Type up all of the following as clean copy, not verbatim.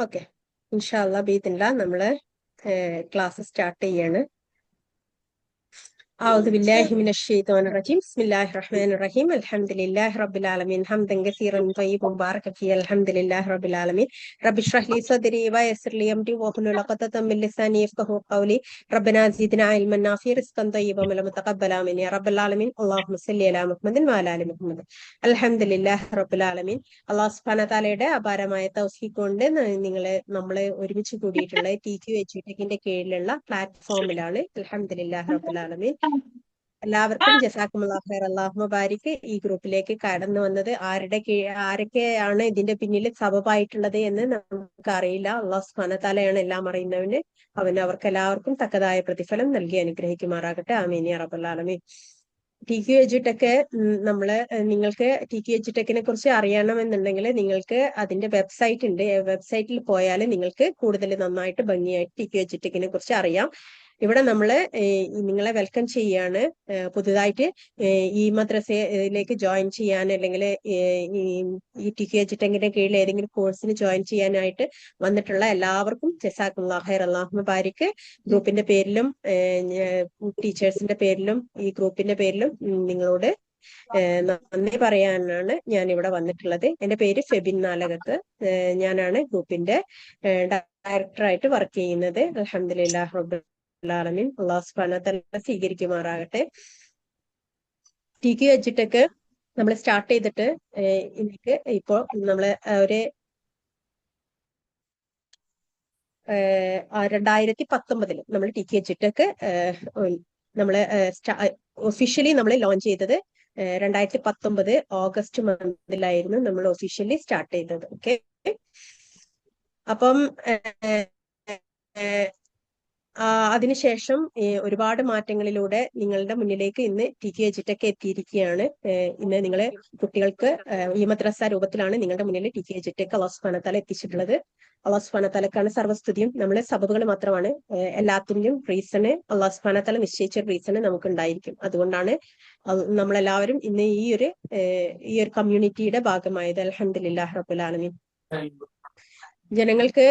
Okay, ഇൻഷാ അല്ലാഹ് ബിഇദ്നില്ലാ നമ്മള് class start ചെയ്യാണ്. أعوذ بالله من الشيطان الرجيم بسم الله الرحمن الرحيم الحمد لله رب العالمين حمدا كثيرا طيبا مباركا فيه الحمد لله رب العالمين رب اشرح لي صدري ويسر لي أمري واحلل عقدة من لساني يفقهوا قولي ربنا زدنا علما نافعا رزقا طيبا ومتقبلا آمين يا رب العالمين اللهم صل على محمد وعلى آل محمد الحمد لله رب العالمين അള്ളാഹു സുബ്ഹാനഹു തആലയുടെ അപാരമായ തൗഫീഖ് കൊണ്ട് നമ്മള് ഒരുമിച്ച് കൂടിയിട്ടുള്ള TQ എഡ്യൂടെക്കിന്റെ കീഴിലുള്ള പ്ലാറ്റ്ഫോമിലാണ്. അൽഹംദുലില്ലാഹി റബ്ബിൽ ആലമീൻ. എല്ലാവർക്കും ജസാക്കുമുല്ലാഹു ഖൈർ, അല്ലാഹു മുബാരിക്. ഈ ഗ്രൂപ്പിലേക്ക് കടന്നു വന്നത് ആരൊക്കെയാണ് ഇതിന്റെ പിന്നിൽ സബബായിട്ടുള്ളത് എന്ന് നമുക്ക് അറിയില്ല. അള്ളാഹു സുബ്ഹാനഹു തആലയാണ് എല്ലാം അറിയുന്നവന്. അവർക്ക് എല്ലാവർക്കും തക്കതായ പ്രതിഫലം നൽകി അനുഗ്രഹിക്കുമാറാകട്ടെ. ആമീൻ യാ റബ്ബൽ ആലമീൻ. TQ എഡ്യൂടെക് നിങ്ങൾക്ക് TQ എഡ്യൂടെക്കിനെ കുറിച്ച് അറിയണമെന്നുണ്ടെങ്കിൽ നിങ്ങൾക്ക് അതിന്റെ വെബ്സൈറ്റ് ഉണ്ട്. വെബ്സൈറ്റിൽ പോയാൽ നിങ്ങൾക്ക് കൂടുതൽ നന്നായിട്ട് ഭംഗിയായിട്ട് TQ എഡ്യൂടെക്കിനെ കുറിച്ച് അറിയാം. ഇവിടെ നമ്മള് നിങ്ങളെ വെൽക്കം ചെയ്യാണ്. പുതുതായിട്ട് ഈ മദ്രസയിലേക്ക് ജോയിൻ ചെയ്യാൻ അല്ലെങ്കിൽ ഈ TQ എഡ്യൂടെക്കിന്റെ കീഴിൽ ഏതെങ്കിലും കോഴ്സിന് ജോയിൻ ചെയ്യാനായിട്ട് വന്നിട്ടുള്ള എല്ലാവർക്കും ജസാക്കുമുല്ലാഹു ഖൈർ, അല്ലാഹു മുബാരിക്. ഗ്രൂപ്പിന്റെ പേരിലും ടീച്ചേഴ്സിന്റെ പേരിലും ഈ ഗ്രൂപ്പിന്റെ പേരിലും നിങ്ങളോട് നന്ദി പറയാനാണ് ഞാൻ ഇവിടെ വന്നിട്ടുള്ളത്. എന്റെ പേര് ഫെബിൻ നാലകത്ത്. ഞാനാണ് ഗ്രൂപ്പിന്റെ ഡയറക്ടറായിട്ട് വർക്ക് ചെയ്യുന്നത്. അൽഹംദുലില്ലാഹി റബ്ബിൽ ആലമീൻ. അല്ലാഹു സുബ്ഹാനഹു തആല സ്വീകരിക്കുമാറാകട്ടെ. TQ എഡ്യൂടെക് നമ്മൾ സ്റ്റാർട്ട് ചെയ്തിട്ട് ഇപ്പോൾ നമ്മള് ഒരു 2019 നമ്മൾ TQ എഡ്യൂടെക് നമ്മള് ഒഫീഷ്യലി നമ്മൾ ലോഞ്ച് ചെയ്തത് 2019 ഓഗസ്റ്റ് മന്തിലായിരുന്നു നമ്മൾ ഒഫീഷ്യലി സ്റ്റാർട്ട് ചെയ്തത്. ഓക്കെ, അപ്പം അതിനുശേഷം ഒരുപാട് മാറ്റങ്ങളിലൂടെ നിങ്ങളുടെ മുന്നിലേക്ക് ഇന്ന് TQ എഡ്യൂടെക് എത്തിയിരിക്കുകയാണ്. ഇന്ന് നിങ്ങളെ കുട്ടികൾക്ക് ഈ മദ്രസ രൂപത്തിലാണ് നിങ്ങളുടെ മുന്നിൽ TQ എഡ്യൂടെക് അല്ലാഹു സുബ്ഹാനഹു തആല എത്തിച്ചിട്ടുള്ളത്. അല്ലാഹു സുബ്ഹാനഹു തആലക്കാണ് സർവ്വസ്തുതിയും. നമ്മളെ സബബുകൾ മാത്രമാണ്. എല്ലാത്തിനും റീസണ് അല്ലാഹു സുബ്ഹാനഹു തആല നിശ്ചയിച്ച റീസണ് നമുക്ക് ഉണ്ടായിരിക്കും. അതുകൊണ്ടാണ് നമ്മളെല്ലാവരും ഇന്ന് ഈ ഒരു കമ്മ്യൂണിറ്റിയുടെ ഭാഗമായത്. അൽഹംദുലില്ലാഹി റബ്ബിൽ ആലമീൻ. ജനങ്ങൾക്ക്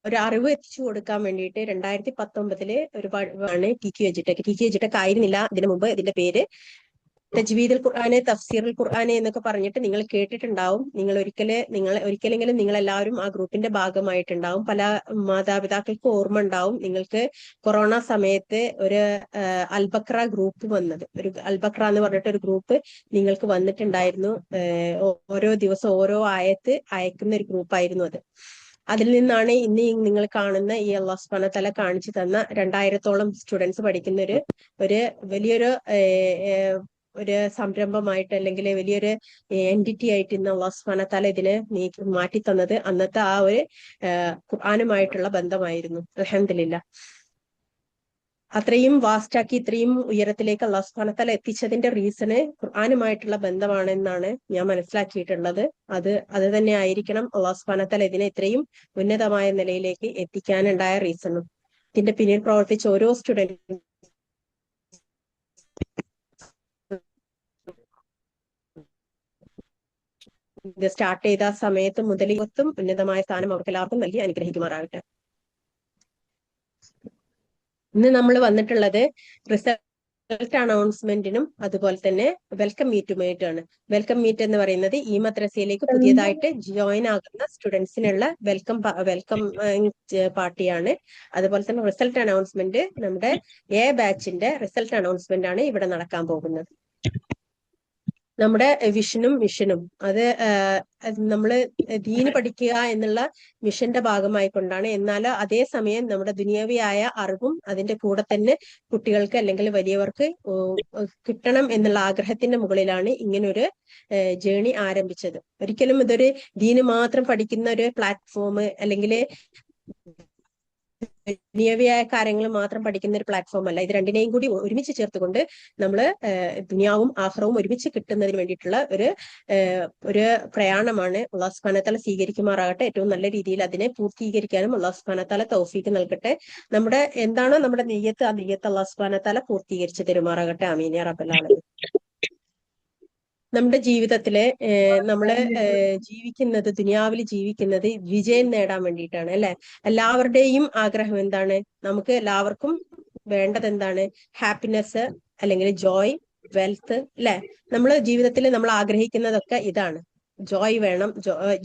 ഒരു അറിവ് എത്തിച്ചു കൊടുക്കാൻ വേണ്ടിയിട്ട് 2019 ഒരുപാട് TQ എഡ്യൂടെക് ആയിരുന്നില്ല ഇതിനു മുമ്പ്. ഇതിന്റെ പേര് തജ്വീദുൽ ഖുർആന്, തഫ്സീറുൽ ഖുർആന് എന്നൊക്കെ പറഞ്ഞിട്ട് നിങ്ങൾ കേട്ടിട്ടുണ്ടാവും. നിങ്ങൾ ഒരിക്കലെങ്കിലും നിങ്ങൾ എല്ലാവരും ആ ഗ്രൂപ്പിന്റെ ഭാഗമായിട്ടുണ്ടാവും. പല മാതാപിതാക്കൾക്ക് ഓർമ്മ ഉണ്ടാവും. നിങ്ങൾക്ക് കൊറോണ സമയത്ത് ഒരു അൽബക്ര ഗ്രൂപ്പ് വന്നത്, ഒരു അൽബക്ര എന്ന് പറഞ്ഞിട്ട് ഒരു ഗ്രൂപ്പ് നിങ്ങൾക്ക് വന്നിട്ടുണ്ടായിരുന്നു. ഓരോ ദിവസം ഓരോ ആയത്ത് അയക്കുന്ന ഒരു ഗ്രൂപ്പായിരുന്നു അത്. അതിൽ നിന്നാണ് ഇന്ന് നിങ്ങൾ കാണുന്ന ഈ അല്ലാഹു സുബ്ഹാനഹു തആല കാണിച്ചു തന്ന 2000-ഓളം സ്റ്റുഡൻസ് പഠിക്കുന്ന ഒരു വലിയൊരു സംരംഭമായിട്ട് അല്ലെങ്കിൽ വലിയൊരു എൻറ്റിറ്റി ആയിട്ട് ഇന്ന് അല്ലാഹു സുബ്ഹാനഹു തആല ഇതിനെ മാറ്റി തന്നത് അന്നത്തെ ആ ഒരു ഖുർആനുമായിട്ടുള്ള ബന്ധമായിരുന്നു. അൽഹംദുലില്ലാഹ്. അത്രയും വാസ്റ്റാക്കി ഇത്രയും ഉയരത്തിലേക്ക് അല്ലാഹു സുബ്ഹാനഹു തആല എത്തിച്ചതിന്റെ റീസണ് ഖുർആനുമായിട്ടുള്ള ബന്ധമാണെന്നാണ് ഞാൻ മനസ്സിലാക്കിയിട്ടുള്ളത്. അത് തന്നെ ആയിരിക്കണം അല്ലാഹു സുബ്ഹാനഹു തആല ഇതിനെ ഇത്രയും ഉന്നതമായ നിലയിലേക്ക് എത്തിക്കാനുണ്ടായ റീസണും. ഇതിന്റെ പിന്നിൽ പ്രവർത്തിച്ച ഓരോ സ്റ്റുഡന്റ് ഇത് സ്റ്റാർട്ട് ചെയ്ത സമയത്ത് മുതൽ ഉന്നതമായ സ്ഥാനം അവർക്ക് എല്ലാവർക്കും നൽകി അനുഗ്രഹിക്കുമാറാകട്ടെ. ഇന്ന് നമ്മൾ വന്നിട്ടുള്ളത് റിസൾട്ട് അനൗൺസ്മെന്റിനും അതുപോലെ തന്നെ വെൽക്കം മീറ്റുമായിട്ടാണ്. വെൽക്കം മീറ്റ് എന്ന് പറയുന്നത് ഈ മദ്രസയിലേക്ക് പുതിയതായിട്ട് ജോയിൻ ആകുന്ന സ്റ്റുഡൻസിനുള്ള വെൽക്കം പാർട്ടിയാണ്. അതുപോലെ തന്നെ റിസൾട്ട് അനൗൺസ്മെന്റ്, നമ്മുടെ ബാച്ചിന്റെ റിസൾട്ട് അനൗൺസ്മെന്റ് ആണ് ഇവിടെ നടക്കാൻ പോകുന്നത്. നമ്മുടെ വിഷനും മിഷനും അത് നമ്മള് ദീന് പഠിക്കുക എന്നുള്ള മിഷന്റെ ഭാഗമായിക്കൊണ്ടാണ്. എന്നാൽ അതേസമയം നമ്മുടെ ദുനിയാവിയായ അറിവും അതിന്റെ കൂടെ തന്നെ കുട്ടികൾക്ക് അല്ലെങ്കിൽ വലിയവർക്ക് കിട്ടണം എന്നുള്ള ആഗ്രഹത്തിന്റെ മുകളിലാണ് ഇങ്ങനൊരു ജേണി ആരംഭിച്ചത്. ഒരിക്കലും ഇതൊരു ദീന് മാത്രം പഠിക്കുന്ന ഒരു പ്ലാറ്റ്ഫോം അല്ലെങ്കിൽ ദുനിയാവിയായ കാര്യങ്ങൾ മാത്രം പഠിക്കുന്ന ഒരു പ്ലാറ്റ്ഫോം അല്ല. ഇത് രണ്ടിനെയും കൂടി ഒരുമിച്ച് ചേർത്തുകൊണ്ട് നമ്മള് ദുനിയാവും ആഖിറവും ഒരുമിച്ച് കിട്ടുന്നതിന് വേണ്ടിയിട്ടുള്ള ഒരു പ്രയാണമാണ്. അല്ലാഹു സുബ്ഹാനഹു തആല സ്വീകരിക്കുമാറാകട്ടെ. ഏറ്റവും നല്ല രീതിയിൽ അതിനെ പൂർത്തീകരിക്കാനും അല്ലാഹു സുബ്ഹാനഹു തആല തൗഫീഖ് നൽകട്ടെ. എന്താണോ നമ്മുടെ നിയ്യത്ത്, ആ നിയ്യത്ത് അല്ലാഹു സുബ്ഹാനഹു തആല പൂർത്തീകരിച്ച് തരുമാറാകട്ടെ. ആമീൻ യാ റബ്ബൽ ആലമീൻ. നമ്മുടെ ജീവിതത്തില് നമ്മള് ജീവിക്കുന്നത്, ദുനിയാവിൽ ജീവിക്കുന്നത് വിജയം നേടാൻ വേണ്ടിയിട്ടാണ് അല്ലെ. എല്ലാവരുടെയും ആഗ്രഹം എന്താണ്? നമുക്ക് എല്ലാവർക്കും വേണ്ടത് എന്താണ്? ഹാപ്പിനെസ്, അല്ലെങ്കിൽ ജോയ്, വെൽത്ത് അല്ലെ. നമ്മൾ ജീവിതത്തിൽ നമ്മൾ ആഗ്രഹിക്കുന്നതൊക്കെ ഇതാണ്. ജോയ് വേണം,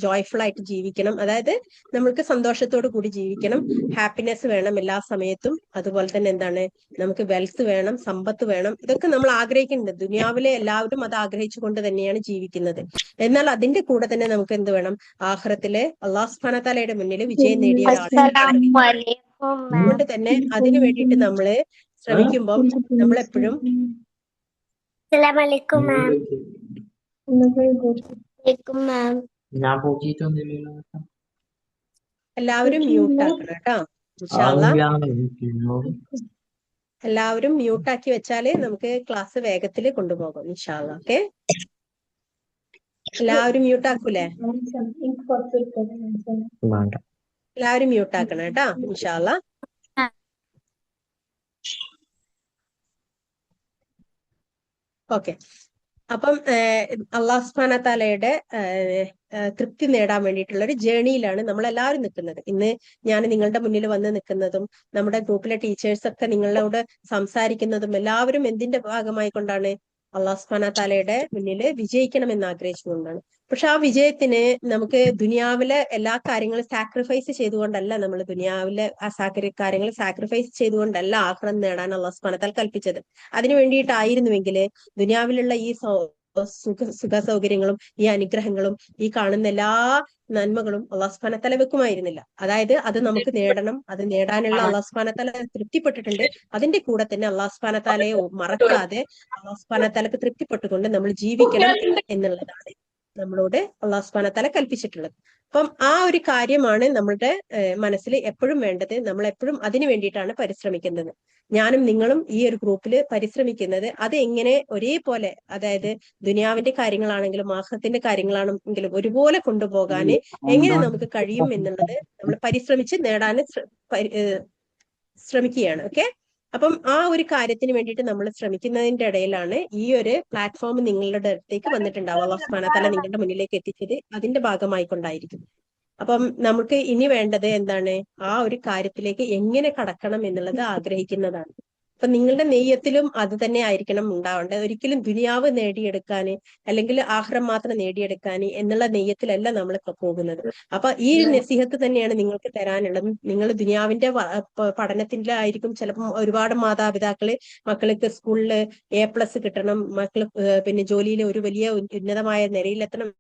ജോയ്ഫുൾ ആയിട്ട് ജീവിക്കണം, അതായത് നമ്മൾക്ക് സന്തോഷത്തോടു കൂടി ജീവിക്കണം, ഹാപ്പിനെസ് വേണം എല്ലാ സമയത്തും. അതുപോലെ തന്നെ എന്താണ്, നമുക്ക് വെൽത്ത് വേണം, സമ്പത്ത് വേണം. ഇതൊക്കെ നമ്മൾ ആഗ്രഹിക്കുന്നുണ്ട്. ദുനിയാവിലെ എല്ലാവരും അത് ആഗ്രഹിച്ചുകൊണ്ട് തന്നെയാണ് ജീവിക്കുന്നത്. എന്നാൽ അതിന്റെ കൂടെ തന്നെ നമുക്ക് എന്ത് വേണം? ആഖിറത്തിലെ അള്ളാഹു സുബ്ഹാനഹു തആലയുടെ മുന്നിൽ വിജയം നേടിയ ഒരാളെ. അതുകൊണ്ട് തന്നെ അതിനു വേണ്ടിയിട്ട് നമ്മള് ശ്രമിക്കുമ്പോൾ നമ്മളെപ്പോഴും എല്ലാവരും മ്യൂട്ട് ആക്കണം കേട്ടോ. ഇൻഷാ അല്ലാഹ് എല്ലാവരും മ്യൂട്ടാക്കി വെച്ചാല് നമുക്ക് ക്ലാസ് വേഗത്തിൽ കൊണ്ടുപോകും ഇൻഷാ അല്ലാഹ്. ഓക്കെ, എല്ലാവരും മ്യൂട്ടാക്കൂലേ? എല്ലാവരും മ്യൂട്ടാക്കണം കേട്ടോ ഇൻഷാ അല്ലാഹ്. ഓക്കെ, അപ്പം അള്ളാഹു സുബ്ഹാനഹു തആലയുടെ തൃപ്തി നേടാൻ വേണ്ടിയിട്ടുള്ള ഒരു ജേണിയിലാണ് നമ്മൾ എല്ലാവരും നിൽക്കുന്നത്. ഇന്ന് ഞാൻ നിങ്ങളുടെ മുന്നിൽ വന്ന് നിൽക്കുന്നതും നമ്മുടെ ഗ്രൂപ്പിലെ ടീച്ചേഴ്സ് ഒക്കെ നിങ്ങളോട് സംസാരിക്കുന്നതും എല്ലാവരും എന്തിന്റെ ഭാഗമായി കൊണ്ടാണ്? അള്ളാഹു സുബ്ഹാനഹു തആലയുടെ മുന്നിൽ വിജയിക്കണമെന്ന് ആഗ്രഹിച്ചുകൊണ്ടാണ്. പക്ഷെ ആ വിജയത്തിന് നമുക്ക് ദുനിയാവിലെ എല്ലാ കാര്യങ്ങളും സാക്രിഫൈസ് ചെയ്തുകൊണ്ടല്ല, നമ്മൾ ദുനിയാവിലെ ആ കാര്യങ്ങൾ സാക്രിഫൈസ് ചെയ്തുകൊണ്ടല്ല ആഖിറം നേടാൻ അള്ളാഹു സുബ്ഹാനഹു തആല കൽപ്പിച്ചത്. അതിനു വേണ്ടിയിട്ടായിരുന്നുവെങ്കിൽ ദുനിയാവിലുള്ള ഈ സുഖ സൗകര്യങ്ങളും ഈ അനുഗ്രഹങ്ങളും ഈ കാണുന്ന എല്ലാ നന്മകളും അള്ളാഹു സുബ്ഹാനഹു തആല വെക്കുമായിരുന്നില്ല. അതായത് അത് നമുക്ക് നേടണം, അത് നേടാനുള്ള അള്ളാഹു സുബ്ഹാനഹു തആല തൃപ്തിപ്പെട്ടിട്ടുണ്ട്. അതിന്റെ കൂടെ തന്നെ അള്ളാഹു സുബ്ഹാനഹു തആലയെ മറക്കാതെ അള്ളാഹു സുബ്ഹാനഹു തആലക്ക് തൃപ്തിപ്പെട്ടുകൊണ്ട് നമ്മൾ ജീവിക്കണം എന്നുള്ളതാണ് നമ്മളോട് അള്ളാഹു സുബ്ഹാനഹു തആല കൽപ്പിച്ചിട്ടുള്ളത്. അപ്പം ആ ഒരു കാര്യമാണ് നമ്മളുടെ മനസ്സിൽ എപ്പോഴും വേണ്ടത്. നമ്മൾ എപ്പോഴും അതിനു വേണ്ടിയിട്ടാണ് പരിശ്രമിക്കുന്നത്. ഞാനും നിങ്ങളും ഈ ഒരു ഗ്രൂപ്പിൽ പരിശ്രമിക്കുന്നത് അത് എങ്ങനെ ഒരേപോലെ, അതായത് ദുനിയാവിന്റെ കാര്യങ്ങളാണെങ്കിലും ആഖിറത്തിന്റെ കാര്യങ്ങളാണെങ്കിലും ഒരുപോലെ കൊണ്ടുപോകാന് എങ്ങനെ നമുക്ക് കഴിയും എന്നുള്ളത് നമ്മൾ പരിശ്രമിച്ച് നേടാൻ ശ്രമിക്കുകയാണ്. ഓക്കെ, അപ്പം ആ ഒരു കാര്യത്തിന് വേണ്ടിയിട്ട് നമ്മൾ ശ്രമിക്കുന്നതിന്റെ ഇടയിലാണ് ഈ ഒരു പ്ലാറ്റ്ഫോം നിങ്ങളുടെ അടുത്തേക്ക് വന്നിട്ടുണ്ടാവും. അല്ലാഹു സുബ്ഹാനഹു തആല നിങ്ങളുടെ മുന്നിലേക്ക് എത്തിച്ചത് അതിന്റെ ഭാഗമായിക്കൊണ്ടായിരിക്കും. അപ്പം നമുക്ക് ഇനി വേണ്ടത് എന്താണ്? ആ ഒരു കാര്യത്തിലേക്ക് എങ്ങനെ കടക്കണം എന്നുള്ളത് ആഗ്രഹിക്കുന്നതാണ്. അപ്പൊ നിങ്ങളുടെ നെയ്യത്തിലും അത് തന്നെ ആയിരിക്കണം ഉണ്ടാവേണ്ടത്. ഒരിക്കലും ദുനിയാവ് നേടിയെടുക്കാന് അല്ലെങ്കിൽ ആഖിറം മാത്രം നേടിയെടുക്കാന് എന്നുള്ള നെയ്യത്തിലല്ല നമ്മൾ പോകുന്നത്. അപ്പൊ ഈ നസീഹത്ത് തന്നെയാണ് നിങ്ങൾക്ക് തരാനുള്ളത്. നിങ്ങൾ ദുനിയാവിന്റെ പഠനത്തിന്റെ ആയിരിക്കും ചിലപ്പം ഒരുപാട് മാതാപിതാക്കള് മക്കൾക്ക് സ്കൂളിൽ A+ കിട്ടണം, മക്കൾ പിന്നെ ജോലിയിൽ ഒരു വലിയ ഉന്നതമായ നിലയിലെത്തണം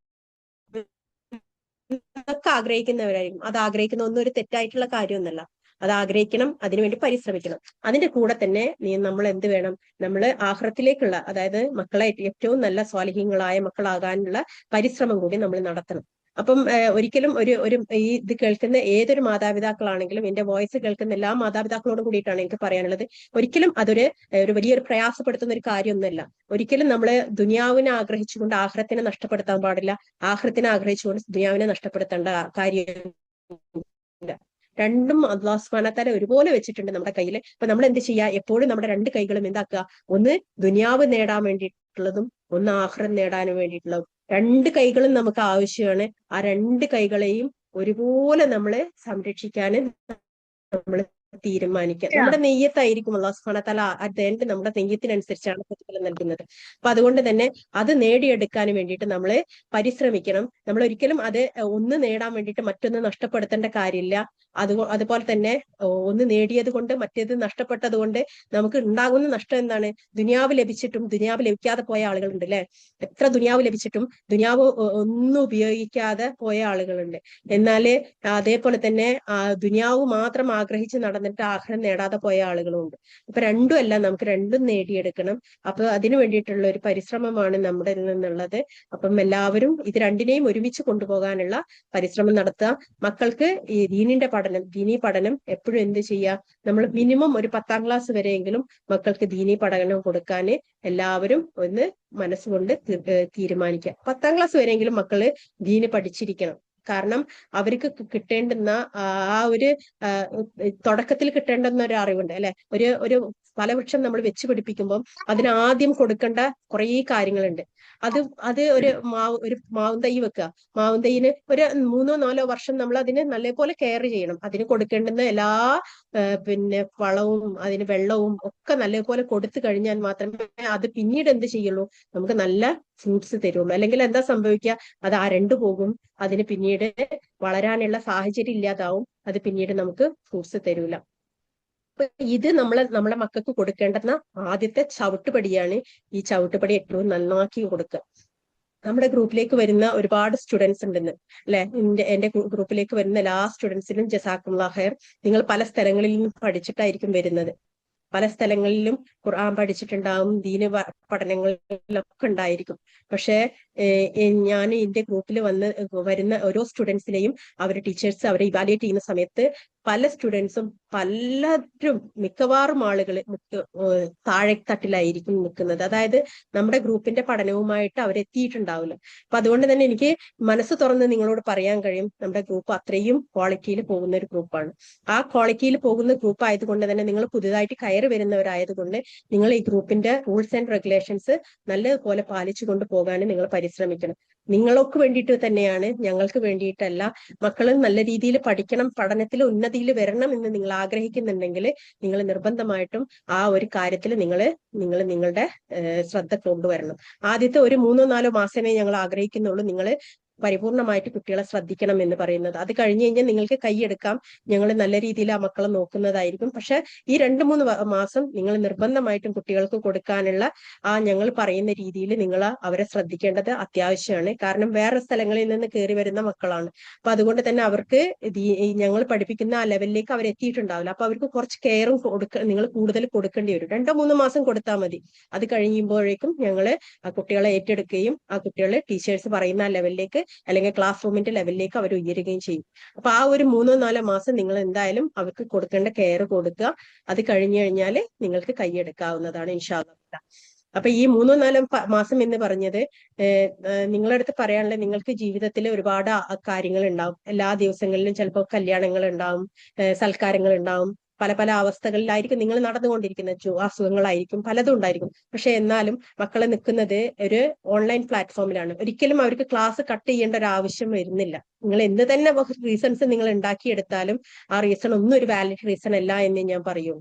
ഒക്കെ ആഗ്രഹിക്കുന്നവരായിരിക്കും. അത് ആഗ്രഹിക്കുന്ന ഒന്നും ഒരു തെറ്റായിട്ടുള്ള കാര്യമൊന്നുമല്ല. അത് ആഗ്രഹിക്കണം, അതിനുവേണ്ടി പരിശ്രമിക്കണം. അതിന്റെ കൂടെ തന്നെ നമ്മൾ എന്ത് വേണം? നമ്മൾ ആഖിറത്തിലേക്കുള്ള, അതായത് മക്കളെ ഏറ്റവും നല്ല സ്വാലിഹീങ്ങളായ മക്കളാകാനുള്ള പരിശ്രമം കൂടി നമ്മൾ നടത്തണം. അപ്പം ഒരിക്കലും ഒരു ഈ ഇത് കേൾക്കുന്ന ഏതൊരു മാതാപിതാക്കളാണെങ്കിലും, എന്റെ വോയിസ് കേൾക്കുന്ന എല്ലാ മാതാപിതാക്കളോടും കൂടിയിട്ടാണ് എനിക്ക് പറയാനുള്ളത്. ഒരിക്കലും അതൊരു വലിയൊരു പ്രയാസപ്പെടുത്തുന്ന ഒരു കാര്യമൊന്നുമല്ല. ഒരിക്കലും നമ്മൾ ദുനിയാവിനെ ആഗ്രഹിച്ചുകൊണ്ട് ആഖിറത്തിനെ നഷ്ടപ്പെടുത്താൻ പാടില്ല, ആഖിറത്തിനെ ആഗ്രഹിച്ചുകൊണ്ട് ദുനിയാവിനെ നഷ്ടപ്പെടുത്തേണ്ട കാര്യം. രണ്ടും അല്ലാഹു സുബ്ഹാനഹു തആല ഒരുപോലെ വെച്ചിട്ടുണ്ട് നമ്മുടെ കയ്യിൽ. അപ്പൊ നമ്മൾ എന്ത് ചെയ്യുക? എപ്പോഴും നമ്മുടെ രണ്ട് കൈകളും എന്താക്കുക? ഒന്ന് ദുനിയാവ് നേടാൻ വേണ്ടിയിട്ടുള്ളതും ഒന്ന് ആഖിറം നേടാൻ വേണ്ടിയിട്ടുള്ളതും. രണ്ട് കൈകളും നമുക്ക് ആവശ്യമാണ്. ആ രണ്ട് കൈകളെയും ഒരുപോലെ നമ്മള് സംരക്ഷിക്കാൻ നമ്മൾ തീരുമാനിക്കുക. നമ്മുടെ നെയ്യത്തായിരിക്കും അല്ലാഹു സുബ്ഹാനഹു തആല അറ്റ് നമ്മുടെ നെയ്യത്തിനനുസരിച്ചാണ് പ്രതിഫലം നൽകുന്നത്. അപ്പൊ അതുകൊണ്ട് തന്നെ അത് നേടിയെടുക്കാൻ വേണ്ടിയിട്ട് നമ്മൾ പരിശ്രമിക്കണം. നമ്മൾ ഒരിക്കലും അത് ഒന്ന് നേടാൻ വേണ്ടിയിട്ട് മറ്റൊന്ന് നഷ്ടപ്പെടുത്തേണ്ട കാര്യമില്ല. അതുപോലെ തന്നെ ഒന്ന് നേടിയത് കൊണ്ട് മറ്റേത് നഷ്ടപ്പെട്ടത് കൊണ്ട് നമുക്ക് ഉണ്ടാകുന്ന നഷ്ടം എന്താണ്? ദുനിയാവ് ലഭിച്ചിട്ടും ദുനിയാവ് ലഭിക്കാതെ പോയ ആളുകളുണ്ട് അല്ലെ. എത്ര ദുനിയാവ് ലഭിച്ചിട്ടും ദുനിയാവ് ഒന്നും ഉപയോഗിക്കാതെ പോയ ആളുകളുണ്ട്. എന്നാല് അതേപോലെ തന്നെ ദുനിയാവ് മാത്രം ആഗ്രഹിച്ച് നടന്നിട്ട് ആഖിറം നേടാതെ പോയ ആളുകളുണ്ട്. അപ്പൊ രണ്ടുമല്ല, നമുക്ക് രണ്ടും നേടിയെടുക്കണം. അപ്പൊ അതിനു വേണ്ടിയിട്ടുള്ള ഒരു പരിശ്രമമാണ് നമ്മുടെ നിന്നുള്ളത്. അപ്പം എല്ലാവരും ഇത് രണ്ടിനെയും ഒരുമിച്ച് കൊണ്ടുപോകാനുള്ള പരിശ്രമം നടത്തുക. മക്കൾക്ക് ഈ ദീനീ പഠനം എപ്പോഴും എന്ത് ചെയ്യുക? നമ്മൾ മിനിമം ഒരു 10ാം ക്ലാസ് വരെയെങ്കിലും മക്കൾക്ക് ദീനീ പഠനം കൊടുക്കാന് എല്ലാവരും ഒന്ന് മനസ്സുകൊണ്ട് തീരുമാനിക്കുക. 10ാം ക്ലാസ് വരെയെങ്കിലും മക്കള് ദീന് പഠിച്ചിരിക്കണം. കാരണം അവർക്ക് കിട്ടേണ്ടുന്ന ആ ഒരു തുടക്കത്തിൽ കിട്ടേണ്ടുന്ന ഒരു അറിവുണ്ട് അല്ലെ. ഒരു ഫലവൃക്ഷം നമ്മൾ വെച്ച് പിടിപ്പിക്കുമ്പോൾ അതിന് ആദ്യം കൊടുക്കേണ്ട കുറേ കാര്യങ്ങളുണ്ട്. അത് ഒരു മാവും തൈ വെക്കുക. മാവും തൈയിന് ഒരു 3-4 വർഷം നമ്മൾ അതിന് നല്ലപോലെ കെയർ ചെയ്യണം. അതിന് കൊടുക്കേണ്ടുന്ന എല്ലാ പിന്നെ വളവും അതിന് വെള്ളവും ഒക്കെ നല്ലപോലെ കൊടുത്തു കഴിഞ്ഞാൽ മാത്രമേ അത് പിന്നീട് എന്ത് ചെയ്യുള്ളൂ, നമുക്ക് നല്ല ഫ്രൂട്ട്സ് തരുള്ളൂ. അല്ലെങ്കിൽ എന്താ സംഭവിക്കുക, അത് അരണ്ടു പോകും. അതിന് പിന്നീട് വളരാനുള്ള സാഹചര്യം ഇല്ലാതാവും. അത് പിന്നീട് നമുക്ക് ഫ്രൂട്ട്സ് തരൂല. അപ്പൊ ഇത് നമ്മളെ മക്കൾക്ക് കൊടുക്കേണ്ടുന്ന ആദ്യത്തെ ചവിട്ടുപടിയാണ്. ഈ ചവിട്ടുപടി ഏറ്റവും നന്നാക്കി കൊടുക്കുക. നമ്മുടെ ഗ്രൂപ്പിലേക്ക് വരുന്ന ഒരുപാട് സ്റ്റുഡൻസ് ഉണ്ടെന്ന് അല്ലെ. എന്റെ ഗ്രൂപ്പിലേക്ക് വരുന്ന എല്ലാ സ്റ്റുഡൻസിനും ജസാക്കുമുല്ലാഹ് ഖൈർ. നിങ്ങൾ പല സ്ഥലങ്ങളിൽ നിന്നും പഠിച്ചിട്ടായിരിക്കും വരുന്നത്. പല സ്ഥലങ്ങളിലും ഖുർആൻ പഠിച്ചിട്ടുണ്ടാവും, ദീന പഠനങ്ങളിലൊക്കെ ഉണ്ടായിരിക്കും. പക്ഷെ ഞാൻ എന്റെ ഗ്രൂപ്പിൽ വരുന്ന ഓരോ സ്റ്റുഡൻസിനെയും അവരുടെ ടീച്ചേഴ്സ് അവരെ ഇവാലുവേറ്റ് ചെയ്യുന്ന സമയത്ത് പല സ്റ്റുഡൻസും പലരും മിക്കവാറും ആളുകൾ താഴെത്തട്ടിലായിരിക്കും നിൽക്കുന്നത്. അതായത് നമ്മുടെ ഗ്രൂപ്പിന്റെ പഠനവുമായിട്ട് അവരെത്തിയിട്ടുണ്ടാവില്ല. അപ്പൊ അതുകൊണ്ട് തന്നെ എനിക്ക് മനസ്സ് തുറന്ന് നിങ്ങളോട് പറയാൻ കഴിയും, നമ്മുടെ ഗ്രൂപ്പ് അത്രയും ക്വാളിറ്റിയിൽ പോകുന്ന ഒരു ഗ്രൂപ്പാണ്. ആ ക്വാളിറ്റിയിൽ പോകുന്ന ഗ്രൂപ്പ് ആയതുകൊണ്ട് തന്നെ നിങ്ങൾ പുതുതായിട്ട് കയറി വരുന്നവരായതുകൊണ്ട് നിങ്ങൾ ഈ ഗ്രൂപ്പിന്റെ റൂൾസ് ആൻഡ് റെഗുലേഷൻസ് നല്ലതുപോലെ പാലിച്ചു കൊണ്ട് പോകാൻ നിങ്ങൾ പരിശ്രമിക്കണം. നിങ്ങൾക്ക് വേണ്ടിയിട്ട് തന്നെയാണ്, ഞങ്ങൾക്ക് വേണ്ടിയിട്ടല്ല. മക്കള് നല്ല രീതിയിൽ പഠിക്കണം, പഠനത്തിൽ ഉന്നതിയിൽ വരണം എന്ന് നിങ്ങൾ ആഗ്രഹിക്കുന്നുണ്ടെങ്കിൽ നിങ്ങൾ നിർബന്ധമായിട്ടും ആ ഒരു കാര്യത്തിൽ നിങ്ങൾ നിങ്ങളുടെ ശ്രദ്ധ കൊണ്ടുവരണം. ആദ്യത്തെ ഒരു 3-4 മാസമേ ഞങ്ങൾ ആഗ്രഹിക്കുന്നുള്ളൂ നിങ്ങൾ പരിപൂർണമായിട്ട് കുട്ടികളെ ശ്രദ്ധിക്കണം എന്ന് പറയുന്നത്. അത് കഴിഞ്ഞ് കഴിഞ്ഞാൽ നിങ്ങൾക്ക് കൈയെടുക്കാം, ഞങ്ങൾ നല്ല രീതിയിൽ ആ മക്കളെ നോക്കുന്നതായിരിക്കും. പക്ഷെ ഈ 2-3 മാസം നിങ്ങൾ നിർബന്ധമായിട്ടും കുട്ടികൾക്ക് കൊടുക്കാനുള്ള ഞങ്ങൾ പറയുന്ന രീതിയിൽ നിങ്ങൾ അവരെ ശ്രദ്ധിക്കേണ്ടത് അത്യാവശ്യമാണ്. കാരണം വേറെ സ്ഥലങ്ങളിൽ നിന്ന് കയറി വരുന്ന മക്കളാണ്. അപ്പൊ അതുകൊണ്ട് തന്നെ അവർക്ക് ഞങ്ങൾ പഠിപ്പിക്കുന്ന ആ ലെവലിലേക്ക് അവർ എത്തിയിട്ടുണ്ടാവില്ല. അപ്പൊ അവർക്ക് കുറച്ച് കെയറും നിങ്ങൾ കൂടുതൽ കൊടുക്കേണ്ടി വരും. 2-3 മാസം കൊടുത്താൽ മതി. അത് കഴിയുമ്പോഴേക്കും ഞങ്ങൾ ആ കുട്ടികളെ ഏറ്റെടുക്കുകയും ആ കുട്ടികളെ ടീച്ചേഴ്സ് പറയുന്ന ആ ലെവലിലേക്ക് അല്ലെങ്കിൽ ക്ലാസ് റൂമിന്റെ ലെവലിലേക്ക് അവർ ഉയരുകയും ചെയ്യും. അപ്പൊ ആ ഒരു 3-4 മാസം നിങ്ങൾ എന്തായാലും അവർക്ക് കൊടുക്കേണ്ട കെയർ കൊടുക്കുക. അത് കഴിഞ്ഞു കഴിഞ്ഞാൽ നിങ്ങൾക്ക് കൈയെടുക്കാവുന്നതാണ് ഇൻഷാ അല്ലാഹ്. അപ്പൊ ഈ 3-4 മാസം എന്ന് പറഞ്ഞത് നിങ്ങളുടെ അടുത്ത് പറയാനുള്ള, നിങ്ങൾക്ക് ജീവിതത്തിൽ ഒരുപാട് കാര്യങ്ങൾ ഉണ്ടാവും. എല്ലാ ദിവസങ്ങളിലും ചിലപ്പോൾ കല്യാണങ്ങൾ ഉണ്ടാവും, സൽക്കാരങ്ങൾ ഉണ്ടാവും. പല പല അവസ്ഥകളിലായിരിക്കും നിങ്ങൾ നടന്നുകൊണ്ടിരിക്കുന്നത്. അസുഖങ്ങളായിരിക്കും, പലതും ഉണ്ടായിരിക്കും. പക്ഷെ എന്നാലും മക്കളെ നിൽക്കുന്നത് ഒരു ഓൺലൈൻ പ്ലാറ്റ്ഫോമിലാണ്. ഒരിക്കലും അവർക്ക് ക്ലാസ് കട്ട് ചെയ്യേണ്ട ഒരു ആവശ്യം വരുന്നില്ല. നിങ്ങൾ എന്ത് തന്നെ റീസൺസ് നിങ്ങൾ ഉണ്ടാക്കിയെടുത്താലും ആ റീസൺ ഒന്നും ഒരു വാലിഡ് റീസൺ അല്ല എന്ന് ഞാൻ പറയൂ.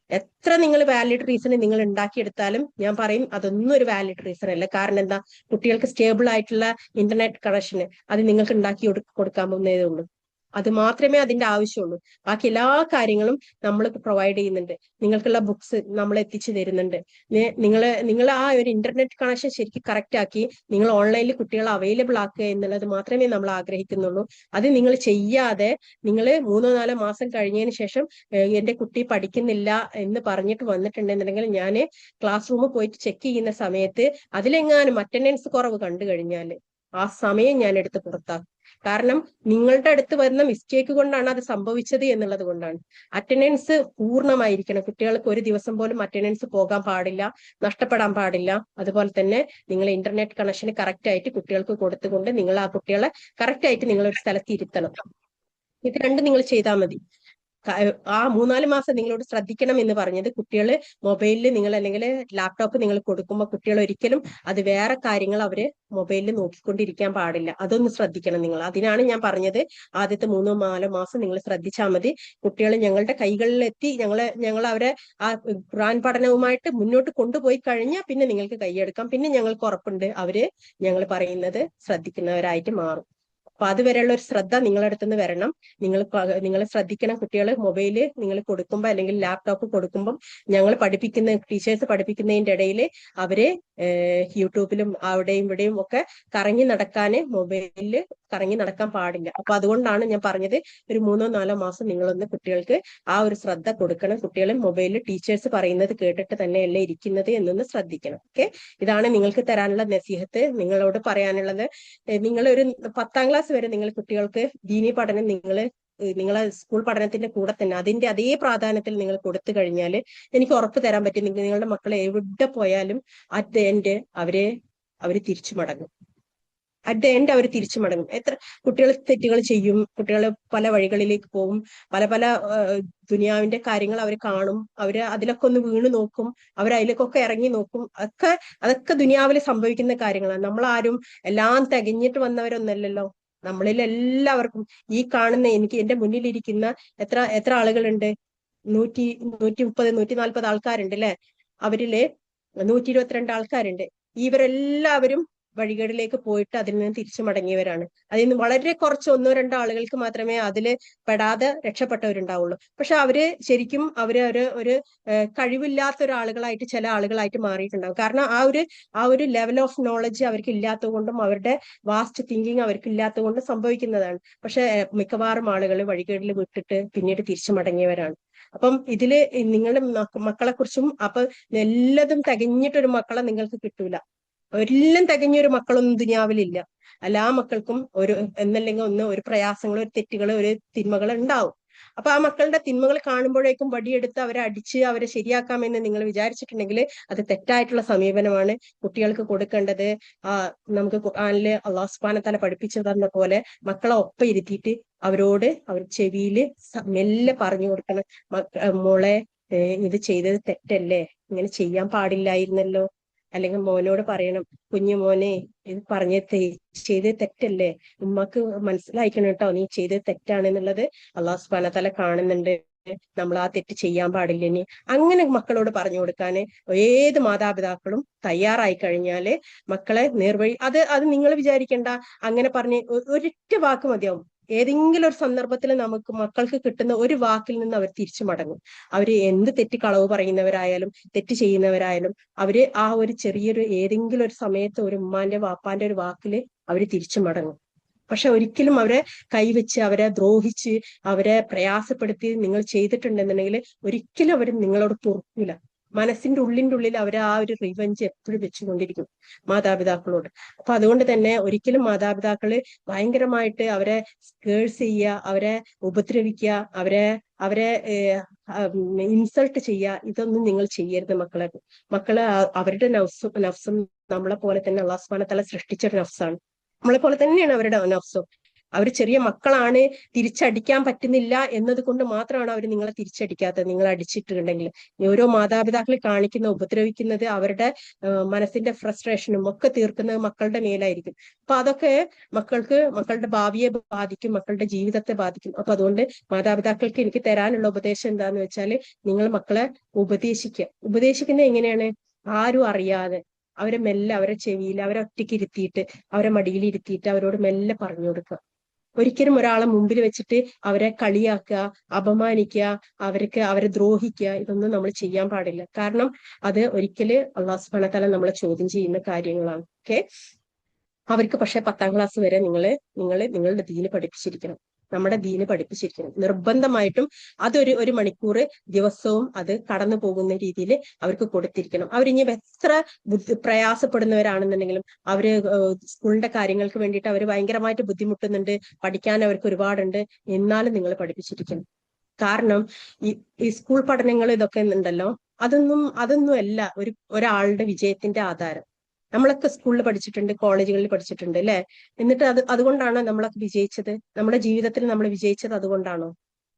എത്ര നിങ്ങൾ വാലിഡ് റീസൺ നിങ്ങൾ ഉണ്ടാക്കിയെടുത്താലും ഞാൻ പറയും അതൊന്നും ഒരു വാലിഡ് റീസൺ അല്ല. കാരണം എന്താ, കുട്ടികൾക്ക് സ്റ്റേബിൾ ആയിട്ടുള്ള ഇന്റർനെറ്റ് കണക്ഷന് അത് നിങ്ങൾക്ക് ഉണ്ടാക്കി കൊടുക്കാൻ പോകുന്നതേ ഉള്ളൂ. അത് മാത്രമേ അതിന്റെ ആവശ്യമുള്ളൂ. ബാക്കി എല്ലാ കാര്യങ്ങളും നമ്മൾ പ്രൊവൈഡ് ചെയ്യുന്നുണ്ട്. നിങ്ങൾക്കുള്ള ബുക്സ് നമ്മൾ എത്തിച്ചു തരുന്നുണ്ട്. നിങ്ങൾ ആ ഒരു ഇന്റർനെറ്റ് കണക്ഷൻ ശരിക്കും കറക്റ്റ് ആക്കി നിങ്ങൾ ഓൺലൈനിൽ കുട്ടികളെ അവൈലബിൾ ആക്കുക എന്നുള്ളത് മാത്രമേ നമ്മൾ ആഗ്രഹിക്കുന്നുള്ളൂ. അത് നിങ്ങൾ ചെയ്യാതെ നിങ്ങൾ 3-4 മാസം കഴിഞ്ഞതിന് ശേഷം എന്റെ കുട്ടി പഠിക്കുന്നില്ല എന്ന് പറഞ്ഞിട്ട് വന്നിട്ടുണ്ടെന്നുണ്ടെങ്കിൽ ഞാൻ ക്ലാസ് റൂമിൽ പോയിട്ട് ചെക്ക് ചെയ്യുന്ന സമയത്ത് അതിലെങ്ങാനും അറ്റൻഡൻസ് കുറവ് കണ്ടു കഴിഞ്ഞാൽ ആ സമയം ഞാൻ എടുത്ത് പുറത്താക്കും. കാരണം നിങ്ങളുടെ അടുത്ത് വരുന്ന മിസ്റ്റേക്ക് കൊണ്ടാണ് അത് സംഭവിച്ചത് എന്നുള്ളത് കൊണ്ടാണ്. അറ്റൻഡൻസ് പൂർണ്ണമായിരിക്കണം. കുട്ടികൾക്ക് ഒരു ദിവസം പോലും അറ്റൻഡൻസ് പോകാൻ പാടില്ല, നഷ്ടപ്പെടാൻ പാടില്ല. അതുപോലെ തന്നെ നിങ്ങൾ ഇന്റർനെറ്റ് കണക്ഷൻ കറക്റ്റ് ആയിട്ട് കുട്ടികൾക്ക് കൊടുത്തുകൊണ്ട് നിങ്ങൾ ആ കുട്ടികളെ കറക്റ്റ് ആയിട്ട് നിങ്ങൾ ഒരു സ്ഥലത്ത് ഇരുത്തണം. ഇത് രണ്ടും നിങ്ങൾ ചെയ്താൽ മതി. ആ 3-4 മാസം നിങ്ങളോട് ശ്രദ്ധിക്കണം എന്ന് പറഞ്ഞത്, കുട്ടികൾ മൊബൈലിൽ നിങ്ങൾ അല്ലെങ്കിൽ ലാപ്ടോപ്പ് നിങ്ങൾ കൊടുക്കുമ്പോൾ കുട്ടികൾ ഒരിക്കലും അത് വേറെ കാര്യങ്ങൾ അവര് മൊബൈലിൽ നോക്കിക്കൊണ്ടിരിക്കാൻ പാടില്ല. അതൊന്ന് ശ്രദ്ധിക്കണം നിങ്ങൾ. അതിനാണ് ഞാൻ പറഞ്ഞത് ആദ്യത്തെ 3-4 മാസം നിങ്ങൾ ശ്രദ്ധിച്ചാൽ മതി. കുട്ടികൾ ഞങ്ങളുടെ കൈകളിലെത്തി ഞങ്ങൾ അവരെ ആ ഖുർആൻ പഠനവുമായിട്ട് മുന്നോട്ട് കൊണ്ടുപോയി കഴിഞ്ഞാൽ പിന്നെ നിങ്ങൾക്ക് കൈയെടുക്കാം. പിന്നെ ഞങ്ങൾക്ക് ഉറപ്പുണ്ട് അവര് ഞങ്ങൾ പറയുന്നത് ശ്രദ്ധിക്കുന്നവരായിട്ട് മാറും. അപ്പൊ അതുവരെയുള്ള ഒരു ശ്രദ്ധ നിങ്ങളുടെ അടുത്തുനിന്ന് വരണം. നിങ്ങൾ ശ്രദ്ധിക്കണം. കുട്ടികൾ മൊബൈല് നിങ്ങൾ കൊടുക്കുമ്പോൾ അല്ലെങ്കിൽ ലാപ്ടോപ്പ് കൊടുക്കുമ്പോൾ ഞങ്ങൾ ടീച്ചേഴ്സ് പഠിപ്പിക്കുന്നതിന്റെ ഇടയിൽ അവര് യൂട്യൂബിലും അവിടെയും ഇവിടെയും ഒക്കെ മൊബൈലില് കറങ്ങി നടക്കാൻ പാടില്ല. അപ്പൊ അതുകൊണ്ടാണ് ഞാൻ പറഞ്ഞത് ഒരു 3-4 മാസം നിങ്ങളൊന്ന് കുട്ടികൾക്ക് ആ ഒരു ശ്രദ്ധ കൊടുക്കണം. കുട്ടികൾ മൊബൈലിൽ ടീച്ചേഴ്സ് പറയുന്നത് കേട്ടിട്ട് തന്നെയല്ലേ ഇരിക്കുന്നത് എന്നൊന്ന് ശ്രദ്ധിക്കണം. ഓക്കെ, ഇതാണ് നിങ്ങൾക്ക് തരാനുള്ള നസീഹത്ത്. നിങ്ങളോട് പറയാനുള്ളത്, നിങ്ങളൊരു 10ാം ക്ലാസ് വരെ നിങ്ങൾ കുട്ടികൾക്ക് ദീനി പഠനം നിങ്ങളെ സ്കൂൾ പഠനത്തിന്റെ കൂടെ തന്നെ അതിന്റെ അതേ പ്രാധാന്യത്തിൽ നിങ്ങൾ കൊടുത്തു കഴിഞ്ഞാൽ എനിക്ക് ഉറപ്പ് തരാൻ പറ്റും, നിങ്ങളുടെ മക്കളെ എവിടെ പോയാലും അറ്റ് ദ എൻഡ് അവര് തിരിച്ചു മടങ്ങും. അറ്റ് ദ എൻഡ് അവർ തിരിച്ചു മടങ്ങും. എത്ര കുട്ടികൾ തെറ്റുകൾ ചെയ്യും, കുട്ടികൾ പല വഴികളിലേക്ക് പോകും, പല പല ദുനിയാവിന്റെ കാര്യങ്ങൾ അവർ കാണും, അവര് അതിലൊക്കെ ഒന്ന് വീണ് നോക്കും, അവർ അതിലേക്കൊക്കെ ഇറങ്ങി നോക്കും. അതൊക്കെ ദുനിയാവിൽ സംഭവിക്കുന്ന കാര്യങ്ങളാണ്. നമ്മളാരും എല്ലാം തികഞ്ഞിട്ട് വന്നവരൊന്നല്ലല്ലോ. നമ്മളിൽ എല്ലാവർക്കും ഈ കാണുന്ന എനിക്ക് എന്റെ മുന്നിലിരിക്കുന്ന എത്ര എത്ര ആളുകളുണ്ട്, 130 140 ആൾക്കാരുണ്ട് അല്ലെ, അവരില് 122 ആൾക്കാരുണ്ട്. ഇവരെല്ലാവരും വഴികേടിലേക്ക് പോയിട്ട് അതിൽ നിന്ന് തിരിച്ചു മടങ്ങിയവരാണ്. അതിൽ നിന്ന് വളരെ കുറച്ച് 1-2 ആളുകൾക്ക് മാത്രമേ അതില് പെടാതെ രക്ഷപ്പെട്ടവരുണ്ടാവുള്ളൂ. പക്ഷെ അവര് ശരിക്കും ഒരു കഴിവില്ലാത്ത ഒരാളുകളായിട്ട് ചില ആളുകളായിട്ട് മാറിയിട്ടുണ്ടാവും. കാരണം ആ ഒരു ലെവൽ ഓഫ് നോളജ് അവർക്ക് ഇല്ലാത്തത് കൊണ്ടും അവരുടെ വാസ്റ്റ് തിങ്കിങ് അവർക്ക് ഇല്ലാത്തത് കൊണ്ടും സംഭവിക്കുന്നതാണ്. പക്ഷെ മിക്കവാറും ആളുകൾ വഴികേടിൽ വിട്ടിട്ട് പിന്നീട് തിരിച്ചു മടങ്ങിയവരാണ്. അപ്പം ഇതില് നിങ്ങളുടെ മക്കളെ കുറിച്ചും അപ്പൊ എല്ലാതും തികഞ്ഞിട്ടൊരു മക്കളെ നിങ്ങൾക്ക് കിട്ടൂല. എല്ലാം തികഞ്ഞൊരു മക്കളൊന്നും ദുനിയാവിലില്ല. എല്ലാ മക്കൾക്കും എന്നല്ലെങ്കിൽ ഒരു പ്രയാസങ്ങൾ, ഒരു തെറ്റുകൾ, ഒരു തിന്മകൾ ഉണ്ടാവും. അപ്പൊ ആ മക്കളുടെ തിന്മകൾ കാണുമ്പോഴേക്കും വടിയെടുത്ത് അവരെ അടിച്ച് അവരെ ശരിയാക്കാമെന്ന് നിങ്ങൾ വിചാരിച്ചിട്ടുണ്ടെങ്കിൽ അത് തെറ്റായിട്ടുള്ള സമീപനമാണ്. കുട്ടികൾക്ക് കൊടുക്കേണ്ടത് നമുക്ക് ഖുർആനില് അള്ളാഹു സുബ്ഹാനഹു വ തആല പഠിപ്പിച്ചു തന്ന പോലെ മക്കളെ ഒപ്പം ഇരുത്തിയിട്ട് അവരോട് അവർ ചെവിയിൽ മെല്ലെ പറഞ്ഞു കൊടുക്കണം. മോളെ, ഇത് ചെയ്തത് തെറ്റല്ലേ, ഇങ്ങനെ ചെയ്യാൻ പാടില്ലായിരുന്നല്ലോ. അല്ലെങ്കിൽ മോനോട് പറയണം, കുഞ്ഞു മോനെ, ഇത് ചെയ്ത് തെറ്റല്ലേ, ഉമ്മക്ക് മനസ്സിലായിക്കണം കേട്ടോ, നീ ചെയ്ത് തെറ്റാണെന്നുള്ളത് അള്ളാഹു സുബ്ഹാനഹു വ തആല കാണുന്നുണ്ട്, നമ്മൾ ആ തെറ്റ് ചെയ്യാൻ പാടില്ല. ഇനി അങ്ങനെ മക്കളോട് പറഞ്ഞു കൊടുക്കാന് ഏത് മാതാപിതാക്കളും തയ്യാറായി കഴിഞ്ഞാല് മക്കളെ നേർവഴി, അത് നിങ്ങൾ വിചാരിക്കേണ്ട, അങ്ങനെ പറഞ്ഞ് ഒരൊറ്റ വാക്ക് മതിയാവും. ഏതെങ്കിലും ഒരു സന്ദർഭത്തിൽ നമുക്ക് മക്കൾക്ക് കിട്ടുന്ന ഒരു വാക്കിൽ നിന്ന് അവർ തിരിച്ചു മടങ്ങും. അവര് എന്ത് തെറ്റ് കളവ് പറയുന്നവരായാലും തെറ്റ് ചെയ്യുന്നവരായാലും അവര് ആ ഒരു ചെറിയൊരു ഏതെങ്കിലും ഒരു സമയത്ത് ഒരു ഉമ്മാന്റെ വാപ്പാന്റെ ഒരു വാക്കില് അവര് തിരിച്ചു മടങ്ങും. പക്ഷെ ഒരിക്കലും അവരെ കൈവച്ച് അവരെ ദ്രോഹിച്ച് അവരെ പ്രയാസപ്പെടുത്തി നിങ്ങൾ ചെയ്തിട്ടുണ്ടെന്നുണ്ടെങ്കിൽ ഒരിക്കലും അവർ നിങ്ങളോട് പൊറുക്കൂല. മനസ്സിന്റെ ഉള്ളിൽ അവർ ആ ഒരു റിവെഞ്ച് എപ്പോഴും വെച്ചുകൊണ്ടിരിക്കും മാതാപിതാക്കളോട്. അപ്പൊ അതുകൊണ്ട് തന്നെ ഒരിക്കലും മാതാപിതാക്കള് ഭയങ്കരമായിട്ട് അവരെ സ്കേഴ്സ് ചെയ്യുക, അവരെ ഉപദ്രവിക്കുക, അവരെ ഇൻസൾട്ട് ചെയ്യുക, ഇതൊന്നും നിങ്ങൾ ചെയ്യരുത് മക്കളെ. അവരുടെ നഫ്സും നമ്മളെ പോലെ തന്നെ അല്ലാഹു സുബ്ഹാനഹു വ തആല സൃഷ്ടിച്ചൊരു നഫ്സാണ്. നമ്മളെ പോലെ തന്നെയാണ് അവരുടെ നഫ്സും. അവർ ചെറിയ മക്കളാണ്, തിരിച്ചടിക്കാൻ പറ്റുന്നില്ല എന്നത് കൊണ്ട് മാത്രമാണ് അവർ നിങ്ങളെ തിരിച്ചടിക്കാത്തത്. നിങ്ങൾ അടിച്ചിട്ടുണ്ടെങ്കിൽ ഓരോ മാതാപിതാക്കളെ ഉപദ്രവിക്കുന്നത് അവരുടെ മനസ്സിന്റെ ഫ്രസ്ട്രേഷനും ഒക്കെ തീർക്കുന്നത് മക്കളുടെ മേലായിരിക്കും. അപ്പൊ അതൊക്കെ മക്കളുടെ ഭാവിയെ ബാധിക്കും, മക്കളുടെ ജീവിതത്തെ ബാധിക്കും. അപ്പൊ അതുകൊണ്ട് മാതാപിതാക്കൾക്ക് എനിക്ക് തരാനുള്ള ഉപദേശം എന്താന്ന് വെച്ചാല്, നിങ്ങൾ മക്കളെ ഉപദേശിക്കുന്നത് എങ്ങനെയാണ്, ആരും അറിയാതെ അവരെ മെല്ലെ അവരെ ചെവിയിൽ അവരെ ഒറ്റയ്ക്ക് ഇരുത്തിയിട്ട് അവരെ മടിയിൽ ഇരുത്തിയിട്ട് അവരോട് മെല്ലെ പറഞ്ഞു കൊടുക്കുക. ഒരിക്കലും ഒരാളെ മുമ്പിൽ വെച്ചിട്ട് അവരെ കളിയാക്കുക, അപമാനിക്കുക, അവരെ ദ്രോഹിക്കുക, ഇതൊന്നും നമ്മൾ ചെയ്യാൻ പാടില്ല. കാരണം അത് ഒരിക്കല് അല്ലാഹു സുബ്ഹാനഹു വ തആല നമ്മളെ ചോദ്യം ചെയ്യുന്ന കാര്യങ്ങളാണ്. ഓക്കെ, അവർക്ക് പക്ഷെ 10ാം ക്ലാസ് വരെ നിങ്ങളുടെ ദീന് പഠിപ്പിച്ചിരിക്കണം. നമ്മുടെ ദീന് പഠിപ്പിച്ചിരിക്കണം നിർബന്ധമായിട്ടും. ഒരു മണിക്കൂർ ദിവസവും അത് കടന്നു പോകുന്ന രീതിയിൽ അവർക്ക് കൊടുത്തിരിക്കണം. അവരിനി എത്ര പ്രയാസപ്പെടുന്നവരാണെന്നുണ്ടെങ്കിലും അവര് സ്കൂളിന്റെ കാര്യങ്ങൾക്ക് വേണ്ടിയിട്ട് അവർ ഭയങ്കരമായിട്ട് ബുദ്ധിമുട്ടുന്നുണ്ട്, പഠിക്കാൻ അവർക്ക് ഒരുപാടുണ്ട്, എന്നാലും നിങ്ങൾ പഠിപ്പിച്ചിരിക്കണം. കാരണം ഈ സ്കൂൾ പഠനങ്ങൾ ഇതൊക്കെ ഉണ്ടല്ലോ, അതൊന്നും അല്ല ഒരാളുടെ വിജയത്തിന്റെ ആധാരം. നമ്മളൊക്കെ സ്കൂളിൽ പഠിച്ചിട്ടുണ്ട്, കോളേജുകളിൽ പഠിച്ചിട്ടുണ്ട് അല്ലെ. എന്നിട്ട് അതുകൊണ്ടാണോ നമ്മളൊക്കെ വിജയിച്ചത്? നമ്മുടെ ജീവിതത്തിൽ നമ്മൾ വിജയിച്ചത് അതുകൊണ്ടാണോ?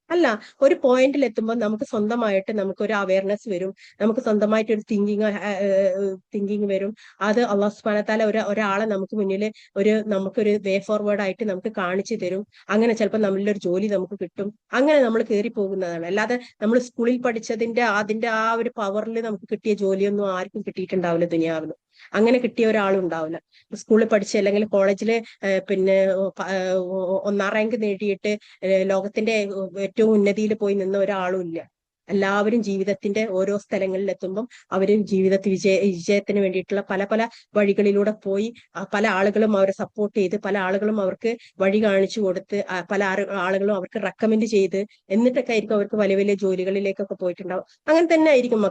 അല്ല. ഒരു പോയിന്റിൽ എത്തുമ്പോൾ നമുക്ക് സ്വന്തമായിട്ട് ഒരു അവയർനെസ് വരും, നമുക്ക് സ്വന്തമായിട്ട് ഒരു തിങ്കിങ് വരും. അത് അല്ലാഹു സുബ്ഹാനഹു വ തആല ഒരാളെ നമുക്ക് മുന്നിൽ നമുക്കൊരു വേ ഫോർവേഡ് ആയിട്ട് നമുക്ക് കാണിച്ചു തരും. അങ്ങനെ ചിലപ്പോൾ നല്ലൊരു ജോലി നമുക്ക് കിട്ടും. അങ്ങനെ നമ്മൾ കയറി പോകുന്നതാണ്. അല്ലാതെ നമ്മൾ സ്കൂളിൽ പഠിച്ചതിന്റെ അതിന്റെ ആ ഒരു പവറിൽ നമുക്ക് കിട്ടിയ ജോലിയൊന്നും ആർക്കും കിട്ടിയിട്ടുണ്ടാവില്ല ദുനിയാവിൽ. അങ്ങനെ കിട്ടിയ ഒരാളും ഉണ്ടാവില്ല. സ്കൂളിൽ പഠിച്ച് അല്ലെങ്കിൽ കോളേജില് പിന്നെ 1ാം റാങ്ക് നേടിയിട്ട് ലോകത്തിന്റെ ഏറ്റവും ഉന്നതിയിൽ പോയി നിന്ന ഒരാളും ഇല്ല. എല്ലാവരും ജീവിതത്തിന്റെ ഓരോ സ്ഥലങ്ങളിൽ എത്തുമ്പം അവര് ജീവിതത്തിൽ വിജയത്തിന് വേണ്ടിയിട്ടുള്ള പല പല വഴികളിലൂടെ പോയി, പല ആളുകളും അവരെ സപ്പോർട്ട് ചെയ്ത്, പല ആളുകളും അവർക്ക് വഴി കാണിച്ചു കൊടുത്ത്, പല ആളുകളും അവർക്ക് റെക്കമെൻഡ് ചെയ്ത്, എന്നിട്ടൊക്കെ ആയിരിക്കും അവർക്ക് വലിയ വലിയ ജോലികളിലേക്കൊക്കെ പോയിട്ടുണ്ടാവും. അങ്ങനെ തന്നെ ആയിരിക്കും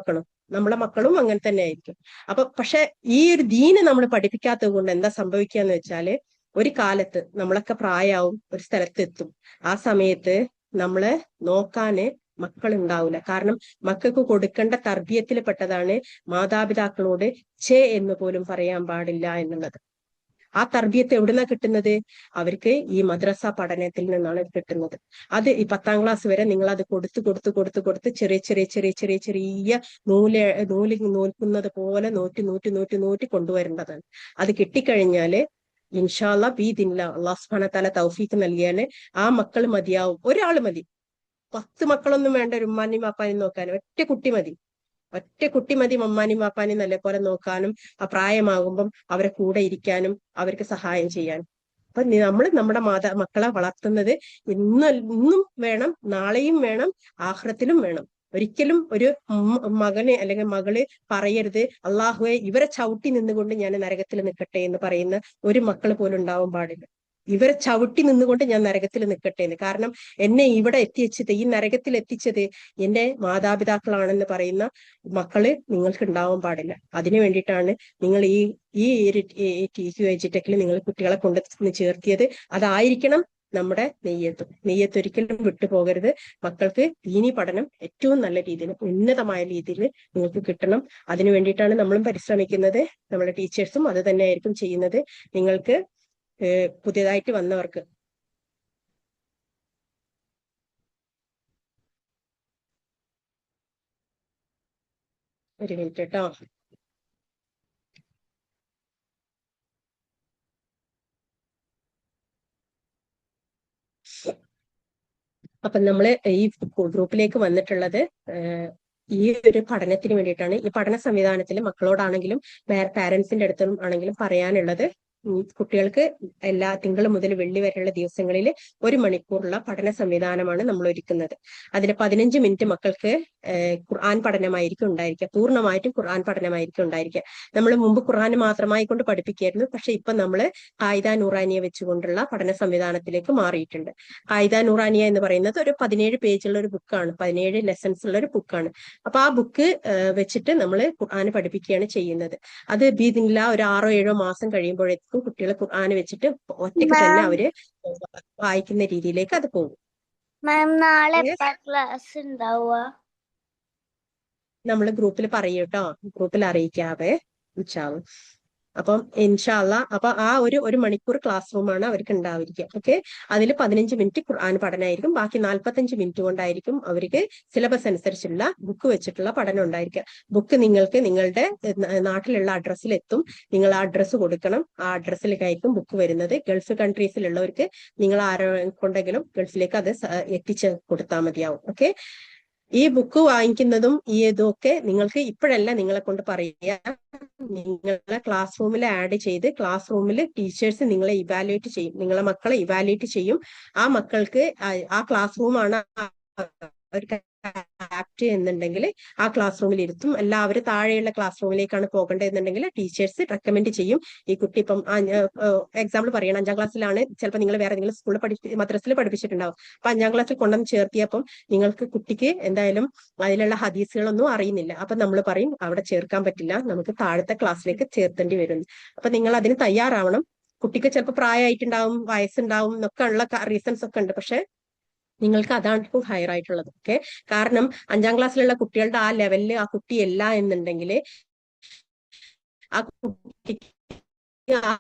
നമ്മളെ മക്കളും അങ്ങനെ തന്നെ ആയിരിക്കും. അപ്പൊ പക്ഷെ ഈ ഒരു ദീന് നമ്മൾ പഠിപ്പിക്കാത്തത് കൊണ്ട് എന്താ സംഭവിക്കാന്ന് വെച്ചാല്, ഒരു കാലത്ത് നമ്മളൊക്കെ പ്രായമാവും, ഒരു സ്ഥലത്ത് എത്തും. ആ സമയത്ത് നമ്മളെ നോക്കാന് മക്കൾ ഉണ്ടാവില്ല. കാരണം മക്കൾക്ക് കൊടുക്കേണ്ട തർബീയത്തിൽ പെട്ടതാണ് മാതാപിതാക്കളോട് ഛേ എന്ന് പോലും പറയാൻ പാടില്ല എന്നുള്ളത്. ആ തർബിയത്ത് എവിടുന്നാ കിട്ടുന്നത്? അവർക്ക് ഈ മദ്രസ പഠനത്തിൽ നിന്നാണ് കിട്ടുന്നത്. അത് ഈ 10ാം ക്ലാസ് വരെ നിങ്ങൾ അത് കൊടുത്ത് കൊടുത്ത് കൊടുത്ത് കൊടുത്ത് ചെറിയ ചെറിയ ചെറിയ ചെറിയ ചെറിയ നൂല് നൂൽക്കുന്നത് പോലെ നൂറ്റി നൂറ്റി നൂറ്റി നൂറ്റി കൊണ്ടുവരേണ്ടതാണ്. അത് കിട്ടിക്കഴിഞ്ഞാല് ഇൻഷാ അല്ലാ ബീദിനില്ല അള്ളാഹു സുബ്ഹാനഹു വ തആല തൗഫീക്ക് നൽകിയാല് ആ മക്കൾ മതിയാവും. ഒരാൾ മതി, 10 മക്കളൊന്നും വേണ്ട ഒരു ഉമ്മാനെയും വാപ്പാനെയും നോക്കാൻ. ഒറ്റ കുട്ടി മതി. ഒറ്റ കുട്ടി മതി മമ്മാനും വാപ്പാനും നല്ലപോലെ നോക്കാനും ആ പ്രായമാകുമ്പം അവരെ കൂടെ ഇരിക്കാനും അവർക്ക് സഹായം ചെയ്യാനും. അപ്പൊ നമ്മൾ നമ്മുടെ മക്കളെ വളർത്തുന്നത് ഇന്നും വേണം, നാളെയും വേണം, ആഖിറത്തിലും വേണം. ഒരിക്കലും ഒരു മകന് അല്ലെങ്കിൽ മകള് പറയരുത് അള്ളാഹുവെ ഇവരെ ചവിട്ടി നിന്നുകൊണ്ട് ഞാൻ നരകത്തിൽ നിൽക്കട്ടെ എന്ന് പറയുന്ന ഒരു മക്കൾ പോലും ഉണ്ടാവാൻ പാടില്ല. ഇവരെ ചവിട്ടി നിന്നുകൊണ്ട് ഞാൻ നരകത്തിൽ നിൽക്കട്ടെ എന്ന്. കാരണം എന്നെ ഇവിടെ എത്തിച്ചത്, ഈ നരകത്തിൽ എത്തിച്ചത് എന്റെ മാതാപിതാക്കളാണെന്ന് പറയുന്ന മക്കള് നിങ്ങൾക്ക് ഉണ്ടാവാൻ പാടില്ല. അതിനു വേണ്ടിയിട്ടാണ് നിങ്ങൾ ഈ TQH ടെക്കിൽ നിങ്ങൾ കുട്ടികളെ കൊണ്ട് ചേർത്തിയത്. അതായിരിക്കണം നമ്മുടെ നെയ്യത്ത് ഒരിക്കലും വിട്ടുപോകരുത്. മക്കൾക്ക് ദീനി പഠനം ഏറ്റവും നല്ല രീതിയിൽ, ഉന്നതമായ രീതിയിൽ നിങ്ങൾക്ക് കിട്ടണം. അതിനു വേണ്ടിയിട്ടാണ് നമ്മളും പരിശ്രമിക്കുന്നത്. നമ്മുടെ ടീച്ചേഴ്സും അത് തന്നെയായിരിക്കും ചെയ്യുന്നത്. നിങ്ങൾക്ക് പുതിയതായിട്ട് വന്നവർക്ക് ഒരു മിനിറ്റ് കേട്ടോ. അപ്പൊ നമ്മള് ഈ ഗ്രൂപ്പിലേക്ക് വന്നിട്ടുള്ളത് ഈ ഒരു പഠനത്തിന് വേണ്ടിയിട്ടാണ്. ഈ പഠന സംവിധാനത്തിൽ മക്കളോടാണെങ്കിലും പാരന്റ്സിന്റെ അടുത്തും ആണെങ്കിലും പറയാനുള്ളത്, കുട്ടികൾക്ക് എല്ലാ തിങ്കൾ മുതൽ വെള്ളി വരെയുള്ള ദിവസങ്ങളിൽ 1 മണിക്കൂറുള്ള പഠന സംവിധാനമാണ് നമ്മൾ ഒരുക്കുന്നത്. അതിന് 15 മിനിറ്റ് മക്കൾക്ക് ഖുർആൻ പഠനമായിരിക്കും ഉണ്ടായിരിക്കുക. പൂർണ്ണമായിട്ടും ഖുർആൻ പഠനമായിരിക്കും ഉണ്ടായിരിക്കുക. നമ്മൾ മുമ്പ് ഖുർആൻ മാത്രമായി കൊണ്ട് പഠിപ്പിക്കായിരുന്നു. പക്ഷെ ഇപ്പൊ നമ്മൾ ഖായിദ നൂറാനിയ വെച്ചുകൊണ്ടുള്ള പഠന സംവിധാനത്തിലേക്ക് മാറിയിട്ടുണ്ട്. ഖായിദ നൂറാനിയ എന്ന് പറയുന്നത് ഒരു 17 പേജുള്ള ഒരു ബുക്കാണ്, 17 ലെസൺസ് ഉള്ള ഒരു ബുക്കാണ്. അപ്പൊ ആ ബുക്ക് വെച്ചിട്ട് നമ്മൾ ഖുർആൻ പഠിപ്പിക്കുകയാണ് ചെയ്യുന്നത്. അത് ബീദിനില്ല ഒരു 6-7 മാസം കഴിയുമ്പോഴേക്കും കുട്ടികൾ ഖുർആൻ വെച്ചിട്ട് ഒറ്റയ്ക്ക് തന്നെ അവര് വായിക്കുന്ന രീതിയിലേക്ക് അത് പോകും. നാളെ ക്ലാസ് ഉണ്ടാവുക? നമ്മൾ ഗ്രൂപ്പിൽ പറയൂ കേട്ടോ, ഗ്രൂപ്പിൽ അറിയിക്കാവേ ഇൻഷാല്ലാ. അപ്പം ഇൻഷാല്ലാ അപ്പൊ ആ ഒരു മണിക്കൂർ ക്ലാസ് റൂമാണ് അവർക്ക് ഉണ്ടാവുക. ഓക്കെ, അതിൽ 15 മിനിറ്റ് ഖുർആൻ പഠനമായിരിക്കും. ബാക്കി 45 മിനിറ്റ് കൊണ്ടായിരിക്കും അവർക്ക് സിലബസ് അനുസരിച്ചുള്ള ബുക്ക് വെച്ചിട്ടുള്ള പഠനം ഉണ്ടായിരിക്കുക. ബുക്ക് നിങ്ങൾക്ക് നിങ്ങളുടെ നാട്ടിലുള്ള അഡ്രസ്സിൽ എത്തും. നിങ്ങൾ ആ അഡ്രസ്സ് കൊടുക്കണം. ആ അഡ്രസ്സിലേക്കായിരിക്കും ബുക്ക് വരുന്നത്. ഗൾഫ് കൺട്രീസിലുള്ളവർക്ക് നിങ്ങൾ ആരോ കൊണ്ടെങ്കിലും ഗൾഫിലേക്ക് അത് എത്തിച്ച് കൊടുത്താൽ മതിയാവും. ഓക്കെ, ഈ ബുക്ക് വാങ്ങിക്കുന്നതും ഈ ഇതൊക്കെ നിങ്ങൾക്ക് ഇപ്പോഴല്ല നിങ്ങളെ കൊണ്ട് പറയുക. നിങ്ങളെ ക്ലാസ് റൂമിൽ ആഡ് ചെയ്ത് ക്ലാസ് റൂമിൽ ടീച്ചേഴ്സ് നിങ്ങളെ ഇവാലുവേറ്റ് ചെയ്യും. നിങ്ങളെ മക്കളെ ഇവാലുവേറ്റ് ചെയ്യും. ആ മക്കൾക്ക് ആ ക്ലാസ് റൂമാണ് അവർക്ക് ആപ്റ്റ് എന്നുണ്ടെങ്കിൽ ആ ക്ലാസ് റൂമിൽ ഇരുത്തും. എല്ലാവരും താഴെയുള്ള ക്ലാസ് റൂമിലേക്കാണ് പോകേണ്ടതെന്നുണ്ടെങ്കിൽ ടീച്ചേഴ്സ് റെക്കമെൻഡ് ചെയ്യും. ഈ കുട്ടി ഇപ്പം എക്സാമ്പിൾ പറയണം, 5ാം ക്ലാസ്സിലാണ്, ചിലപ്പോൾ നിങ്ങൾ വേറെ നിങ്ങൾ സ്കൂളിൽ മദ്രസിൽ പഠിപ്പിച്ചിട്ടുണ്ടാവും. അപ്പൊ 5ാം ക്ലാസ്സിൽ കൊണ്ടുവന്ന് ചേർത്തിയപ്പം നിങ്ങൾക്ക് കുട്ടിക്ക് എന്തായാലും അതിലുള്ള ഹദീസുകളൊന്നും അറിയുന്നില്ല. അപ്പൊ നമ്മൾ പറയും അവിടെ ചേർക്കാൻ പറ്റില്ല, നമുക്ക് താഴത്തെ ക്ലാസ്സിലേക്ക് ചേർത്തേണ്ടി വരും. അപ്പൊ നിങ്ങൾ അതിന് തയ്യാറാവണം. കുട്ടിക്ക് ചിലപ്പോൾ പ്രായമായിട്ടുണ്ടാവും, വയസ്സുണ്ടാവും എന്നൊക്കെ ഉള്ള റീസൺസ് ഒക്കെ ഉണ്ട്. പക്ഷെ നിങ്ങൾക്ക് അതാണ് ഇപ്പോൾ ഹയർ ആയിട്ടുള്ളത്. ഓക്കെ, കാരണം 5ാം ക്ലാസ്സിലുള്ള കുട്ടികളുടെ ആ ലെവലിൽ ആ കുട്ടിയല്ല എന്നുണ്ടെങ്കിൽ ആ കുട്ടിക്ക് ആ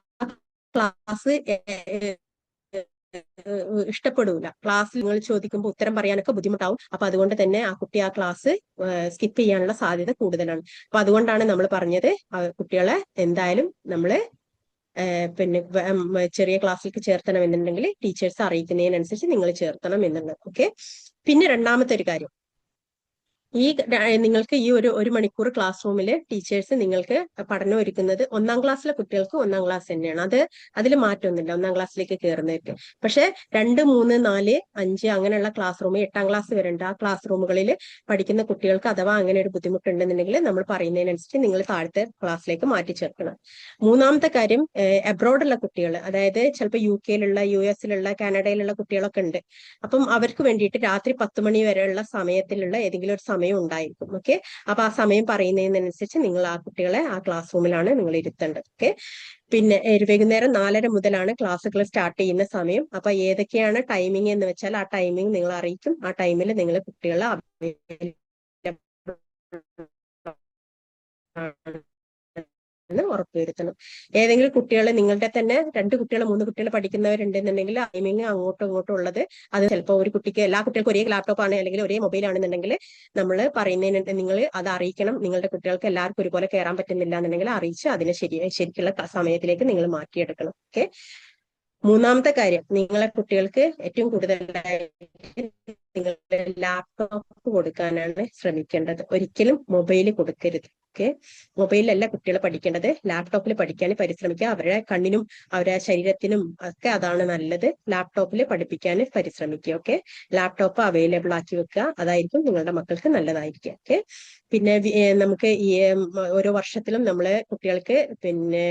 ക്ലാസ് ഇഷ്ടപ്പെടൂല. ക്ലാസ്സിൽ നിങ്ങൾ ചോദിക്കുമ്പോൾ ഉത്തരം പറയാനൊക്കെ ബുദ്ധിമുട്ടാവും. അപ്പൊ അതുകൊണ്ട് തന്നെ ആ കുട്ടി ആ ക്ലാസ് സ്കിപ്പ് ചെയ്യാനുള്ള സാധ്യത കൂടുതലാണ്. അപ്പൊ അതുകൊണ്ടാണ് നമ്മൾ പറഞ്ഞത് കുട്ടികളെ എന്തായാലും നമ്മള് പിന്നെ ചെറിയ ക്ലാസ്സിലേക്ക് ചേർത്തണം എന്നുണ്ടെങ്കിൽ ടീച്ചേഴ്സ് അറിയിക്കുന്നതിനനുസരിച്ച് നിങ്ങൾ ചേർത്തണം എന്നുള്ളത്. ഓക്കെ, പിന്നെ രണ്ടാമത്തെ ഒരു കാര്യം, നിങ്ങൾക്ക് ഈ ഒരു മണിക്കൂർ ക്ലാസ് റൂമിൽ ടീച്ചേഴ്സ് നിങ്ങൾക്ക് പഠനം ഒരുക്കുന്നത് 1ാം ക്ലാസ്സിലെ കുട്ടികൾക്ക് 1ാം ക്ലാസ് തന്നെയാണ്. അതിൽ മാറ്റമൊന്നുമില്ല 1ാം ക്ലാസ്സിലേക്ക് കയറുന്നവർക്ക്. പക്ഷെ 2, 3, 4, 5 അങ്ങനെയുള്ള ക്ലാസ് റൂം, 8ാം ക്ലാസ് വരേണ്ട ആ ക്ലാസ് റൂമുകളിൽ പഠിക്കുന്ന കുട്ടികൾക്ക് അഥവാ അങ്ങനെ ഒരു ബുദ്ധിമുട്ടുണ്ടെന്നുണ്ടെങ്കിൽ നമ്മൾ പറയുന്നതിനനുസരിച്ച് നിങ്ങൾ താഴത്തെ ക്ലാസ്സിലേക്ക് മാറ്റി ചേർക്കണം. മൂന്നാമത്തെ കാര്യം, അബ്രോഡുള്ള കുട്ടികൾ, അതായത് ചിലപ്പോൾ UK-യിലുള്ള, US-ലുള്ള, കാനഡയിലുള്ള കുട്ടികളൊക്കെ ഉണ്ട്. അപ്പം അവർക്ക് വേണ്ടിയിട്ട് രാത്രി 10 മണി വരെയുള്ള സമയത്തിലുള്ള ഏതെങ്കിലും ഒരു സമയം ഉണ്ടായിരിക്കും. ഓക്കെ, അപ്പൊ ആ സമയം പറയുന്നതിനനുസരിച്ച് നിങ്ങൾ ആ കുട്ടികളെ ആ ക്ലാസ് റൂമിലാണ് നിങ്ങൾ ഇരുത്തേണ്ടത്. ഓക്കെ, പിന്നെ വൈകുന്നേരം 4:30 മുതലാണ് ക്ലാസ്സുകൾ സ്റ്റാർട്ട് ചെയ്യുന്ന സമയം. അപ്പൊ ഏതൊക്കെയാണ് ടൈമിംഗ് എന്ന് വെച്ചാൽ ആ ടൈമിംഗ് നിങ്ങൾ അറിയിക്കും. ആ ടൈമിൽ നിങ്ങൾ കുട്ടികളെ എന്ന് ഉറപ്പുവരുത്തണം. ഏതെങ്കിലും കുട്ടികൾ നിങ്ങളുടെ തന്നെ 2 കുട്ടികൾ 3 കുട്ടികൾ പഠിക്കുന്നവരുണ്ടെന്നുണ്ടെങ്കിൽ ടൈമിങ് അങ്ങോട്ടും ഇങ്ങോട്ടും ഉള്ളത് അത് ചിലപ്പോൾ ഒരു കുട്ടിക്ക് എല്ലാ കുട്ടികൾക്കും ഒരേ ലാപ്ടോപ്പ് ആണ് അല്ലെങ്കിൽ ഒരേ മൊബൈൽ ആണെന്നുണ്ടെങ്കിൽ നമ്മൾ പറയുന്നതിന് നിങ്ങൾ അത് അറിയിക്കണം. നിങ്ങളുടെ കുട്ടികൾക്ക് എല്ലാവർക്കും ഒരുപോലെ കയറാൻ പറ്റുന്നില്ല എന്നുണ്ടെങ്കിൽ അറിയിച്ച് അതിനെ ശരിക്കുള്ള സമയത്തിലേക്ക് നിങ്ങൾ മാറ്റിയെടുക്കണം. ഓക്കെ. മൂന്നാമത്തെ കാര്യം, നിങ്ങളെ കുട്ടികൾക്ക് ഏറ്റവും കൂടുതലായിട്ട് നിങ്ങളുടെ ലാപ്ടോപ്പ് കൊടുക്കാനാണ് ശ്രമിക്കേണ്ടത്. ഒരിക്കലും മൊബൈൽ കൊടുക്കരുത്. ഓക്കെ. മൊബൈലിലല്ല കുട്ടികൾ പഠിക്കേണ്ടത്, ലാപ്ടോപ്പിൽ പഠിക്കാൻ പരിശ്രമിക്കുക. അവരുടെ കണ്ണിനും അവരുടെ ശരീരത്തിനും ഒക്കെ അതാണ് നല്ലത്. ലാപ്ടോപ്പിൽ പഠിപ്പിക്കാൻ പരിശ്രമിക്കുക. ഓക്കെ. ലാപ്ടോപ്പ് അവൈലബിൾ ആക്കി വെക്കുക, അതായിരിക്കും നിങ്ങളുടെ മക്കൾക്ക് നല്ലതായിരിക്കുക. ഓക്കെ. പിന്നെ നമുക്ക് ഈ ഓരോ വർഷത്തിലും നമ്മള് കുട്ടികൾക്ക് പിന്നെ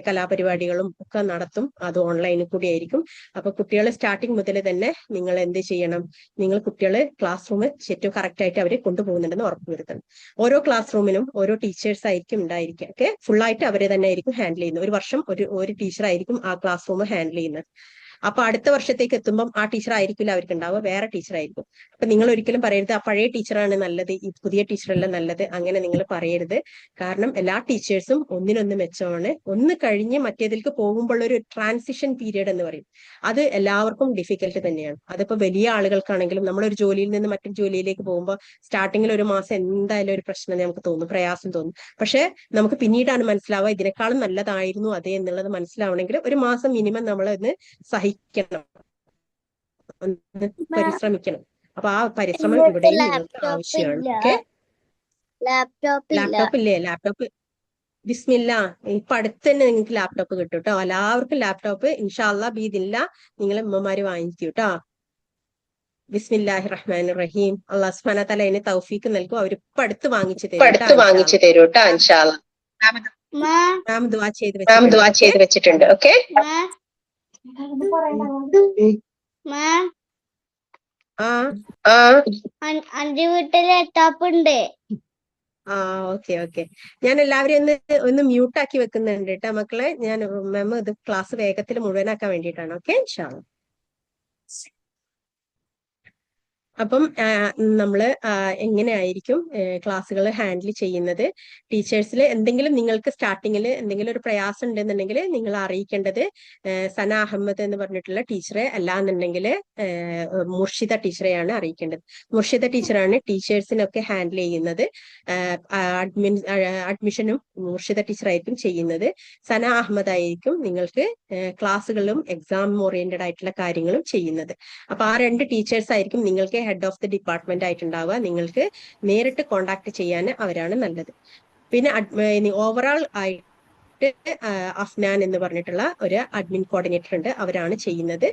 കലാപരിപാടികളും ഒക്കെ നടത്തും. അത് ഓൺലൈനിൽ കൂടി ആയിരിക്കും. അപ്പൊ കുട്ടികൾ സ്റ്റാർട്ടിങ് മുതൽ തന്നെ നിങ്ങൾ എന്ത് ചെയ്യണം, നിങ്ങൾ കുട്ടികള് ക്ലാസ് റൂം ഏറ്റവും കറക്റ്റ് ആയിട്ട് അവരെ കൊണ്ടുപോകുന്നുണ്ടെന്ന് ഉറപ്പുവരുത്തണം. ഓരോ ക്ലാസ് റൂമിനും ഓരോ ടീച്ചേഴ്സ് ആയിരിക്കും ഉണ്ടായിരിക്കുക. ഓക്കെ. ഫുള്ളായിട്ട് അവരെ തന്നെ ആയിരിക്കും ഹാൻഡിൽ ചെയ്യുന്നത്. ഒരു വർഷം ഒരു ടീച്ചർ ആയിരിക്കും ആ ക്ലാസ് റൂം ഹാൻഡിൽ ചെയ്യുന്നത്. അപ്പൊ അടുത്ത വർഷത്തേക്ക് എത്തുമ്പം ആ ടീച്ചർ ആയിരിക്കില്ല അവർക്ക് ഉണ്ടാവുക, വേറെ ടീച്ചർ ആയിരിക്കും. അപ്പൊ നിങ്ങൾ ഒരിക്കലും പറയരുത് ആ പഴയ ടീച്ചറാണ് നല്ലത്, ഈ പുതിയ ടീച്ചറല്ല നല്ലത്, അങ്ങനെ നിങ്ങൾ പറയരുത്. കാരണം എല്ലാ ടീച്ചേഴ്സും ഒന്നിനൊന്ന് മെച്ചമാണ്. ഒന്ന് കഴിഞ്ഞ് മറ്റേതിലേക്ക് പോകുമ്പോൾ ഒരു ട്രാൻസിഷൻ പീരീഡ് എന്ന് പറയും. അത് എല്ലാവർക്കും ഡിഫിക്കൽട്ട് തന്നെയാണ്. അതിപ്പോ വലിയ ആളുകൾക്കാണെങ്കിലും നമ്മളൊരു ജോലിയിൽ നിന്ന് മറ്റൊരു ജോലിയിലേക്ക് പോകുമ്പോൾ സ്റ്റാർട്ടിങ്ങിൽ ഒരു മാസം എന്തായാലും ഒരു പ്രശ്നം നമുക്ക് തോന്നും, പ്രയാസം തോന്നും. പക്ഷെ നമുക്ക് പിന്നീടാണ് മനസ്സിലാവുക ഇതിനേക്കാളും നല്ലതായിരുന്നു അതേ എന്നുള്ളത് മനസ്സിലാവണമെങ്കിൽ ഒരു മാസം മിനിമം നമ്മളൊന്ന് സഹിക്കണം, ഒന്ന് പരിശ്രമിക്കണം. അപ്പൊ ആ പരിശ്രമം ഇവിടെയും നിങ്ങൾക്ക് ആവശ്യമാണ്. ഓക്കെ. ലാപ്ടോപ്പ് ഇല്ലേ? ലാപ്ടോപ്പ് ബിസ്മില്ല, ഇപ്പൊ അടുത്ത് തന്നെ നിങ്ങൾക്ക് ലാപ്ടോപ്പ് കിട്ടും കേട്ടോ. എല്ലാവർക്കും ലാപ്ടോപ്പ് ഇൻഷാ അല്ലാഹ് ബീദില്ല നിങ്ങളെ ഉമ്മമാര് വാങ്ങിക്കൂ കേട്ടോ. ബിസ്മില്ലാഹി റഹ്മാൻ റഹീം. അള്ളാഹു സുബ്ഹാനഹു വ തആല അതിന് തൗഫീക്ക് നൽകും. അവരിപ്പോ അടുത്ത് വാങ്ങിച്ചു തരും കേട്ടോ ഇൻഷാ അല്ലാഹ്. മാം ദുആ ചെയ്ത് വെച്ചിട്ടുണ്ട്. ഓക്കെ. അന്റെ വീട്ടിൽ ലാപ്ടോപ്പ് ഉണ്ട്. ഓക്കെ. ഞാൻ എല്ലാവരെയും ഒന്ന് മ്യൂട്ട് ആക്കി വെക്കുന്നുണ്ട് കേട്ടോ മക്കളെ. ഞാൻ മാം ഇത് ക്ലാസ് വേഗത്തിൽ മുഴുവനാക്കാൻ വേണ്ടിയിട്ടാണ്. ഓക്കെ. ഇൻഷാ അല്ലാഹ്. അപ്പം നമ്മള് എങ്ങനെയായിരിക്കും ക്ലാസ്സുകൾ ഹാൻഡിൽ ചെയ്യുന്നത്? ടീച്ചേഴ്സിൽ എന്തെങ്കിലും നിങ്ങൾക്ക് സ്റ്റാർട്ടിങ്ങിൽ എന്തെങ്കിലും ഒരു പ്രയാസം ഉണ്ടെന്നുണ്ടെങ്കിൽ നിങ്ങൾ അറിയിക്കേണ്ടത് സന അഹമ്മദ് എന്ന് പറഞ്ഞിട്ടുള്ള ടീച്ചറെ, അല്ലാന്നുണ്ടെങ്കിൽ മുർഷിദ ടീച്ചറെയാണ് അറിയിക്കേണ്ടത്. മുർഷിദ ടീച്ചറാണ് ടീച്ചേഴ്സിനൊക്കെ ഹാൻഡിൽ ചെയ്യുന്നത്. അഡ്മിഷനും മുർഷിദ ടീച്ചറായിരിക്കും ചെയ്യുന്നത്. സന അഹമ്മദ് ആയിരിക്കും നിങ്ങൾക്ക് ക്ലാസ്സുകളും എക്സാം ഓറിയന്റഡ് ആയിട്ടുള്ള കാര്യങ്ങളും ചെയ്യുന്നത്. അപ്പൊ ആ 2 ടീച്ചേഴ്സ് ആയിരിക്കും നിങ്ങൾക്ക് ഹെഡ് ഓഫ് ദി ഡിപ്പാർട്ട്മെന്റ് ആയിട്ടുണ്ടാവുക. നിങ്ങൾക്ക് നേരിട്ട് കോണ്ടാക്ട് ചെയ്യാൻ അവരാണ് നല്ലത്. പിന്നെ ഓവറോൾ ആയിട്ട് അഫ്നാൻ എന്ന് പറഞ്ഞിട്ടുള്ള ഒരു അഡ്മിൻ കോർഡിനേറ്റർ ഉണ്ട്, അവരാണ് ചെയ്യുന്നത്.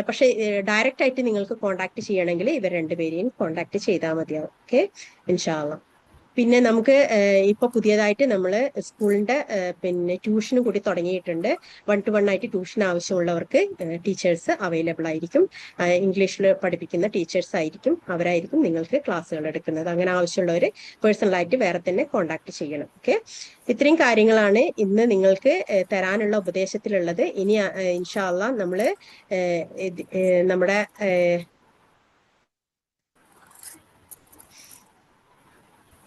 പക്ഷെ ഡയറക്റ്റ് ആയിട്ട് നിങ്ങൾക്ക് കോണ്ടാക്ട് ചെയ്യണമെങ്കിൽ ഇവർ 2 പേരെയും കോണ്ടാക്ട് ചെയ്താൽ മതിയാവും. ഓക്കെ. ഇൻഷാ അല്ലാഹ്. പിന്നെ നമുക്ക് ഇപ്പൊ പുതിയതായിട്ട് നമ്മൾ സ്കൂളിന്റെ പിന്നെ ട്യൂഷനും കൂടി തുടങ്ങിയിട്ടുണ്ട്. 1-to-1 ആയിട്ട് ട്യൂഷൻ ആവശ്യമുള്ളവർക്ക് ടീച്ചേഴ്സ് അവൈലബിൾ ആയിരിക്കും. ഇംഗ്ലീഷിൽ പഠിപ്പിക്കുന്ന ടീച്ചേഴ്സ് ആയിരിക്കും, അവരായിരിക്കും നിങ്ങൾക്ക് ക്ലാസ്സുകൾ എടുക്കുന്നത്. അങ്ങനെ ആവശ്യമുള്ളവർ പേഴ്സണലായിട്ട് വേറെ തന്നെ കോണ്ടാക്ട് ചെയ്യണം. ഓക്കെ. ഇത്രയും കാര്യങ്ങളാണ് ഇന്ന് നിങ്ങൾക്ക് തരാനുള്ള ഉപദേശത്തിലുള്ളത്. ഇനി ഇൻഷാ അല്ലാഹ് നമ്മള്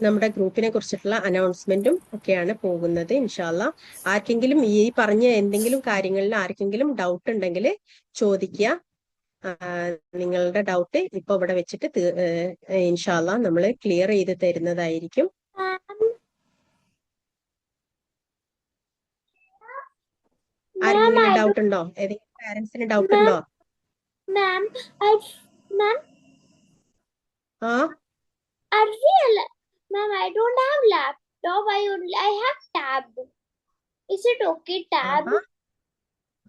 നമ്മുടെ ഗ്രൂപ്പിനെ കുറിച്ചിട്ടുള്ള അനൗൺസ്മെന്റും ഒക്കെയാണ് പോകുന്നത്. ഇൻഷാ അല്ലാഹ്. ആർക്കെങ്കിലും ഈ പറഞ്ഞ എന്തെങ്കിലും കാര്യങ്ങളിൽ ആർക്കെങ്കിലും ഡൗട്ട് ഉണ്ടെങ്കിൽ ചോദിക്കുക. നിങ്ങളുടെ ഡൗട്ട് ഇപ്പൊ ഇവിടെ വെച്ചിട്ട് ഇൻഷാ അല്ലാഹ് നമ്മൾ ക്ലിയർ ചെയ്ത് തരുന്നതായിരിക്കും. ആർക്കെങ്കിലും ഡൗട്ട് ഉണ്ടോ? ഏതെങ്കിലും പാരന്റ്സിന് ഡൗട്ട് ഉണ്ടോ? Ma'am, I don't have laptop. I have tab. Is it okay, tab?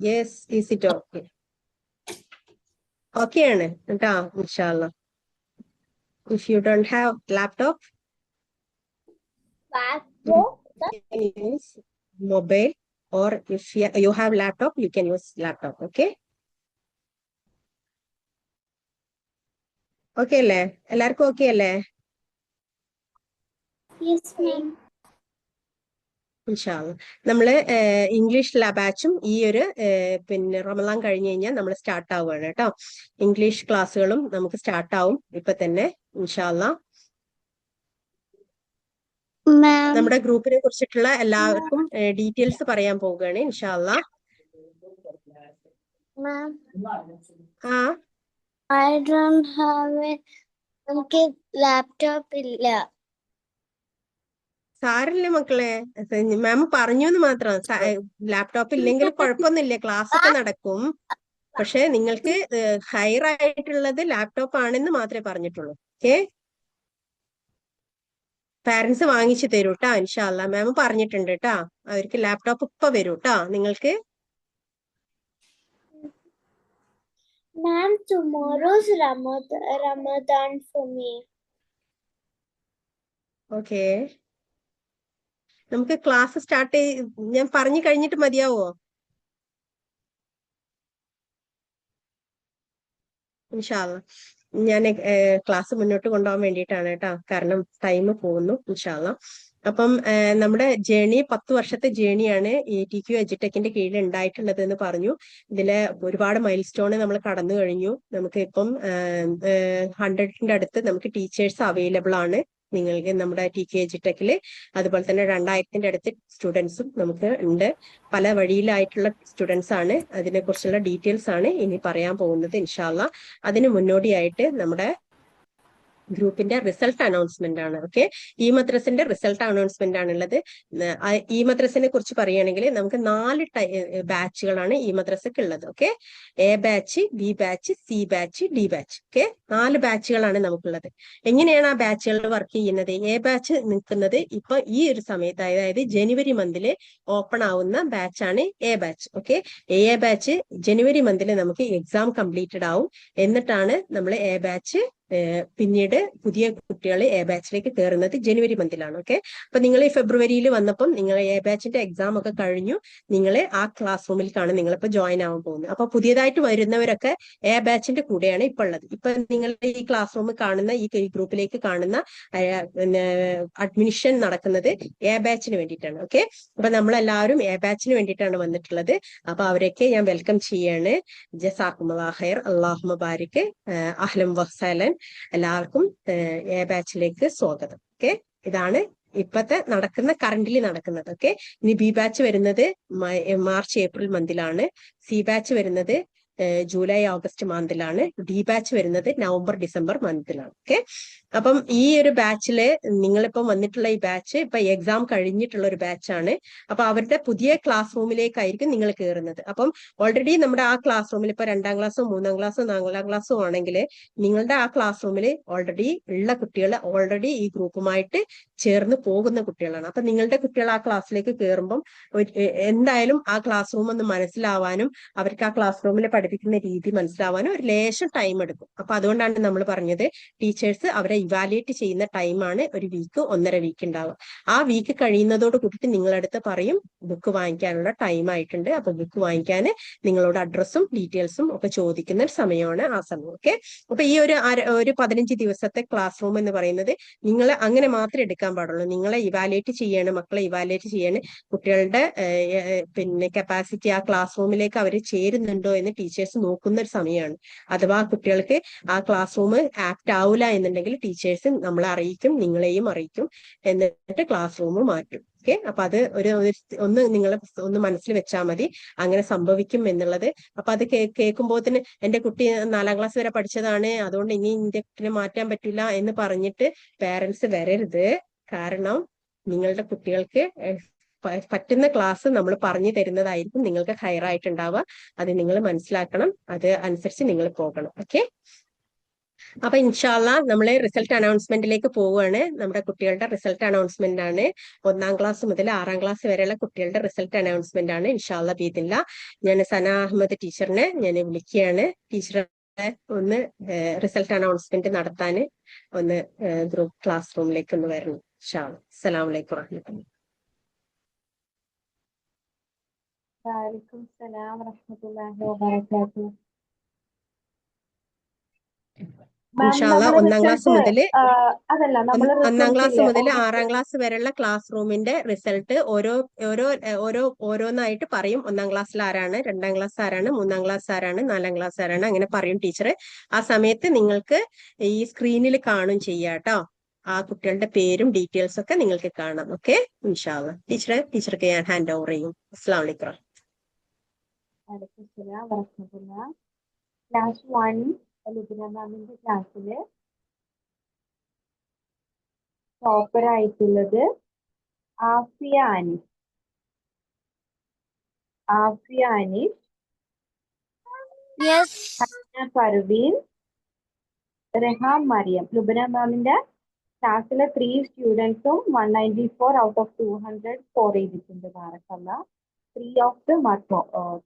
Yes, is it okay? Okay ആണ് കേട്ടോ ഇൻഷാ അല്ലാഹ്. If you don't have laptop, you can use mobile, or if you have laptop, you can use laptop. Okay? Okay അല്ലേ? എല്ലാവർക്കും okay അല്ലേ? Yes, ma'am. ഇൻഷാ അല്ലാഹ്. നമ്മള് English ബാച്ചും ഈ ഒരു പിന്നെ റമദാൻ കഴിഞ്ഞ് കഴിഞ്ഞാൽ നമ്മൾ സ്റ്റാർട്ട് ആവുകയാണ് കേട്ടോ. ഇംഗ്ലീഷ് ക്ലാസ്സുകളും നമുക്ക് സ്റ്റാർട്ട് ആവും ഇപ്പൊ തന്നെ ഇൻഷാ അല്ലാഹ്. Ma'am, നമ്മുടെ ഗ്രൂപ്പിനെ കുറിച്ചിട്ടുള്ള എല്ലാവർക്കും ഡീറ്റെയിൽസ് പറയാൻ പോവുകയാണ് ഇൻഷാല്ലാ. ma'am, ആ I don't have it. എനിക്ക് ലാപ്ടോപ്പ് ഇല്ല. സാരില്ല മക്കളെ, മാം പറഞ്ഞു എന്ന് മാത്രം. ലാപ്ടോപ്പ് ഇല്ലെങ്കിൽ കുഴപ്പമൊന്നുമില്ല, ക്ലാസ് ഒക്കെ നടക്കും. പക്ഷെ നിങ്ങൾക്ക് ഹയർ ആയിട്ടുള്ളത് ലാപ്ടോപ്പ് ആണെന്ന് മാത്രമേ പറഞ്ഞിട്ടുള്ളൂ. ഓക്കെ, പാരന്റ്സ് വാങ്ങിച്ചു തരൂ കേട്ടാ ഇൻഷാല്ലാ. മാം പറഞ്ഞിട്ടുണ്ട് കേട്ടാ, അവർക്ക് ലാപ്ടോപ്പ് ഇപ്പൊ വരൂ കേട്ടാ നിങ്ങൾക്ക്. Ma'am, tomorrow's Ramadan for me. Okay, നമുക്ക് ക്ലാസ് സ്റ്റാർട്ട് ഞാൻ പറഞ്ഞു കഴിഞ്ഞിട്ട് മതിയാവോ? ഇൻഷാല്ലാ ഞാൻ ക്ലാസ് മുന്നോട്ട് കൊണ്ടുപോകാൻ വേണ്ടിയിട്ടാണ് കേട്ടോ, കാരണം ടൈം പോകുന്നു ഇൻഷാല്ലാ. അപ്പം നമ്മുടെ ജേണി 10 വർഷത്തെ ജേണിയാണ് ഈ TQ എഡ്യൂടെക്കിന്റെ കീഴിൽ ഉണ്ടായിട്ടുള്ളത് എന്ന് പറഞ്ഞു. ഇതിലെ ഒരുപാട് മൈൽ സ്റ്റോൺ നമ്മൾ കടന്നു കഴിഞ്ഞു. നമുക്ക് ഇപ്പം 100ന്റെ അടുത്ത് നമുക്ക് ടീച്ചേഴ്സ് അവൈലബിൾ ആണ് നിങ്ങൾക്ക് നമ്മുടെ TQ എഡ്യൂടെക്കില്. അതുപോലെ തന്നെ 2000ന്റെ അടുത്ത് സ്റ്റുഡൻസും നമുക്ക് ഉണ്ട്. പല വഴിയിലായിട്ടുള്ള സ്റ്റുഡൻസ് ആണ്. അതിനെ കുറിച്ചുള്ള ഡീറ്റെയിൽസ് ആണ് ഇനി പറയാൻ പോകുന്നത് ഇൻഷാല്ലാ. അതിന് മുന്നോടിയായിട്ട് നമ്മുടെ ഗ്രൂപ്പിന്റെ റിസൾട്ട് അനൗൺസ്മെന്റ് ആണ്. ഓക്കെ, ഈ മദ്രസിന്റെ റിസൾട്ട് അനൗൺസ്മെന്റ് ആണുള്ളത്. ഈ മദ്രസിനെ കുറിച്ച് പറയുകയാണെങ്കിൽ നമുക്ക് 4 ബാച്ചുകളാണ് ഈ മദ്രസക്ക് ഉള്ളത്. Okay, A batch, B batch, C batch, D batch. Okay, 4 ബാച്ചുകളാണ് നമുക്കുള്ളത്. എങ്ങനെയാണ് ആ ബാച്ചുകൾ വർക്ക് ചെയ്യുന്നത്? A ബാച്ച് നിൽക്കുന്നത് ഇപ്പൊ ഈ ഒരു സമയത്ത്, അതായത് ജനുവരി മന്തില് ഓപ്പൺ ആവുന്ന ബാച്ചാണ് A batch. Okay, A batch ജനുവരി മന്തില് നമുക്ക് എക്സാം കംപ്ലീറ്റഡ് ആവും. എന്നിട്ടാണ് നമ്മൾ A ബാച്ച് പിന്നീട് പുതിയ കുട്ടികൾ A ബാച്ചിലേക്ക് കയറുന്നത് ജനുവരി മന്തിലാണ്. ഓക്കെ, അപ്പൊ നിങ്ങൾ ഈ ഫെബ്രുവരിയിൽ വന്നപ്പം നിങ്ങൾ A ബാച്ചിന്റെ എക്സാം ഒക്കെ കഴിഞ്ഞു. നിങ്ങൾ ആ ക്ലാസ് റൂമിലേക്കാണ് നിങ്ങളിപ്പോ ജോയിൻ ആവാൻ പോകുന്നത്. അപ്പൊ പുതിയതായിട്ട് വരുന്നവരൊക്കെ A ബാച്ചിന്റെ കൂടെയാണ് ഇപ്പൊ ഉള്ളത്. ഇപ്പൊ നിങ്ങൾ ഈ ക്ലാസ് റൂമിൽ കാണുന്ന ഈ ഗ്രൂപ്പിലേക്ക് കാണുന്ന അഡ്മിഷൻ നടക്കുന്നത് A ബാച്ചിന് വേണ്ടിയിട്ടാണ്. ഓക്കെ, അപ്പൊ നമ്മളെല്ലാവരും A ബാച്ചിന് വേണ്ടിയിട്ടാണ് വന്നിട്ടുള്ളത്. അപ്പൊ അവരൊക്കെ ഞാൻ വെൽക്കം ചെയ്യാണ്. ജസാക്കുമുല്ലാഹ് ഖൈർ, അല്ലാഹുമ്മ ബാരിക്, അഹ്ലൻ വസഹലൻ. എല്ലാവർക്കും A ബാച്ചിലേക്ക് സ്വാഗതം. ഓക്കെ, ഇതാണ് ഇപ്പത്തെ കറന്റിലി നടക്കുന്നത്. ഓക്കെ, ഇനി B ബാച്ച് വരുന്നത് മാർച്ച് ഏപ്രിൽ മന്തിലാണ്. C ബാച്ച് വരുന്നത് ജൂലൈ ഓഗസ്റ്റ് മന്തിലാണ്. D ബാച്ച് വരുന്നത് നവംബർ ഡിസംബർ മന്തിലാണ്. ഓക്കെ, അപ്പം ഈ ഒരു ബാച്ചില് നിങ്ങളിപ്പം വന്നിട്ടുള്ള ഈ ബാച്ച് ഇപ്പൊ എക്സാം കഴിഞ്ഞിട്ടുള്ള ഒരു ബാച്ചാണ്. അപ്പൊ അവരുടെ പുതിയ ക്ലാസ് റൂമിലേക്കായിരിക്കും നിങ്ങൾ കയറുന്നത്. അപ്പം ഓൾറെഡി നമ്മുടെ ആ ക്ലാസ് റൂമിൽ ഇപ്പൊ 2ാം ക്ലാസ്സോ 3ാം ക്ലാസ്സോ 4ാം ക്ലാസ്സോ ആണെങ്കിൽ നിങ്ങളുടെ ആ ക്ലാസ് റൂമിൽ ഓൾറെഡി ഉള്ള കുട്ടികൾ ഓൾറെഡി ഈ ഗ്രൂപ്പുമായിട്ട് ചേർന്ന് പോകുന്ന കുട്ടികളാണ്. അപ്പൊ നിങ്ങളുടെ കുട്ടികൾ ആ ക്ലാസ്സിലേക്ക് കയറുമ്പം എന്തായാലും ആ ക്ലാസ് റൂം ഒന്ന് മനസ്സിലാവാനും അവർക്ക് ആ ക്ലാസ് റൂമിൽ പഠിപ്പിക്കുന്ന രീതി മനസ്സിലാവാനും ഒരു ലേശം ടൈം എടുക്കും. അപ്പൊ അതുകൊണ്ടാണ് നമ്മൾ പറഞ്ഞത് ടീച്ചേഴ്സ് അവരെ ഇവാലുവേറ്റ് ചെയ്യുന്ന ടൈമാണ് ഒരു വീക്ക് 1.5 വീക്ക് ഉണ്ടാവുക. ആ വീക്ക് കഴിയുന്നതോട് കൂടിയിട്ട് നിങ്ങളടുത്ത് പറയും ബുക്ക് വാങ്ങിക്കാനുള്ള ടൈം ആയിട്ടുണ്ട്. അപ്പൊ ബുക്ക് വാങ്ങിക്കാൻ നിങ്ങളോട് അഡ്രസ്സും ഡീറ്റെയിൽസും ഒക്കെ ചോദിക്കുന്ന ഒരു സമയമാണ് ആ സമയം. ഓക്കെ, അപ്പൊ ഈ ഒരു 15 ദിവസത്തെ ക്ലാസ് റൂം എന്ന് പറയുന്നത് നിങ്ങൾ അങ്ങനെ മാത്രമേ എടുക്കാൻ പാടുള്ളൂ. നിങ്ങളെ ഇവാലുവേറ്റ് ചെയ്യാണ്, മക്കളെ ഇവാലുവേറ്റ് ചെയ്യാണ്, കുട്ടികളുടെ പിന്നെ കപ്പാസിറ്റി ആ ക്ലാസ് റൂമിലേക്ക് അവർ ചേരുന്നുണ്ടോ എന്ന് ടീച്ചേഴ്സ് നോക്കുന്ന ഒരു സമയമാണ്. അഥവാ കുട്ടികൾക്ക് ആ ക്ലാസ് റൂം ആപ്റ്റ് ആവില്ല എന്നുണ്ടെങ്കിൽ ടീച്ചേഴ്സ് നമ്മളെ അറിയിക്കും, നിങ്ങളെയും അറിയിക്കും. എന്നിട്ട് ക്ലാസ് റൂം മാറ്റും. ഓക്കെ, അപ്പൊ അത് നിങ്ങൾ ഒന്ന് മനസ്സിൽ വെച്ചാൽ മതി, അങ്ങനെ സംഭവിക്കും എന്നുള്ളത്. അപ്പൊ അത് കേൾക്കുമ്പോൾ തന്നെ എന്റെ കുട്ടി 4ാം ക്ലാസ് വരെ പഠിച്ചതാണ്, അതുകൊണ്ട് ഇനി എന്റെ കുട്ടിനെ മാറ്റാൻ പറ്റില്ല എന്ന് പറഞ്ഞിട്ട് പേരൻസ് വരരുത്. കാരണം നിങ്ങളുടെ കുട്ടികൾക്ക് പറ്റുന്ന ക്ലാസ് നമ്മൾ പറഞ്ഞു തരുന്നതായിരിക്കും നിങ്ങൾക്ക് ഹയർ ആയിട്ടുണ്ടാവുക. അത് നിങ്ങൾ മനസ്സിലാക്കണം, അത് അനുസരിച്ച് നിങ്ങൾ പോകണം. ഓക്കെ, അപ്പൊ ഇൻഷാല്ലാ നമ്മള് റിസൾട്ട് അനൗൺസ്മെന്റിലേക്ക് പോവുകയാണ്. നമ്മുടെ കുട്ടികളുടെ റിസൾട്ട് അനൗൺസ്മെന്റ് ആണ്. 1ാം ക്ലാസ് മുതൽ 6ാം ക്ലാസ് വരെയുള്ള കുട്ടികളുടെ റിസൾട്ട് അനൗൺസ്മെന്റ് ആണ്. ഇൻഷാല്ലാ ബീദില്ല ഞാൻ സന അഹമ്മദ് ടീച്ചറിനെ ഞാൻ വിളിക്കുകയാണ്. ടീച്ചറെ ഒന്ന് റിസൾട്ട് അനൗൺസ്മെന്റ് നടത്താൻ ഒന്ന് ഗ്രൂപ്പ് ക്ലാസ് റൂമിലേക്ക് ഒന്ന് വരണം. ഇൻഷാല്ലാ. അസ്സലാമു അലൈക്കും വറഹ്മത്തുള്ളാഹി. വഅലൈക്കും സലാം വറഹ്മത്തുള്ളാഹി വബറകാതുഹു. ഇൻഷാല്ലാ 1ാം ക്ലാസ് മുതൽ അതല്ല നമ്മള് 1ാം ക്ലാസ് മുതൽ 6ാം ക്ലാസ് വരെയുള്ള ക്ലാസ് റൂമിന്റെ റിസൾട്ട് ഓരോന്നായിട്ട് പറയും. 1ാം ക്ലാസ്സിൽ ആരാണ്, 2ാം ക്ലാസ് ആരാണ്, 3ാം ക്ലാസ് ആരാണ്, 4ാം ക്ലാസ് ആരാണ്, അങ്ങനെ പറയും ടീച്ചർ. ആ സമയത്ത് നിങ്ങൾക്ക് ഈ സ്ക്രീനിൽ കാണും ചെയ്യാട്ടോ. ആ കുട്ടികളുടെ പേരും ഡീറ്റെയിൽസ് ഒക്കെ നിങ്ങൾക്ക് കാണാം. ഓക്കെ, ഇൻഷാ അല്ലാ. ടീച്ചർക്ക് ഞാൻ ഹാൻഡ് ഓവർ ചെയ്യും. അസ്സലാമു അലൈക്കും. വലൈക്കും സലാം വറഹ്മത്തുള്ളാഹി. ക്ലാസ് 1 ലുബ്ന മാമിന്റെ ക്ലാസ്സില് ടോപ്പർ ആയിട്ടുള്ളത് ആഫിയ അനീസ്. ആഫിയ അനീസ്, Yes. ഹന്ന പർവീൻ, റെഹാം മറിയം. ലുബ്ന മാമിന്റെ ക്ലാസ്സിലെ 3 സ്റ്റുഡൻസും 194 ഔട്ട് ഓഫ് 200 സ്കോർ ചെയ്തിട്ടുണ്ട്. ബാറക്കല്ലാ. 3 of them are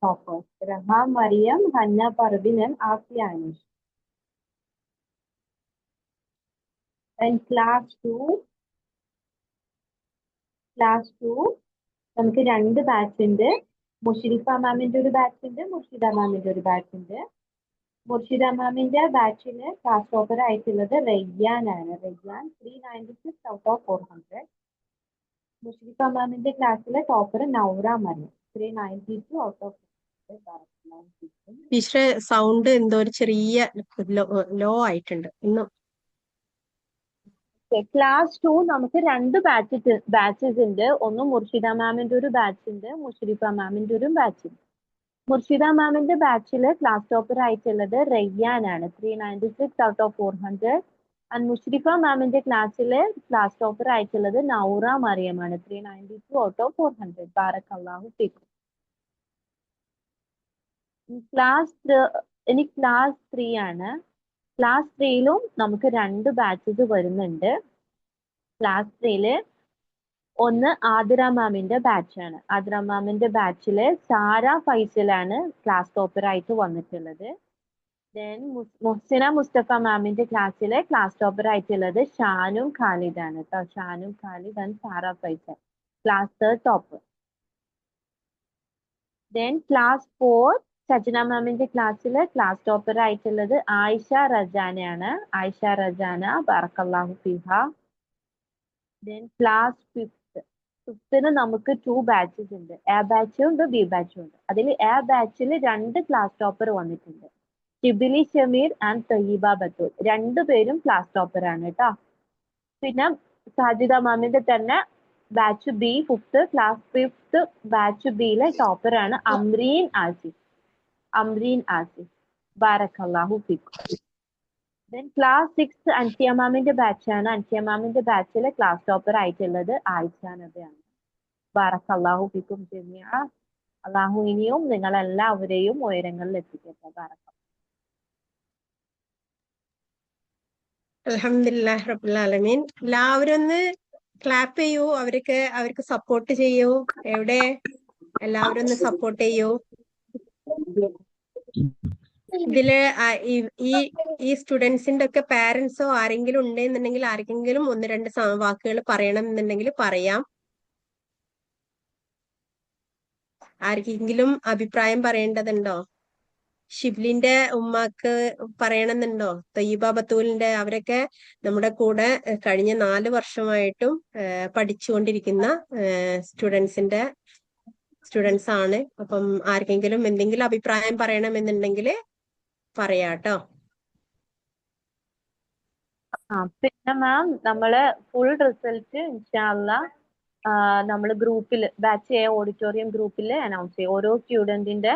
toppers. Raham Mariam, Hanna Parvin, and Afia Anish. And class 2 നമുക്ക് 2 ബാച്ച് ഉണ്ട്. മുഷരിഫ മാമിന്റെ ഒരു ബാച്ച് ഉണ്ട്, മുർഷിദ മാമിന്റെ ഒരു ബാച്ച് ഉണ്ട്. മുർഷിദ മാമിന്റെ ബാച്ചില് ക്ലാസ് ടോപ്പർ ആയിട്ടുള്ളത് റയ്യാൻ ആണ്. Rayyan 396 out of 400. മുഷരിഫ മാമിന്റെ ക്ലാസ്സിലെ topper Naura Mariyam 392 out of 400. ടീച്ചറെ സൗണ്ട് എന്തോ ഒരു ചെറിയ ലോ ആയിട്ടുണ്ട് ഇന്നും. ക്ലാസ് 2 നമുക്ക് 2 ബാച്ചസ് ഉണ്ട്. ഒന്ന് മുർഷിദ മാമിന്റെ ഒരു ബാച്ച് ഉണ്ട്, മുഷരിഫ മാമിന്റെ ഒരു ബാച്ച് ഉണ്ട്. മുർഷിദ മാമിന്റെ ബാച്ചില് ക്ലാസ് ടോപ്പർ ആയിട്ടുള്ളത് റയ്യാൻ ആണ്, 396 ഔട്ട് ഓഫ് 400. ആൻഡ് മുഷരിഫ മാമിന്റെ ക്ലാസ്സില് ക്ലാസ് ടോപ്പർ ആയിട്ടുള്ളത് നൗറ മറിയമാണ്, 392 ഔട്ട് ഓഫ് 400. ബാറക്കല്ലാഹു ഫീക്കും. ഇനി ക്ലാസ് 3 ആണ്. ക്ലാസ് 3യിലും നമുക്ക് 2 ബാച്ചസ് വരുന്നുണ്ട്. ക്ലാസ് 3യില് ഒന്ന് ആതിര മാമിന്റെ ബാച്ചാണ്. ആതിര മാമിന്റെ ബാച്ചില് സാര ഫൈസലാണ് ക്ലാസ് ടോപ്പർ ആയിട്ട് വന്നിട്ടുള്ളത്. ദെൻ മുഹ്സിന മുസ്തഫ മാമിന്റെ ക്ലാസ്സിലെ ക്ലാസ് ടോപ്പർ ആയിട്ടുള്ളത് ഷാനും ഖാലിദാണ് കേട്ടോ. Shanum Khalid and Sara Faisal class 3 topper. Then class 4 Sajana മാമിന്റെ ക്ലാസ്സില് ക്ലാസ് ടോപ്പർ ആയിട്ടുള്ളത് ആയിഷ റജാനയാണ്. ആയിഷ റജാന, ബറക്കല്ലാഹു ഫിഹ. ദെൻ ക്ലാസ് 5ന് നമുക്ക് 2 ബാച്ചസ് ഉണ്ട്. എ ബാച്ചും ഉണ്ട്, ബി ബാച്ചും ഉണ്ട്. അതിൽ എ ബാച്ചിൽ 2 ക്ലാസ് ടോപ്പർ വന്നിട്ടുണ്ട്, ഷിബിലി ഷമീർ ആൻഡ് തയ്യിബ ബത്തൂൽ. 2 പേരും ക്ലാസ് ടോപ്പർ ആണ് കേട്ടോ. പിന്നെ സാജിദ മാമിന്റെ തന്നെ batch B, class 5th batch ബിയിലെ ടോപ്പർ ആണ് അമ്രീൻ ആസിഫ്. ബാറക്കല്ലാഹു ഫീക്കും. ദെൻ ക്ലാസ് 6 അൻസിയ മാമിന്റെ ബാച്ചാണ്. അൻസിയ മാമിന്റെ ബാച്ചിലെ ക്ലാസ് ടോപ്പർ ആയിട്ടുള്ളത് ആയിഷ നബിയാണ്. ബാറക്കല്ലാഹു ഫീക്കും ജമീഅ. അല്ലാഹു ഇനിയും നിങ്ങളെല്ലാവരെയും ഉയരങ്ങളിൽ എത്തിക്കട്ടെ. ബാറക്ക. അൽഹംദുലില്ലാഹി റബ്ബിൽ ആലമീൻ. എല്ലാവരും ഒന്ന് ക്ലാപ്പ് ചെയ്യൂ. അവർക്ക് സപ്പോർട്ട് ചെയ്യൂ. എവിടെ എല്ലാവരും ഒന്ന് സപ്പോർട്ട് ചെയ്യൂ. ഇതില് ഈ സ്റ്റുഡൻസിന്റെ ഒക്കെ പാരന്റ്സോ ആരെങ്കിലും ഉണ്ടെന്നുണ്ടെങ്കിൽ ആർക്കെങ്കിലും 1-2 വാക്കുകൾ പറയണം എന്നുണ്ടെങ്കിൽ പറയാം. ആർക്കെങ്കിലും അഭിപ്രായം പറയേണ്ടതുണ്ടോ? ഷിബ്ലിന്റെ ഉമ്മാക്ക് പറയണമെന്നുണ്ടോ? തയ്യിബ ബത്തൂലിന്റെ, അവരൊക്കെ നമ്മുടെ കൂടെ കഴിഞ്ഞ 4 വർഷമായിട്ടും പഠിച്ചുകൊണ്ടിരിക്കുന്ന സ്റ്റുഡൻസ് ആണ്. അപ്പം ആർക്കെങ്കിലും എന്തെങ്കിലും അഭിപ്രായം പറയണമെന്നുണ്ടെങ്കിൽ പറയാട്ടോ. പിന്നെ മാം നമ്മള് ഫുൾ റിസൾട്ട് ഇൻഷാ അല്ലാഹ് നമ്മൾ ഗ്രൂപ്പിൽ, ബാച്ച് എ ഓഡിറ്റോറിയം ഗ്രൂപ്പിൽ അനൗൺസ് ചെയ്യും. ഓരോ സ്റ്റുഡന്റിന്റെ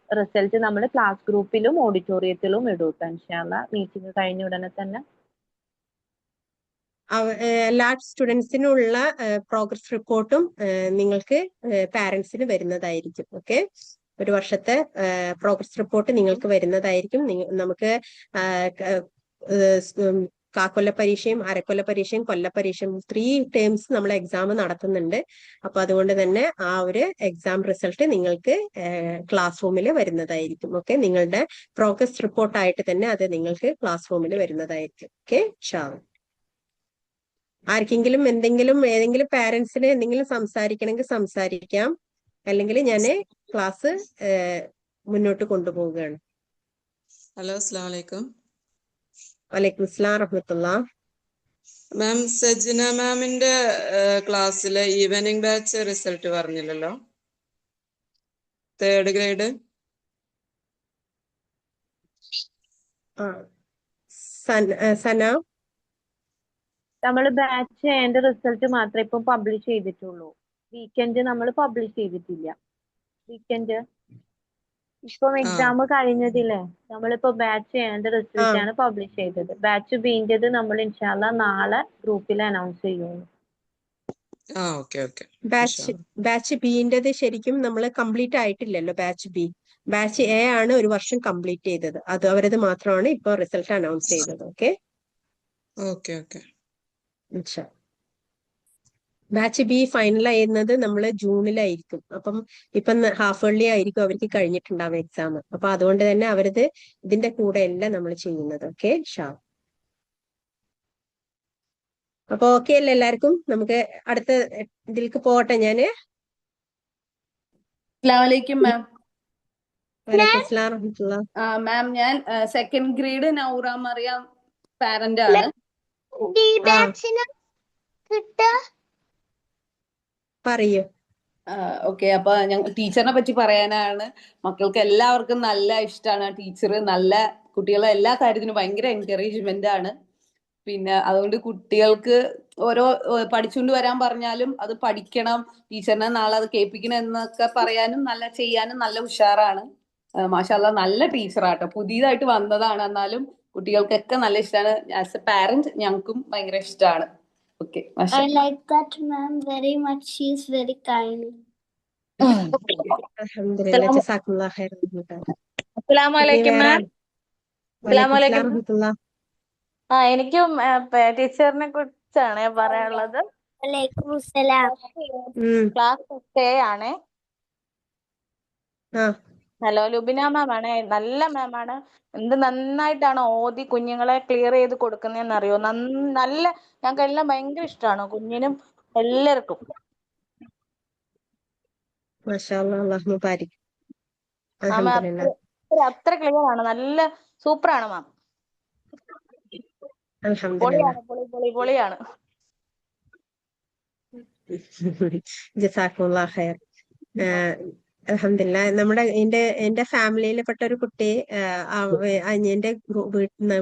റിസൾട്ട് നമ്മൾ ക്ലാസ് ഗ്രൂപ്പിലും ഓഡിറ്റോറിയത്തിലും ഇടും ഇൻഷാ അല്ലാഹ്. മീറ്റിംഗ് കഴിഞ്ഞ ഉടനെ തന്നെ എല്ലാ സ്റ്റുഡൻസിനുള്ള പ്രോഗ്രസ് റിപ്പോർട്ടും നിങ്ങൾക്ക് പാരന്റ്സിന് വരുന്നതായിരിക്കും. ഓക്കെ, ഒരു വർഷത്തെ പ്രോഗ്രസ് റിപ്പോർട്ട് നിങ്ങൾക്ക് വരുന്നതായിരിക്കും. നമുക്ക് കാക്കൊല്ല പരീക്ഷയും അരക്കൊല്ല പരീക്ഷയും കൊല്ലപ്പരീക്ഷയും 3 ടേംസ് നമ്മൾ എക്സാം നടത്തുന്നുണ്ട്. അപ്പൊ അതുകൊണ്ട് തന്നെ ആ ഒരു എക്സാം റിസൾട്ട് നിങ്ങൾക്ക് ക്ലാസ് റൂമിൽ വരുന്നതായിരിക്കും. ഓക്കെ, നിങ്ങളുടെ പ്രോഗ്രസ് റിപ്പോർട്ടായിട്ട് തന്നെ അത് നിങ്ങൾക്ക് ക്ലാസ് റൂമിൽ വരുന്നതായിരിക്കും. ഓക്കെ, ആർക്കെങ്കിലും ഏതെങ്കിലും പാരന്റ്സിന് എന്തെങ്കിലും സംസാരിക്കണമെങ്കിൽ സംസാരിക്കാം. അല്ലെങ്കിൽ ഞാൻ ക്ലാസ് മുന്നോട്ട് കൊണ്ടുപോവുകയാണ്. ഹലോ, അസ്സലാമു അലൈക്കും. വലൈക്കും അസ്സലാം റഹ്മത്തുള്ളാഹ്. മാം, സജ്ന മാമിന്റെ ക്ലാസ്സിലെ ഈവനിങ് ബാച്ച് റിസൾട്ട് പറഞ്ഞില്ലല്ലോ. 3rd ഗ്രേഡ് സന നമ്മൾ ബാച്ച് എന്റെ റിസൾട്ട് മാത്രമേ ഇപ്പൊ പബ്ലിഷ് ചെയ്തിട്ടുള്ളൂ. വീക്കെൻഡ് നമ്മൾ പബ്ലിഷ് ചെയ്തിട്ടില്ല. വീക്കെൻഡ് ഇപ്പം എക്സാം കഴിഞ്ഞതില്ലേ, നമ്മളിപ്പോ ബാച്ച് എന്റെ റിസൾട്ട് ആണ് പബ്ലിഷ് ചെയ്തത്. ബാച്ച് ബിന്റേത് നമ്മൾ ഇൻഷാല്ലാ നാളെ ഗ്രൂപ്പിൽ അനൗൺസ് ചെയ്യുള്ളൂ. ബാച്ച് ബിന്റേത് ശരിക്കും നമ്മൾ കംപ്ലീറ്റ് ആയിട്ടില്ലല്ലോ. ബാച്ച് എ ആണ് ഒരു വർഷം കംപ്ലീറ്റ് ചെയ്തത്. അത് അവരത് മാത്രമാണ് ഇപ്പൊ റിസൾട്ട് അനൗൺസ് ചെയ്തത്. ഓക്കെ. ബാച്ച് ബി ഫൈനൽ ചെയ്യുന്നത് നമ്മൾ ജൂണിലായിരിക്കും. അപ്പം ഇപ്പം ഹാഫ് ഏർലി ആയിരിക്കും അവർക്ക് കഴിഞ്ഞിട്ടുണ്ടാവും എക്സാം. അപ്പൊ അതുകൊണ്ട് തന്നെ അവരത് ഇതിന്റെ കൂടെ അല്ല നമ്മൾ ചെയ്യുന്നത്. അപ്പൊ ഓക്കെ അല്ലേ എല്ലാവർക്കും? നമുക്ക് അടുത്ത ഇതിലേക്ക് പോകട്ടെ. ഞാന് മാം, ഞാൻ സെക്കൻഡ് ഗ്രേഡ് നൗറ മറിയാം പാരന്റ് ആണ്. പറയൂ. ഓക്കെ, അപ്പൊ ഞങ്ങൾ ടീച്ചറിനെ പറ്റി പറയാനാണ്. മക്കൾക്ക് എല്ലാവർക്കും നല്ല ഇഷ്ടമാണ് ആ ടീച്ചർ. നല്ല കുട്ടികളെ എല്ലാ കാര്യത്തിനും ഭയങ്കര എൻകറേജ്മെന്റ് ആണ്. പിന്നെ അതുകൊണ്ട് കുട്ടികൾക്ക് ഓരോ പഠിച്ചുകൊണ്ട് വരാൻ പറഞ്ഞാലും അത് പഠിക്കണം, ടീച്ചറിനെ നാളെ അത് കേൾപ്പിക്കണം എന്നൊക്കെ പറയാനും ചെയ്യാനും നല്ല ഉഷാറാണ്. മാഷാല്ലാ, നല്ല ടീച്ചറാട്ടോ. പുതിയതായിട്ട് വന്നതാണ്, എന്നാലും കുട്ടികൾക്കൊക്കെ നല്ല ഇഷ്ടമാണ്. ആസ് എ പാരന്റ് ഞങ്ങൾക്കും ഭയങ്കര ഇഷ്ടമാണ്. Okay, I like that ma'am very much. She is very kind. അൽഹംദുലില്ലാ, ജസാക്കല്ലാഹു ഖൈറൻ. അസ്സലാമു അലൈക്കും മാം. എനിക്കും ടീച്ചറിനെ കുറിച്ചാണ് പറയാനുള്ളത്. ക്ലാസ് എ ആണ്. ഹലോ, ലുബിന മാം ആണ്. നല്ല മാം ആണ്. എന്ത് നന്നായിട്ടാണ് ഓതി കുഞ്ഞുങ്ങളെ ക്ലിയർ ചെയ്ത് കൊടുക്കുന്നതെന്ന് അറിയോ? നല്ല, ഞങ്ങൾക്ക് എല്ലാം ഭയങ്കര ഇഷ്ടമാണ്, കുഞ്ഞിനും എല്ലാവർക്കും. അത്ര ക്ലിയർ ആണ്, നല്ല സൂപ്പറാണ് മാം. പൊളിയാണ്, പൊളിയാണ്. ജസാക്കല്ലാഹു ഖൈർ. അൽഹംദുലില്ലാ, എന്റെ ഫാമിലിയിൽപ്പെട്ട ഒരു കുട്ടി എന്റെ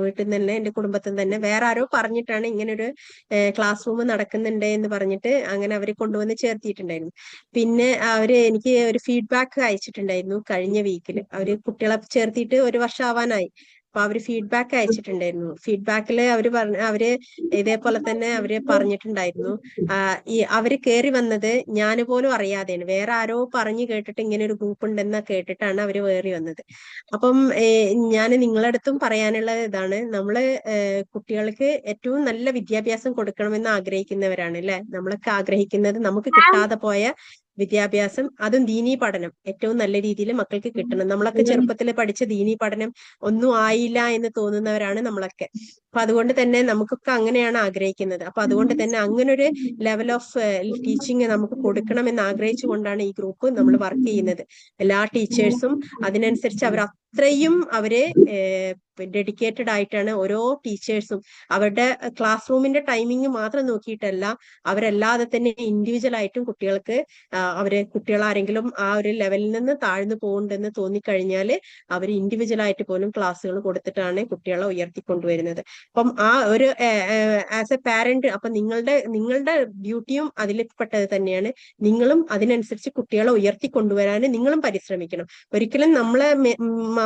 വീട്ടിൽ നിന്ന് തന്നെ, എന്റെ കുടുംബത്തിൽ നിന്ന് തന്നെ വേറെ ആരോ പറഞ്ഞിട്ടാണ് ഇങ്ങനൊരു ക്ലാസ് റൂം നടക്കുന്നുണ്ട് എന്ന് പറഞ്ഞിട്ട് അങ്ങനെ അവരെ കൊണ്ടുവന്ന് ചേർത്തിയിട്ടുണ്ടായിരുന്നു. പിന്നെ അവര് എനിക്ക് ഒരു ഫീഡ്ബാക്ക് അയച്ചിട്ടുണ്ടായിരുന്നു കഴിഞ്ഞ വീക്കിൽ. അവര് കുട്ടികളെ ചേർത്തിട്ട് ഒരു വർഷം ആവാനായി. അപ്പൊ അവര് ഫീഡ്ബാക്ക് അയച്ചിട്ടുണ്ടായിരുന്നു. ഫീഡ്ബാക്കില് അവര് ഇതേപോലെ തന്നെ അവര് പറഞ്ഞിട്ടുണ്ടായിരുന്നു, അവര് കയറി വന്നത് ഞാൻ പോലും അറിയാതെയാണ്. വേറെ ആരോ പറഞ്ഞു കേട്ടിട്ട് ഇങ്ങനെ ഒരു ഗ്രൂപ്പ് ഉണ്ടെന്ന് കേട്ടിട്ടാണ് അവര് കയറി വന്നത്. അപ്പം ഞാൻ നിങ്ങളുടെ അടുത്തും പറയാനുള്ളത് ഇതാണ്, നമ്മള് കുട്ടികൾക്ക് ഏറ്റവും നല്ല വിദ്യാഭ്യാസം കൊടുക്കണമെന്ന് ആഗ്രഹിക്കുന്നവരാണ് അല്ലെ. നമ്മളൊക്കെ ആഗ്രഹിക്കുന്നത് നമുക്ക് കിട്ടാതെ പോയ വിദ്യാഭ്യാസം, അതും ദീനീ പഠനം ഏറ്റവും നല്ല രീതിയിൽ മക്കൾക്ക് കിട്ടണം. നമ്മളൊക്കെ ചെറുപ്പത്തിൽ പഠിച്ച ദീനീ പഠനം ഒന്നും ആയില്ല എന്ന് തോന്നുന്നവരാണ് നമ്മളൊക്കെ. അപ്പൊ അതുകൊണ്ട് തന്നെ നമുക്കൊക്കെ അങ്ങനെയാണ് ആഗ്രഹിക്കുന്നത്. അപ്പൊ അതുകൊണ്ട് തന്നെ അങ്ങനെ ഒരു ലെവൽ ഓഫ് ടീച്ചിങ് നമുക്ക് കൊടുക്കണമെന്ന് ആഗ്രഹിച്ചുകൊണ്ടാണ് ഈ ഗ്രൂപ്പ് നമ്മൾ വർക്ക് ചെയ്യുന്നത്. എല്ലാ ടീച്ചേഴ്സും അതിനനുസരിച്ച് അത്രയും അവര് ഡെഡിക്കേറ്റഡ് ആയിട്ടാണ് ഓരോ ടീച്ചേഴ്സും. അവരുടെ ക്ലാസ് റൂമിന്റെ ടൈമിംഗ് മാത്രം നോക്കിയിട്ടല്ല, അവരല്ലാതെ തന്നെ ഇൻഡിവിജ്വൽ ആയിട്ടും കുട്ടികൾക്ക് കുട്ടികളാരെങ്കിലും ആ ഒരു ലെവലിൽ നിന്ന് താഴ്ന്നു പോകുന്നുണ്ടെന്ന് തോന്നിക്കഴിഞ്ഞാൽ അവർ ഇൻഡിവിജ്വൽ ആയിട്ട് പോലും ക്ലാസ്സുകൾ കൊടുത്തിട്ടാണ് കുട്ടികളെ ഉയർത്തിക്കൊണ്ടുവരുന്നത്. അപ്പം ആ ഒരു ആസ് എ പാരന്റ്, അപ്പൊ നിങ്ങളുടെ ഡ്യൂട്ടിയും അതിൽപ്പെട്ടത് തന്നെയാണ്. നിങ്ങളും അതിനനുസരിച്ച് കുട്ടികളെ ഉയർത്തിക്കൊണ്ടുവരാൻ നിങ്ങളും പരിശ്രമിക്കണം. ഒരിക്കലും നമ്മളെ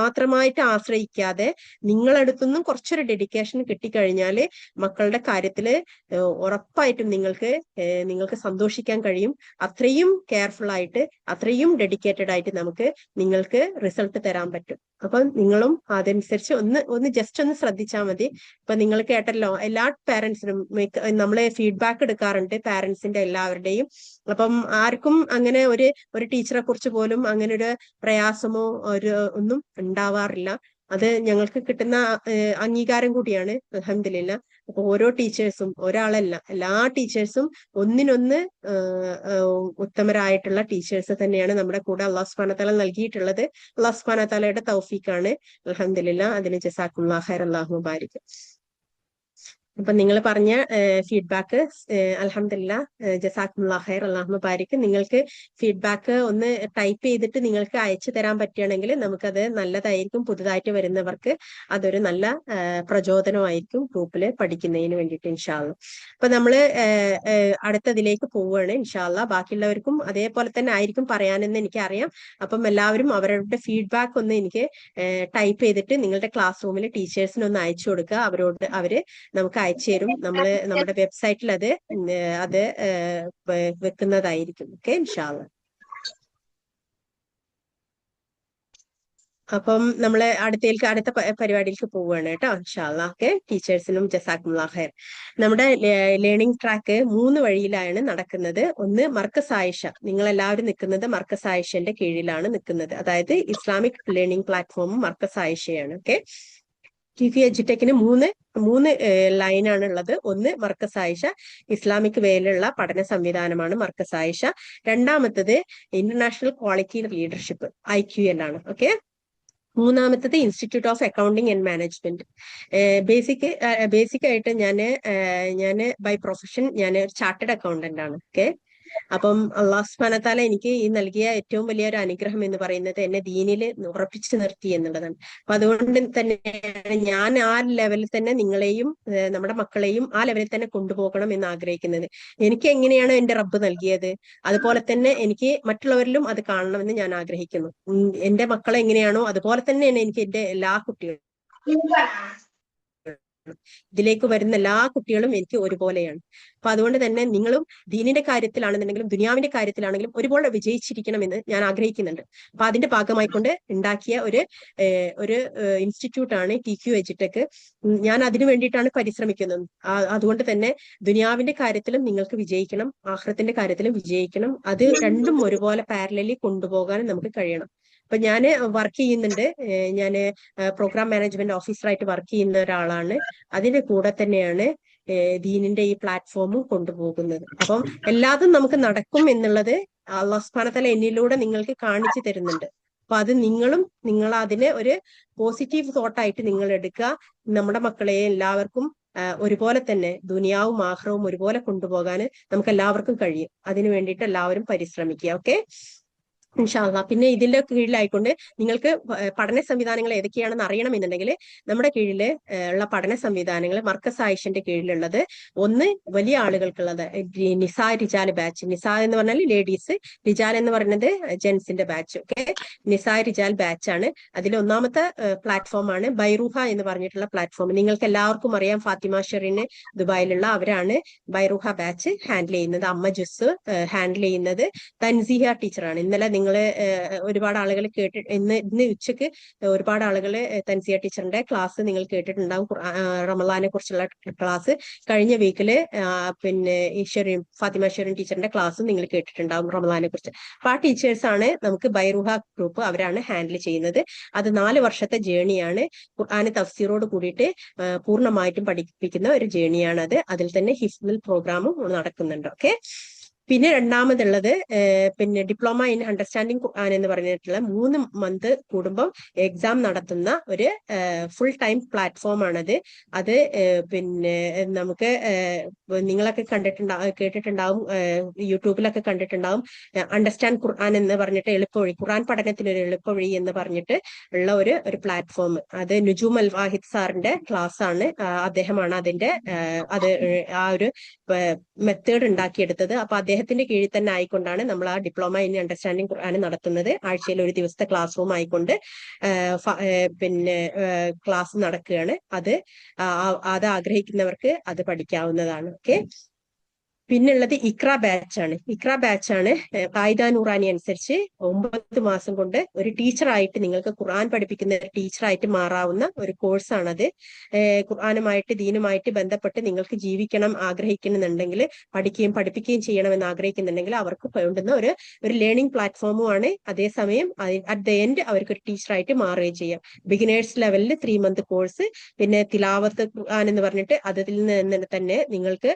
മാത്രമായിട്ട് ആശ്രയിക്കാതെ നിങ്ങളടുത്തുനിന്നും കുറച്ചൊരു ഡെഡിക്കേഷൻ കിട്ടിക്കഴിഞ്ഞാൽ മക്കളുടെ കാര്യത്തില് ഉറപ്പായിട്ടും നിങ്ങൾക്ക് സന്തോഷിക്കാൻ കഴിയും. അത്രയും കെയർഫുൾ ആയിട്ട്, അത്രയും ഡെഡിക്കേറ്റഡ് ആയിട്ട് നിങ്ങൾക്ക് റിസൾട്ട് തരാൻ പറ്റും. അപ്പൊ നിങ്ങളും അതനുസരിച്ച് ഒന്ന് ജസ്റ്റ് ഒന്ന് ശ്രദ്ധിച്ചാൽ മതി. ഇപ്പൊ നിങ്ങൾ കേട്ടല്ലോ, എല്ലാ പാരന്റ്സിനും നമ്മളെ ഫീഡ്ബാക്ക് എടുക്കാറുണ്ട്, പാരന്റ്സിന്റെ എല്ലാവരുടെയും. അപ്പം ആർക്കും അങ്ങനെ ഒരു ടീച്ചറെ കുറിച്ച് പോലും അങ്ങനെ ഒരു പ്രയാസമോ ഒന്നും ഉണ്ടാവാറില്ല. അത് ഞങ്ങൾക്ക് കിട്ടുന്ന അംഗീകാരം കൂടിയാണ്, അൽഹംദുലില്ലാ. അപ്പൊ ഓരോ ടീച്ചേഴ്സും, ഒരാളല്ല, എല്ലാ ടീച്ചേഴ്സും ഒന്നിനൊന്ന് ഉത്തമരായിട്ടുള്ള ടീച്ചേഴ്സ് തന്നെയാണ് നമ്മുടെ കൂടെ അല്ലാഹു സുബ്ഹാനഹു വ തആല നൽകിയിട്ടുള്ളത്. അല്ലാഹു സുബ്ഹാനഹു വ തആലയുടെ തൗഫീഖാണ്, അൽഹംദുലില്ലാ. അതിന് ജസാക്കുമുല്ലാഹു ഖൈർ, അല്ലാഹു മുബാരിക്. അപ്പൊ നിങ്ങൾ പറഞ്ഞ ഫീഡ്ബാക്ക് അൽഹംദുലില്ലാ, ജസാക്കുമുല്ലാഹ് ഖൈർ, അല്ലാഹുമ്മ ബാരിക്. നിങ്ങൾക്ക് ഫീഡ്ബാക്ക് ഒന്ന് ടൈപ്പ് ചെയ്തിട്ട് നിങ്ങൾക്ക് അയച്ചു തരാൻ പറ്റുകയാണെങ്കിൽ നമുക്കത് നല്ലതായിരിക്കും. പുതുതായിട്ട് വരുന്നവർക്ക് അതൊരു നല്ല പ്രചോദനമായിരിക്കും ഗ്രൂപ്പിൽ പഠിക്കുന്നതിന് വേണ്ടിയിട്ട് ഇൻഷാ അല്ലാ. അപ്പൊ നമ്മള് അടുത്തതിലേക്ക് പോവുകയാണ് ഇൻഷാ അല്ലാ. ബാക്കിയുള്ളവർക്കും അതേപോലെ തന്നെ ആയിരിക്കും പറയാനെന്ന് എനിക്കറിയാം. അപ്പം എല്ലാവരും അവരുടെ ഫീഡ്ബാക്ക് ഒന്ന് എനിക്ക് ടൈപ്പ് ചെയ്തിട്ട് നിങ്ങളുടെ ക്ലാസ് റൂമിൽ ടീച്ചേഴ്സിന് ഒന്ന് അയച്ചു കൊടുക്കുക. അവര് നമുക്ക് അയച്ചു തരും. നമ്മുടെ വെബ്സൈറ്റിൽ അത് വെക്കുന്നതായിരിക്കും. ഓക്കെ, ഇൻഷാ അല്ലാ. അപ്പം നമ്മള് അടുത്ത പരിപാടിയിലേക്ക് പോവുകയാണ് കേട്ടോ ഇൻഷാ അല്ലാ. ഓക്കെ, ടീച്ചേഴ്സിനും ജസാക്കുമുല്ലാഹ് ഖൈർ. നമ്മുടെ ലേണിംഗ് ട്രാക്ക് 3 വഴിയിലാണ് നടക്കുന്നത്. ഒന്ന് മർക്കസ് ആയിഷ, നിങ്ങൾ എല്ലാവരും നിൽക്കുന്നത് മർക്കസ് ആയിഷന്റെ കീഴിലാണ് നിൽക്കുന്നത്. അതായത് Islamic learning പ്ലാറ്റ്ഫോമും Markaz ആയിഷയാണ്. Okay, Tiffy എഡ്യൂടെക്കിന് മൂന്ന് ലൈനാണ് ഉള്ളത്. ഒന്ന് മർക്കസ് ആയിഷ, ഇസ്ലാമിക് വേയിലുള്ള പഠന സംവിധാനമാണ് മർക്കസ് ആയിഷ. രണ്ടാമത്തത് ഇന്റർനാഷണൽ ക്വാളിറ്റി ലീഡർഷിപ്പ് IQL ആണ്. ഓക്കെ, മൂന്നാമത്തത് institute of accounting and management. Basic ആയിട്ട് ഞാൻ ബൈ പ്രൊഫഷൻ ഞാൻ ഒരു ചാർട്ടേഡ് അക്കൗണ്ടന്റ് ആണ്. ഓക്കെ, അപ്പം അള്ളാഹു സുബ്ഹാനഹു വ തആല എനിക്ക് ഈ നൽകിയ ഏറ്റവും വലിയൊരു അനുഗ്രഹം എന്ന് പറയുന്നത് എന്നെ ദീനിൽ ഉറപ്പിച്ചു നിർത്തി എന്നുള്ളതാണ്. അപ്പൊ അതുകൊണ്ട് തന്നെയാണ് ഞാൻ ആ ലെവലിൽ തന്നെ നിങ്ങളെയും നമ്മുടെ മക്കളെയും ആ ലെവലിൽ തന്നെ കൊണ്ടുപോകണം എന്ന് ആഗ്രഹിക്കുന്നത്. എനിക്ക് എങ്ങനെയാണ് എന്റെ റബ്ബ് നൽകിയത് അതുപോലെ തന്നെ എനിക്ക് മറ്റുള്ളവരിലും അത് കാണണമെന്ന് ഞാൻ ആഗ്രഹിക്കുന്നു. എന്റെ മക്കളെ എങ്ങനെയാണോ അതുപോലെ തന്നെയാണ് എനിക്ക് എന്റെ എല്ലാ കുട്ടികളും, ഇതിലേക്ക് വരുന്ന എല്ലാ കുട്ടികളും എനിക്ക് ഒരുപോലെയാണ്. അപ്പൊ അതുകൊണ്ട് തന്നെ നിങ്ങളും ദീനിന്റെ കാര്യത്തിലാണെന്നുണ്ടെങ്കിലും ദുനിയാവിന്റെ കാര്യത്തിലാണെങ്കിലും ഒരുപോലെ വിജയിച്ചിരിക്കണമെന്ന് ഞാൻ ആഗ്രഹിക്കുന്നുണ്ട്. അപ്പൊ അതിന്റെ ഭാഗമായിക്കൊണ്ട് ഉണ്ടാക്കിയ ഒരു ഇൻസ്റ്റിറ്റ്യൂട്ടാണ് TQ എഡ്യൂടെക്. ഞാൻ അതിനു വേണ്ടിയിട്ടാണ് പരിശ്രമിക്കുന്നത്. അതുകൊണ്ട് തന്നെ ദുനിയാവിന്റെ കാര്യത്തിലും നിങ്ങൾക്ക് വിജയിക്കണം, ആഖിറത്തിന്റെ കാര്യത്തിലും വിജയിക്കണം. അത് രണ്ടും ഒരുപോലെ പാരലലി കൊണ്ടുപോകാൻ നമുക്ക് കഴിയണം. അപ്പൊ ഞാൻ വർക്ക് ചെയ്യുന്നുണ്ട്. ഞാൻ പ്രോഗ്രാം മാനേജ്മെന്റ് ഓഫീസറായിട്ട് വർക്ക് ചെയ്യുന്ന ഒരാളാണ്. അതിന്റെ കൂടെ തന്നെയാണ് ദീനിന്റെ ഈ പ്ലാറ്റ്ഫോമും കൊണ്ടുപോകുന്നത്. അപ്പം എല്ലാതും നമുക്ക് നടക്കും എന്നുള്ളത് അല്ലാഹു സുബ്ഹാനഹു വ തആല എന്നിലൂടെ നിങ്ങൾക്ക് കാണിച്ചു തരുന്നുണ്ട്. അപ്പൊ അത് നിങ്ങൾ അതിനെ ഒരു പോസിറ്റീവ് തോട്ടായിട്ട് നിങ്ങൾ എടുക്കുക. നമ്മുടെ മക്കളെ എല്ലാവർക്കും ഒരുപോലെ തന്നെ ദുനിയാവും ആഖിറവും ഒരുപോലെ കൊണ്ടുപോകാൻ നമുക്ക് എല്ലാവർക്കും കഴിയും. അതിനു വേണ്ടിയിട്ട് എല്ലാവരും പരിശ്രമിക്കുക. ഓക്കെ, ഇൻഷാ അല്ലാ. പിന്നെ ഇതിന്റെ കീഴിലായിക്കൊണ്ട് നിങ്ങൾക്ക് പഠന സംവിധാനങ്ങൾ ഏതൊക്കെയാണെന്ന് അറിയണമെന്നുണ്ടെങ്കിൽ നമ്മുടെ കീഴിൽ ഉള്ള പഠന സംവിധാനങ്ങൾ മർക്കസ് ആയിഷന്റെ കീഴിലുള്ളത്, ഒന്ന് വലിയ ആളുകൾക്കുള്ളത് നിസാ റിജാൽ ബാച്ച്. നിസാ എന്ന് പറഞ്ഞാൽ ലേഡീസ്, റിജാൽ എന്ന് പറയുന്നത് ജെന്റ്സിന്റെ ബാച്ച്. ഓക്കെ, നിസാ റിജാൽ ബാച്ച് ആണ്. അതിൽ ഒന്നാമത്തെ പ്ലാറ്റ്ഫോമാണ് ബൈറൂഹ എന്ന് പറഞ്ഞിട്ടുള്ള പ്ലാറ്റ്ഫോം. നിങ്ങൾക്ക് എല്ലാവർക്കും അറിയാം, ഫാത്തിമ ഷെറിന് ദുബായിലുള്ള അവരാണ് ബൈറൂഹ ബാച്ച് ഹാൻഡിൽ ചെയ്യുന്നത്. അമ്മ ജുസ് ഹാൻഡിൽ ചെയ്യുന്നത് തൻസീഹ ടീച്ചറാണ്. ഇന്നലെ നിങ്ങള് ഒരുപാട് ആളുകൾ ഇന്ന് ഉച്ചക്ക് ഒരുപാട് ആളുകൾ തൻസിയ ടീച്ചറിന്റെ ക്ലാസ് നിങ്ങൾ കേട്ടിട്ടുണ്ടാവും. റമളാനെ കുറിച്ചുള്ള ക്ലാസ് കഴിഞ്ഞ വീക്കില് പിന്നെ ഫാത്തിമ ഷെറിൻ ടീച്ചറിന്റെ ക്ലാസ്സും നിങ്ങൾ കേട്ടിട്ടുണ്ടാവും റമളാനെ കുറിച്ച്. അപ്പൊ ആ ടീച്ചേഴ്സാണ് നമുക്ക് ബൈറൂഹ ഗ്രൂപ്പ് അവരാണ് ഹാൻഡിൽ ചെയ്യുന്നത്. അത് 4 വർഷത്തെ ജേണിയാണ്. ഖുർആന് തഫ്സീറോട് കൂടിയിട്ട് പൂർണ്ണമായിട്ടും പഠിപ്പിക്കുന്ന ഒരു ജേണിയാണ് അത്. അതിൽ തന്നെ ഹിഫ്ദുൽ പ്രോഗ്രാമും നടക്കുന്നുണ്ട്. ഓക്കെ, പിന്നെ രണ്ടാമതുള്ളത് പിന്നെ ഡിപ്ലോമ ഇൻ അണ്ടർസ്റ്റാൻഡിങ് ഖുർആൻ എന്ന് പറഞ്ഞിട്ടുള്ള 3 മന്ത് കൂടുമ്പോൾ എക്സാം നടത്തുന്ന ഒരു ഫുൾ ടൈം പ്ലാറ്റ്ഫോം ആണത്. അത് പിന്നെ നമുക്ക് നിങ്ങളൊക്കെ കേട്ടിട്ടുണ്ടാവും, യൂട്യൂബിലൊക്കെ കണ്ടിട്ടുണ്ടാവും. അണ്ടർസ്റ്റാൻഡ് ഖുർആൻ എന്ന് പറഞ്ഞിട്ട് എളുപ്പവഴി, ഖുർആൻ പഠനത്തിന് ഒരു എളുപ്പവഴി എന്ന് പറഞ്ഞിട്ട് ഉള്ള ഒരു പ്ലാറ്റ്ഫോം. അത് നുജൂം അൽ വാഹിദ് സാറിന്റെ ക്ലാസ് ആണ്. അദ്ദേഹമാണ് അതിന്റെ ആ ഒരു മെത്തേഡ് ഉണ്ടാക്കിയെടുത്തത്. അപ്പൊ അദ്ദേഹത്തിന്റെ കീഴിൽ തന്നെ ആയിക്കൊണ്ടാണ് നമ്മൾ ആ ഡിപ്ലോമ ഇൻ അണ്ടർസ്റ്റാൻഡിങ് ഖുർആൻ നടത്തുന്നത്. ആഴ്ചയിൽ ഒരു ദിവസത്തെ ക്ലാസ് റൂം ആയിക്കൊണ്ട് പിന്നെ ക്ലാസ് നടക്കുകയാണ്. അത് ആഗ്രഹിക്കുന്നവർക്ക് അത് പഠിക്കാവുന്നതാണ്. ഓക്കെ, പിന്നുള്ളത് ഇക്ര ബാച്ചാണ്. ഇക്ര ബാച്ചാണ് ഖായിദ നൂറാനി അനുസരിച്ച് 9 മാസം കൊണ്ട് ഒരു ടീച്ചറായിട്ട് നിങ്ങൾക്ക് ഖുർആൻ പഠിപ്പിക്കുന്ന ടീച്ചറായിട്ട് മാറാവുന്ന ഒരു കോഴ്സാണത്. ഖുർആനുമായിട്ട് ദീനുമായിട്ട് ബന്ധപ്പെട്ട് നിങ്ങൾക്ക് ജീവിക്കണം ആഗ്രഹിക്കുന്നുണ്ടെങ്കിൽ, പഠിപ്പിക്കുകയും ചെയ്യണമെന്ന് ആഗ്രഹിക്കുന്നുണ്ടെങ്കിൽ അവർക്ക് വേണ്ടുന്ന ഒരു ലേണിംഗ് പ്ലാറ്റ്ഫോമുമാണ്. അതേസമയം അറ്റ് ദ എൻഡ് അവർക്ക് ഒരു ടീച്ചറായിട്ട് മാറുകയും ചെയ്യാം. ബിഗിനേഴ്സ് ലെവലിൽ 3 മന്ത് കോഴ്സ്, പിന്നെ തിലാവത്ത് ഖുർആൻ എന്ന് പറഞ്ഞിട്ട് അതിൽ നിന്ന് തന്നെ നിങ്ങൾക്ക്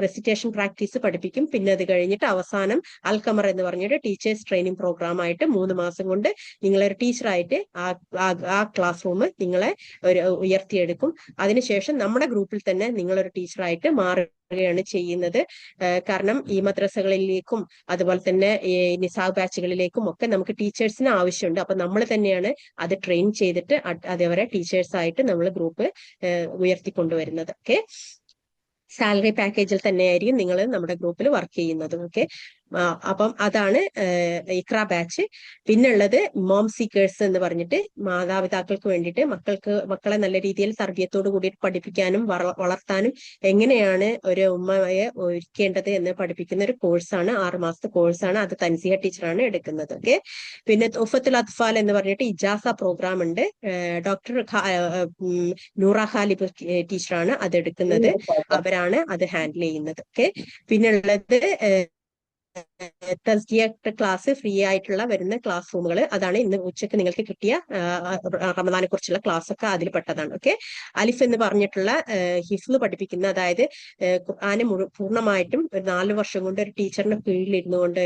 റെസിറ്റേഷൻ പ്രാക്ടീസ് പഠിപ്പിക്കും. പിന്നെ അത് കഴിഞ്ഞിട്ട് അവസാനം അൽഖമർ എന്ന് പറഞ്ഞിട്ട് ടീച്ചേഴ്സ് ട്രെയിനിങ് പ്രോഗ്രാം ആയിട്ട് 3 മാസം കൊണ്ട് നിങ്ങളൊരു ടീച്ചറായിട്ട് ആ ക്ലാസ് റൂം നിങ്ങളെ ഉയർത്തിയെടുക്കും. അതിനുശേഷം നമ്മുടെ ഗ്രൂപ്പിൽ തന്നെ നിങ്ങളൊരു ടീച്ചറായിട്ട് മാറുകയാണ് ചെയ്യുന്നത്. കാരണം ഈ മദ്രസകളിലേക്കും അതുപോലെ തന്നെ ഈ നിസാബ് ബാച്ചുകളിലേക്കും ഒക്കെ നമുക്ക് ടീച്ചേഴ്സിന് ആവശ്യമുണ്ട്. അപ്പൊ നമ്മൾ തന്നെയാണ് അത് ട്രെയിൻ ചെയ്തിട്ട് അതേവരെ ടീച്ചേഴ്സായിട്ട് നമ്മൾ ഗ്രൂപ്പ് ഉയർത്തിക്കൊണ്ടുവരുന്നത്. ഓക്കെ, സാലറി പാക്കേജിൽ തന്നെയായിരിക്കും നിങ്ങൾ നമ്മുടെ ഗ്രൂപ്പിൽ വർക്ക് ചെയ്യുന്നത്. ഓക്കെ, അപ്പം അതാണ് ഇക്ര ബാച്ച്. പിന്നുള്ളത് മോം സീക്കേഴ്സ് എന്ന് പറഞ്ഞിട്ട് മാതാപിതാക്കൾക്ക് വേണ്ടിയിട്ട് മക്കളെ നല്ല രീതിയിൽ തർബിയത്തോട് കൂടി പഠിപ്പിക്കാനും വളർത്താനും എങ്ങനെയാണ് ഒരു ഉമ്മയെ ഒരുക്കേണ്ടത് എന്ന് പഠിപ്പിക്കുന്ന ഒരു കോഴ്സാണ്. 6 മാസത്തെ കോഴ്സാണ്. അത് തൻസിഹ ടീച്ചറാണ് എടുക്കുന്നത്. ഓക്കെ, പിന്നെ തുഫത്തുൽ അത്ഫാൽ എന്ന് പറഞ്ഞിട്ട് ഇജാസ പ്രോഗ്രാം ഉണ്ട്. ഡോക്ടർ നൂറ ഖാലിബ് ടീച്ചറാണ് അത് എടുക്കുന്നത്. അവരാണ് അത് ഹാൻഡിൽ ചെയ്യുന്നത്. ഓക്കെ, പിന്നുള്ളത് തസ്കിയ ക്ലാസ് ഫ്രീ ആയിട്ടുള്ള വരുന്ന ക്ലാസ് റൂമുകൾ. അതാണ് ഇന്ന് ഉച്ചക്ക് നിങ്ങൾക്ക് കിട്ടിയ റമദാനെ കുറിച്ചുള്ള ക്ലാസ് ഒക്കെ അതിൽ പെട്ടതാണ്. ഓക്കെ, അലിഫ് എന്ന് പറഞ്ഞിട്ടുള്ള ഹിഫ്ള് പഠിപ്പിക്കുന്ന, അതായത് ഖുർആനെ പൂർണ്ണമായിട്ടും ഒരു 4 വർഷം കൊണ്ട് ഒരു ടീച്ചറിന്റെ കീഴിലിരുന്നു കൊണ്ട്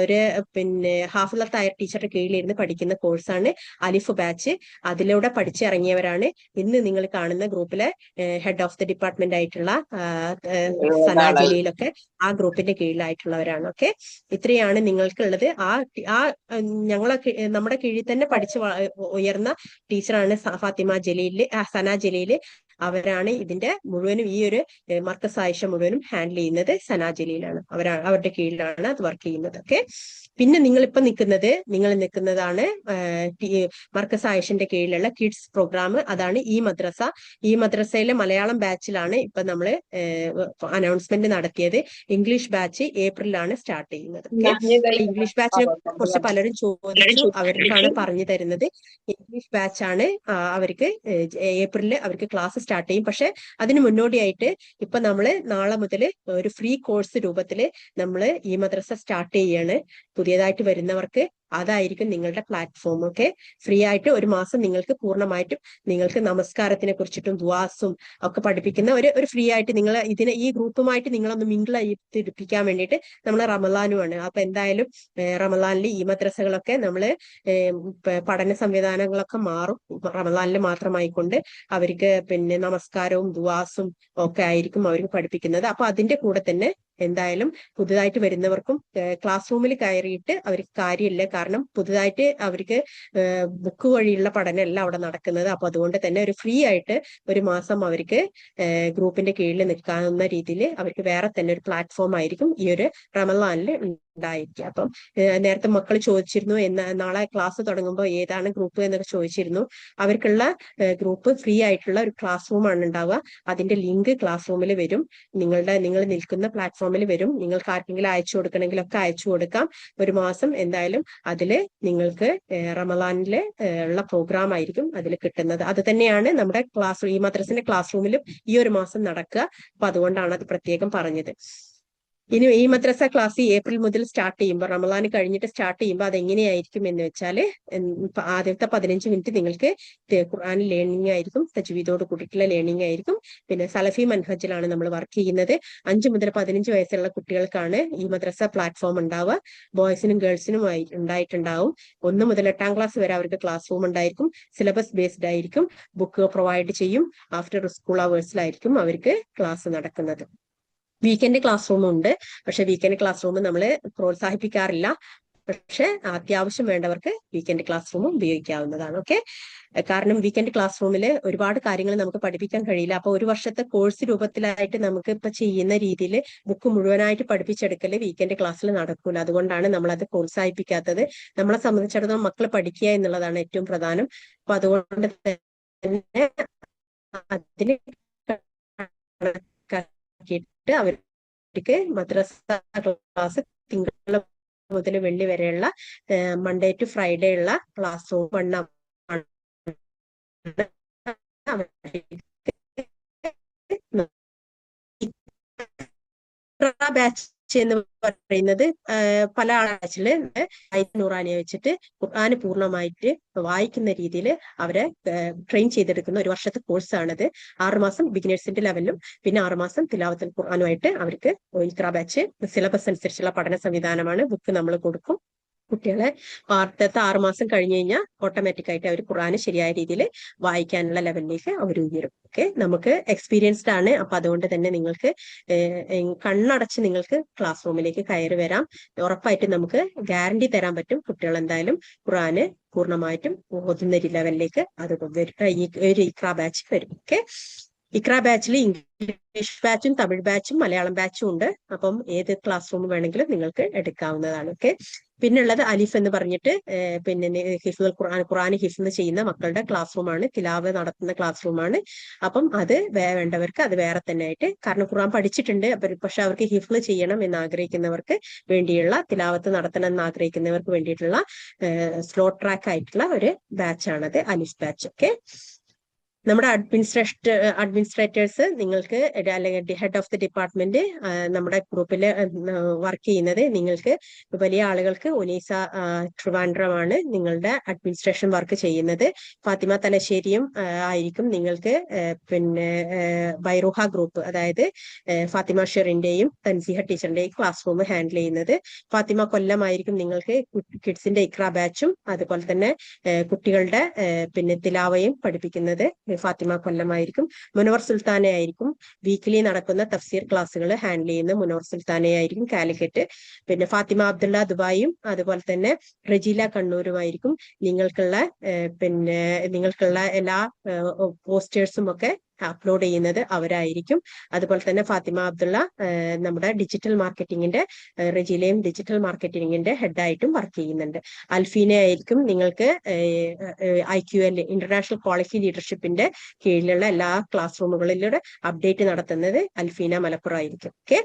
ഒരു പിന്നെ ഹാഫിളത്തായ ടീച്ചറുടെ കീഴിലിരുന്ന് പഠിക്കുന്ന കോഴ്സാണ് അലിഫ് ബാച്ച്. അതിലൂടെ പഠിച്ചിറങ്ങിയവരാണ് ഇന്ന് നിങ്ങൾ കാണുന്ന ഗ്രൂപ്പിലെ ഹെഡ് ഓഫ് ദി ഡിപ്പാർട്ട്മെന്റ് ആയിട്ടുള്ള സനാ ജലീലൊക്കെ ആ ഗ്രൂപ്പിന്റെ കീഴിലായിട്ടുള്ളവരാണ്. ഓക്കെ, ഇത്രയാണ് നിങ്ങൾക്കുള്ളത്. നമ്മുടെ കീഴിൽ തന്നെ പഠിച്ച് ഉയർന്ന ടീച്ചറാണ് ഫാത്തിമ ജലീല്, സന ജലീല്. അവരാണ് ഇതിന്റെ മുഴുവനും ഈ ഒരു മർക്കസ് ആയിഷ മുഴുവനും ഹാൻഡിൽ ചെയ്യുന്നത്. സന ജലീലാണ്. അവരുടെ കീഴിലാണ് അത് വർക്ക് ചെയ്യുന്നത്. ഓക്കെ, പിന്നെ നിങ്ങൾ നിൽക്കുന്നതാണ് മർക്കസ് ആയിഷന്റെ കീഴിലുള്ള കിഡ്സ് പ്രോഗ്രാം. അതാണ് ഈ മദ്രസ. ഈ മദ്രസയിലെ മലയാളം ബാച്ചിലാണ് ഇപ്പൊ നമ്മള് അനൗൺസ്മെന്റ് നടത്തിയത്. ഇംഗ്ലീഷ് ബാച്ച് ഏപ്രിലാണ് സ്റ്റാർട്ട് ചെയ്യുന്നത്. ഇംഗ്ലീഷ് ബാച്ചിനെ കുറിച്ച് പലരും ചോദിച്ചു. അവർക്കാണ് പറഞ്ഞു തരുന്നത്. ഇംഗ്ലീഷ് ബാച്ചാണ് അവർക്ക് ഏപ്രിലിൽ അവർക്ക് ക്ലാസ് സ്റ്റാർട്ട് ചെയ്യും. പക്ഷെ അതിന് മുന്നോടിയായിട്ട് ഇപ്പൊ നമ്മള് നാളെ മുതൽ ഒരു ഫ്രീ കോഴ്സ് രൂപത്തില് നമ്മള് ഈ മദ്രസ സ്റ്റാർട്ട് ചെയ്യാണ്. പുതിയതായിട്ട് വരുന്നവർക്ക് അതായിരിക്കും നിങ്ങളുടെ പ്ലാറ്റ്ഫോം. ഒക്കെ ഫ്രീ ആയിട്ട് 1 മാസം നിങ്ങൾക്ക് പൂർണ്ണമായിട്ടും നിങ്ങൾക്ക് നമസ്കാരത്തിനെ കുറിച്ചിട്ടും ദുആസും ഒക്കെ പഠിപ്പിക്കുന്ന ഒരു ഫ്രീ ആയിട്ട് ഈ ഗ്രൂപ്പുമായിട്ട് നിങ്ങളൊന്ന് മിങ്കിൾ ചെയ്യിപ്പിക്കാൻ വേണ്ടിയിട്ട് നമ്മൾ റമദാനുമാണ്. അപ്പൊ എന്തായാലും റമദാനിൽ ഈ മദ്രസകളൊക്കെ നമ്മള് പഠന സംവിധാനങ്ങളൊക്കെ മാറും. റമദാനിൽ മാത്രമായിക്കൊണ്ട് അവർക്ക് പിന്നെ നമസ്കാരവും ദുആസും ഒക്കെ ആയിരിക്കും അവർക്ക് പഠിപ്പിക്കുന്നത്. അപ്പൊ അതിന്റെ കൂടെ തന്നെ എന്തായാലും പുതുതായിട്ട് വരുന്നവർക്കും ക്ലാസ് റൂമിൽ കയറിയിട്ട് അവർക്ക് കാര്യമില്ല. കാരണം പുതുതായിട്ട് അവർക്ക് ബുക്ക് വഴിയുള്ള പഠനമല്ല അവിടെ നടക്കുന്നത്. അപ്പൊ അതുകൊണ്ട് തന്നെ ഒരു ഫ്രീ ആയിട്ട് 1 മാസം അവർക്ക് ഗ്രൂപ്പിന്റെ കീഴിൽ നിൽക്കാവുന്ന രീതിയിൽ അവർക്ക് വേറെ തന്നെ ഒരു പ്ലാറ്റ്ഫോം ആയിരിക്കും ഈ ഒരു റമദാനിൽ ഉണ്ടായിരിക്കുക. അപ്പം നേരത്തെ മക്കൾ ചോദിച്ചിരുന്നു നാളെ ക്ലാസ് തുടങ്ങുമ്പോൾ ഏതാണ് ഗ്രൂപ്പ് എന്നൊക്കെ ചോദിച്ചിരുന്നു. അവർക്കുള്ള ഗ്രൂപ്പ് ഫ്രീ ആയിട്ടുള്ള ഒരു ക്ലാസ് റൂമാണ് ഉണ്ടാവുക. അതിന്റെ ലിങ്ക് ക്ലാസ് റൂമിൽ വരും. നിങ്ങൾ നിൽക്കുന്ന പ്ലാറ്റ്ഫോമിൽ വരും. നിങ്ങൾക്ക് ആർക്കെങ്കിലും അയച്ചു കൊടുക്കണമെങ്കിലൊക്കെ അയച്ചു കൊടുക്കാം. 1 മാസം എന്തായാലും അതില് നിങ്ങൾക്ക് റമദാനില് ഉള്ള പ്രോഗ്രാം ആയിരിക്കും അതിൽ കിട്ടുന്നത്. അത് തന്നെയാണ് നമ്മുടെ ഈ മദ്രസിന്റെ ക്ലാസ് റൂമിലും ഈ 1 മാസം നടക്കുക. അപ്പൊ അതുകൊണ്ടാണ് അത് പ്രത്യേകം പറഞ്ഞത്. ഇനി ഈ മദ്രസ ക്ലാസ് ഏപ്രിൽ മുതൽ സ്റ്റാർട്ട് ചെയ്യുമ്പോൾ, റമദാൻ കഴിഞ്ഞിട്ട് സ്റ്റാർട്ട് ചെയ്യുമ്പോൾ അതെങ്ങനെയായിരിക്കും എന്ന് വെച്ചാല് ആദ്യത്തെ 15 മിനിറ്റ് നിങ്ങൾക്ക് ഖുർആൻ ലേണിംഗ് ആയിരിക്കും. തജ്വീദോട് കൂടിയിട്ടുള്ള ലേണിംഗ് ആയിരിക്കും. പിന്നെ സലഫി മൻഹജിലാണ് നമ്മൾ വർക്ക് ചെയ്യുന്നത്. 5 മുതൽ 15 വയസ്സുള്ള കുട്ടികൾക്കാണ് ഈ മദ്രസ പ്ലാറ്റ്ഫോം ഉണ്ടാവുക. ബോയ്സിനും ഗേൾസിനും ഉണ്ടായിട്ടുണ്ടാവും. 1 മുതൽ 8ാം ക്ലാസ് വരെ അവർക്ക് ക്ലാസ് റൂം ഉണ്ടായിരിക്കും. സിലബസ് ബേസ്ഡ് ആയിരിക്കും. ബുക്ക് പ്രൊവൈഡ് ചെയ്യും. ആഫ്റ്റർ സ്കൂൾ അവേഴ്സിലായിരിക്കും അവർക്ക് ക്ലാസ് നടക്കുന്നത്. വീക്കെൻഡ് ക്ലാസ് റൂം ഉണ്ട്. പക്ഷെ വീക്കെൻഡ് ക്ലാസ് റൂം നമ്മൾ പ്രോത്സാഹിപ്പിക്കാറില്ല. പക്ഷെ അത്യാവശ്യം വേണ്ടവർക്ക് വീക്കെൻഡ് ക്ലാസ് റൂം ഉപയോഗിക്കാവുന്നതാണ്. ഓക്കെ, കാരണം വീക്കെൻഡ് ക്ലാസ് റൂമിൽ ഒരുപാട് കാര്യങ്ങൾ നമുക്ക് പഠിപ്പിക്കാൻ കഴിയില്ല. അപ്പൊ 1 വർഷത്തെ കോഴ്സ് രൂപത്തിലായിട്ട് നമുക്ക് ഇപ്പൊ ചെയ്യുന്ന രീതിയിൽ ബുക്ക് മുഴുവനായിട്ട് പഠിപ്പിച്ചെടുക്കല് വീക്കെൻഡ് ക്ലാസ്സിൽ നടക്കൂല. അതുകൊണ്ടാണ് നമ്മൾ അത് പ്രോത്സാഹിപ്പിക്കാത്തത്. നമ്മളെ സംബന്ധിച്ചിടത്തോളം മക്കൾ പഠിക്കുക എന്നുള്ളതാണ് ഏറ്റവും പ്രധാനം. അപ്പൊ അതുകൊണ്ട് തന്നെ അതിന് അവർക്ക് മദ്രസ ക്ലാസ് തിങ്കൾ മുതൽ വെള്ളി വരെയുള്ള മൺഡേ ടു ഫ്രൈഡേ ഉള്ള ക്ലാസ് റൂം ബാച്ച് എന്ന് പറയുന്നത് പല ആഴ്ചയില് നൂറാനിയെ വെച്ചിട്ട് ഖുർആന് പൂർണ്ണമായിട്ട് വായിക്കുന്ന രീതിയിൽ അവരെ ട്രെയിൻ ചെയ്തെടുക്കുന്ന ഒരു വർഷത്തെ കോഴ്സാണിത്. 6 മാസം ബിഗിനേഴ്സിന്റെ ലെവലിലും പിന്നെ 6 മാസം തിലാവത്തുൽ ഖുർആനുമായിട്ട് അവർക്ക് ഇഖ്റ ബാച്ച് സിലബസ് അനുസരിച്ചുള്ള പഠന സംവിധാനമാണ്. ബുക്ക് നമ്മൾ കൊടുക്കും. കുട്ടികളെ ആദ്യത്തെ 6 മാസം കഴിഞ്ഞു കഴിഞ്ഞാൽ ഓട്ടോമാറ്റിക് ആയിട്ട് അവർ ഖുർആന് ശരിയായ രീതിയിൽ വായിക്കാനുള്ള ലെവലിലേക്ക് അവർ ഉയരും. ഓക്കെ, നമുക്ക് എക്സ്പീരിയൻസ്ഡ് ആണ്. അപ്പൊ അതുകൊണ്ട് തന്നെ നിങ്ങൾക്ക് കണ്ണടച്ച് നിങ്ങൾക്ക് ക്ലാസ് റൂമിലേക്ക് കയറി വരാം. ഉറപ്പായിട്ട് നമുക്ക് ഗ്യാരണ്ടി തരാൻ പറ്റും. കുട്ടികൾ എന്തായാലും ഖുർആന് പൂർണ്ണമായിട്ടും ഓതുന്ന ലെവലിലേക്ക് അത് ഒരു ഇഖ്റ ബാച്ച് വരും. ഓക്കെ, ഇഖ്റ ബാച്ചിൽ ഇംഗ്ലീഷ് ബാച്ചും തമിഴ് ബാച്ചും മലയാളം ബാച്ചും ഉണ്ട്. അപ്പം ഏത് ക്ലാസ് റൂം വേണമെങ്കിലും നിങ്ങൾക്ക് എടുക്കാവുന്നതാണ്. ഓക്കെ, പിന്നുള്ളത് അലിഫ് എന്ന് പറഞ്ഞിട്ട് പിന്നെ ഹിഫ്ദുൽ ഖുർആൻ ഹിഫ്ദ് ചെയ്യുന്ന മക്കളുടെ ക്ലാസ് റൂമാണ്, തിലാവ നടത്തുന്ന ക്ലാസ് റൂമാണ്. അപ്പം അത് വേണ്ടവർക്ക് അത് വേറെ തന്നെ ആയിട്ട്, കാരണം ഖുർആൻ പഠിച്ചിട്ടുണ്ട് പക്ഷെ അവർക്ക് ഹിഫ്ദ് ചെയ്യണം എന്ന് ആഗ്രഹിക്കുന്നവർക്ക് വേണ്ടിയുള്ള, തിലാവത്ത് നടത്തണം എന്ന് ആഗ്രഹിക്കുന്നവർക്ക് വേണ്ടിയിട്ടുള്ള സ്ലോ ട്രാക്ക് ആയിട്ടുള്ള ഒരു ബാച്ചാണത്, അലിഫ് ബാച്ച്. ഓക്കെ, നമ്മുടെ അഡ്മിനിസ്ട്രേറ്റേഴ്സ് നിങ്ങൾക്ക് അല്ലെങ്കിൽ ഹെഡ് ഓഫ് ദി ഡിപ്പാർട്ട്മെന്റ് നമ്മുടെ ഗ്രൂപ്പിൽ വർക്ക് ചെയ്യുന്നത്. നിങ്ങൾക്ക് വലിയ ആളുകൾക്ക് ഉനീസ ട്രിവാൻഡ്രമാണ് നിങ്ങളുടെ അഡ്മിനിസ്ട്രേഷൻ വർക്ക് ചെയ്യുന്നത്. ഫാത്തിമ തലശ്ശേരിയും ആയിരിക്കും നിങ്ങൾക്ക് പിന്നെ ബൈറുഹ ഗ്രൂപ്പ്, അതായത് Fathima ഷെറിന്റെയും Thanseeha ടീച്ചറിന്റെയും class room handle ചെയ്യുന്നത്. ഫാത്തിമ കൊല്ലമായിരിക്കും നിങ്ങൾക്ക് കിഡ്സിന്റെ ഇഖ്റ ബാച്ചും അതുപോലെ തന്നെ കുട്ടികളുടെ പിന്നെ തിലാവയും പഠിപ്പിക്കുന്നത്. ഫാത്തിമ കൊല്ലമായിരിക്കും. മുനവർ സുൽത്താനെ ആയിരിക്കും വീക്കിലി നടക്കുന്ന തഫ്സീർ ക്ലാസ്സുകൾ ഹാൻഡിൽ ചെയ്യുന്ന മുനവർ സുൽത്താനെ ആയിരിക്കും കാലിക്കറ്റ്. പിന്നെ ഫാത്തിമ അബ്ദുള്ള ദുബായും അതുപോലെ തന്നെ റജീല കണ്ണൂരുമായിരിക്കും നിങ്ങൾക്കുള്ള എല്ലാ പോസ്റ്റേഴ്സും ഒക്കെ അപ്ലോഡ് ചെയ്യുന്നത് അവരായിരിക്കും. അതുപോലെ തന്നെ ഫാത്തിമ അബ്ദുള്ള നമ്മുടെ ഡിജിറ്റൽ മാർക്കറ്റിംഗിന്റെ റജീലയും ഡിജിറ്റൽ മാർക്കറ്റിംഗിന്റെ ഹെഡായിട്ടും വർക്ക് ചെയ്യുന്നുണ്ട്. അൽഫീന ആയിരിക്കും നിങ്ങൾക്ക് IQL ഇന്റർനാഷണൽ ക്വാളിറ്റി ലീഡർഷിപ്പിന്റെ കീഴിലുള്ള എല്ലാ ക്ലാസ് റൂമുകളിലൂടെ അപ്ഡേറ്റ് നടത്തുന്നത് അൽഫീന മലപ്പുറം ആയിരിക്കും. ഓക്കെ,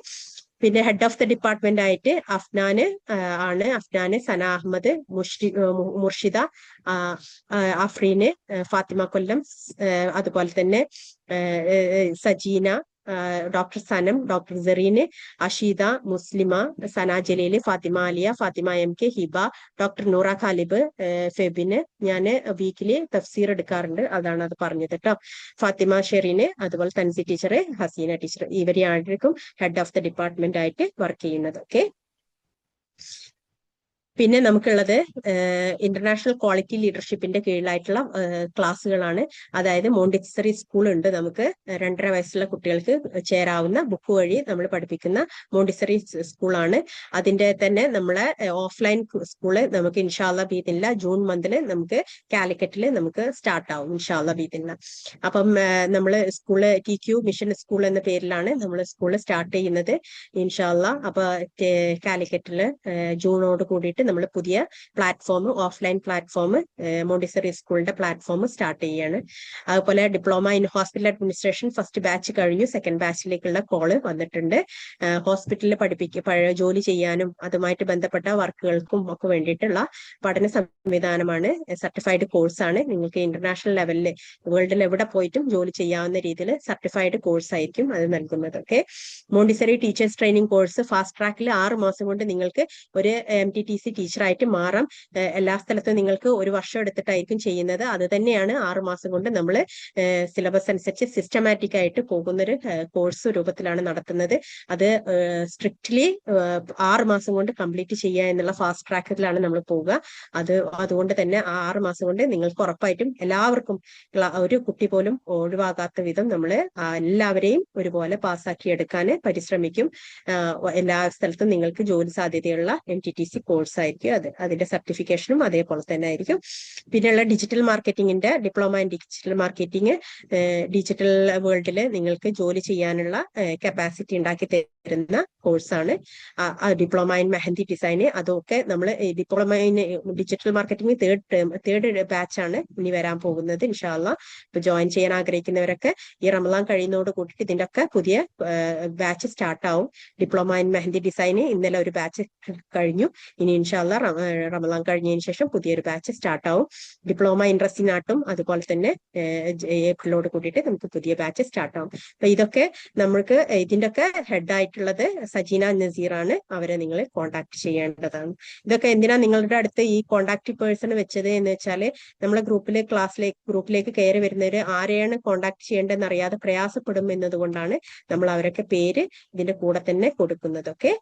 പിന്നെ ഹെഡ് ഓഫ് ദി ഡിപ്പാർട്ട്മെന്റ് ആയിട്ട് അഫ്നാന് സന അഹമ്മദ്, മുർഷിദ അഫ്രീന്, ഫാത്തിമ കൊല്ലം, അതുപോലെ തന്നെ Sajina, doctor Sanam, doctor Sereen, Asheeda, Muslima, Sana Jaleel, Fathima Aliya, Fathima MK, Hiba, doctor Noora Khalib, Febin. ഞാൻ വീക്കിലി തഫ്സീർ എടുക്കാറുണ്ട്, അതാണ് അത് പറഞ്ഞത് കേട്ടോ. ഫാത്തിമ ഷെറീന്, അതുപോലെ തൻസി ടീച്ചർ, ഹസീന ടീച്ചർ, ഇവരെയായിരിക്കും ഹെഡ് ഓഫ് ദി ഡിപ്പാർട്ട്മെന്റ് ആയിട്ട് വർക്ക് ചെയ്യുന്നത്. ഓക്കെ, പിന്നെ നമുക്കുള്ളത് ഇന്റർനാഷണൽ ക്വാളിറ്റി ലീഡർഷിപ്പിന്റെ കീഴിലായിട്ടുള്ള ക്ലാസ്സുകളാണ്. അതായത് മോണ്ടിസറി സ്കൂൾ ഉണ്ട് നമുക്ക്, 2.5 വയസ്സുള്ള കുട്ടികൾക്ക് ചേരാവുന്ന ബുക്ക് വഴി നമ്മൾ പഠിപ്പിക്കുന്ന മോണ്ടിസറി സ്കൂളാണ്. അതിന്റെ തന്നെ നമ്മളെ ഓഫ്ലൈൻ സ്കൂള് നമുക്ക് ഇൻഷാല്ല ബീദില്ല ജൂൺ മന്തില് നമുക്ക് കാലിക്കറ്റിൽ നമുക്ക് സ്റ്റാർട്ട് ആവും ഇൻഷാല്ല ബീദില്ല. അപ്പം നമ്മള് സ്കൂള് TQ മിഷൻ സ്കൂൾ എന്ന പേരിലാണ് നമ്മൾ സ്കൂള് സ്റ്റാർട്ട് ചെയ്യുന്നത് ഇൻഷാല്ല. അപ്പൊ കാലിക്കറ്റില് ജൂണോട് കൂടിയിട്ട് നമ്മൾ പുതിയ പ്ലാറ്റ്ഫോം, ഓഫ്ലൈൻ പ്ലാറ്റ്ഫോം, മോണ്ടിസറി സ്കൂളിന്റെ പ്ലാറ്റ്ഫോം സ്റ്റാർട്ട് ചെയ്യാണ്. അതുപോലെ diploma in hospital administration first batch കഴിഞ്ഞു, സെക്കൻഡ് ബാച്ചിലേക്കുള്ള കോള് വന്നിട്ടുണ്ട്. ഹോസ്പിറ്റലിൽ ജോലി ചെയ്യാനും അതുമായിട്ട് ബന്ധപ്പെട്ട വർക്കുകൾക്കും ഒക്കെ വേണ്ടിയിട്ടുള്ള പഠന സംവിധാനമാണ്. സർട്ടിഫൈഡ് കോഴ്സാണ്. നിങ്ങൾക്ക് ഇന്റർനാഷണൽ ലെവലിൽ വേൾഡിൽ എവിടെ പോയിട്ടും ജോലി ചെയ്യാവുന്ന രീതിയിൽ സർട്ടിഫൈഡ് കോഴ്സ് ആയിരിക്കും അത് നൽകുന്നത്. Okay, Montessori teachers training course fast ട്രാക്കിൽ 6 മാസം കൊണ്ട് നിങ്ങൾക്ക് ഒരു MTTC ടീച്ചറായിട്ട് മാറാം. എല്ലാ സ്ഥലത്തും നിങ്ങൾക്ക് 1 വർഷം എടുത്തിട്ടായിരിക്കും ചെയ്യുന്നത്. അത് തന്നെയാണ് 6 മാസം കൊണ്ട് നമ്മൾ സിലബസ് അനുസരിച്ച് സിസ്റ്റമാറ്റിക് ആയിട്ട് പോകുന്നൊരു കോഴ്സ് രൂപത്തിലാണ് നടത്തുന്നത്. അത് സ്ട്രിക്ട്ലി 6 മാസം കൊണ്ട് കംപ്ലീറ്റ് ചെയ്യുക എന്നുള്ള ഫാസ്റ്റ് ട്രാക്കിലാണ് നമ്മൾ പോവുക. അതുകൊണ്ട് തന്നെ 6 മാസം കൊണ്ട് നിങ്ങൾക്ക് ഉറപ്പായിട്ടും എല്ലാവർക്കും ഒരു കുട്ടി പോലും ഒഴിവാകാത്ത വിധം നമ്മൾ എല്ലാവരെയും ഒരുപോലെ പാസ്സാക്കി എടുക്കാൻ പരിശ്രമിക്കും. എല്ലാ സ്ഥലത്തും നിങ്ങൾക്ക് ജോലി സാധ്യതയുള്ള MTTC കോഴ്സ് ആയിരിക്കും അത്. അതിന്റെ സർട്ടിഫിക്കേഷനും അതേപോലെ തന്നെ ആയിരിക്കും. പിന്നെയുള്ള ഡിജിറ്റൽ മാർക്കറ്റിംഗിന്റെ diploma in digital marketing, digital വേൾഡിൽ നിങ്ങൾക്ക് ജോലി ചെയ്യാനുള്ള കപ്പാസിറ്റി ഉണ്ടാക്കി തരുന്ന കോഴ്സാണ്. ഡിപ്ലോമ ഇൻ മെഹന്തി ഡിസൈന്, അതൊക്കെ നമ്മൾ diploma in digital marketing third ബാച്ചാണ് ഇനി വരാൻ പോകുന്നത് ഇൻഷാല്ല. ഇപ്പൊ ജോയിൻ ചെയ്യാൻ ആഗ്രഹിക്കുന്നവരൊക്കെ ഈ റമദാൻ കഴിയുന്നതോട് കൂടിയിട്ട് ഇതിന്റെ ഒക്കെ പുതിയ ബാച്ച് സ്റ്റാർട്ട് ആവും. ഡിപ്ലോമ ഇൻ മെഹന്തി ഡിസൈന് ഇന്നലെ ഒരു ബാച്ച് കഴിഞ്ഞു. ഇനി ഇൻഷാല്ല റമദാൻ കഴിഞ്ഞതിന് ശേഷം പുതിയൊരു ബാച്ച് സ്റ്റാർട്ട് ആവും. ഡിപ്ലോമ ഇൻ ഡ്രസ്സിംഗ് ആർട്ടും അതുപോലെ തന്നെ ഏപ്രിലോട് കൂടിയിട്ട് നമുക്ക് പുതിയ ബാച്ച് സ്റ്റാർട്ട് ആവും. അപ്പൊ ഇതൊക്കെ നമ്മൾക്ക് ഇതിന്റെ ഒക്കെ ഹെഡായിട്ട് ആയിട്ടുള്ളത് സജീന നസീറാണ്. അവരെ നിങ്ങൾ കോൺടാക്ട് ചെയ്യേണ്ടതാണ്. ഇതൊക്കെ എന്തിനാ നിങ്ങളുടെ അടുത്ത് ഈ കോൺടാക്ട് പേഴ്സൺ വെച്ചത് എന്ന് വെച്ചാല് നമ്മളെ ഗ്രൂപ്പിലേക്ക് കയറി വരുന്നവര് ആരെയാണ് കോൺടാക്ട് ചെയ്യേണ്ടതെന്ന് അറിയാതെ പ്രയാസപ്പെടും എന്നതുകൊണ്ടാണ് നമ്മൾ അവരൊക്കെ പേര് ഇതിന്റെ കൂടെ തന്നെ കൊടുക്കുന്നത്. ഓക്കെ,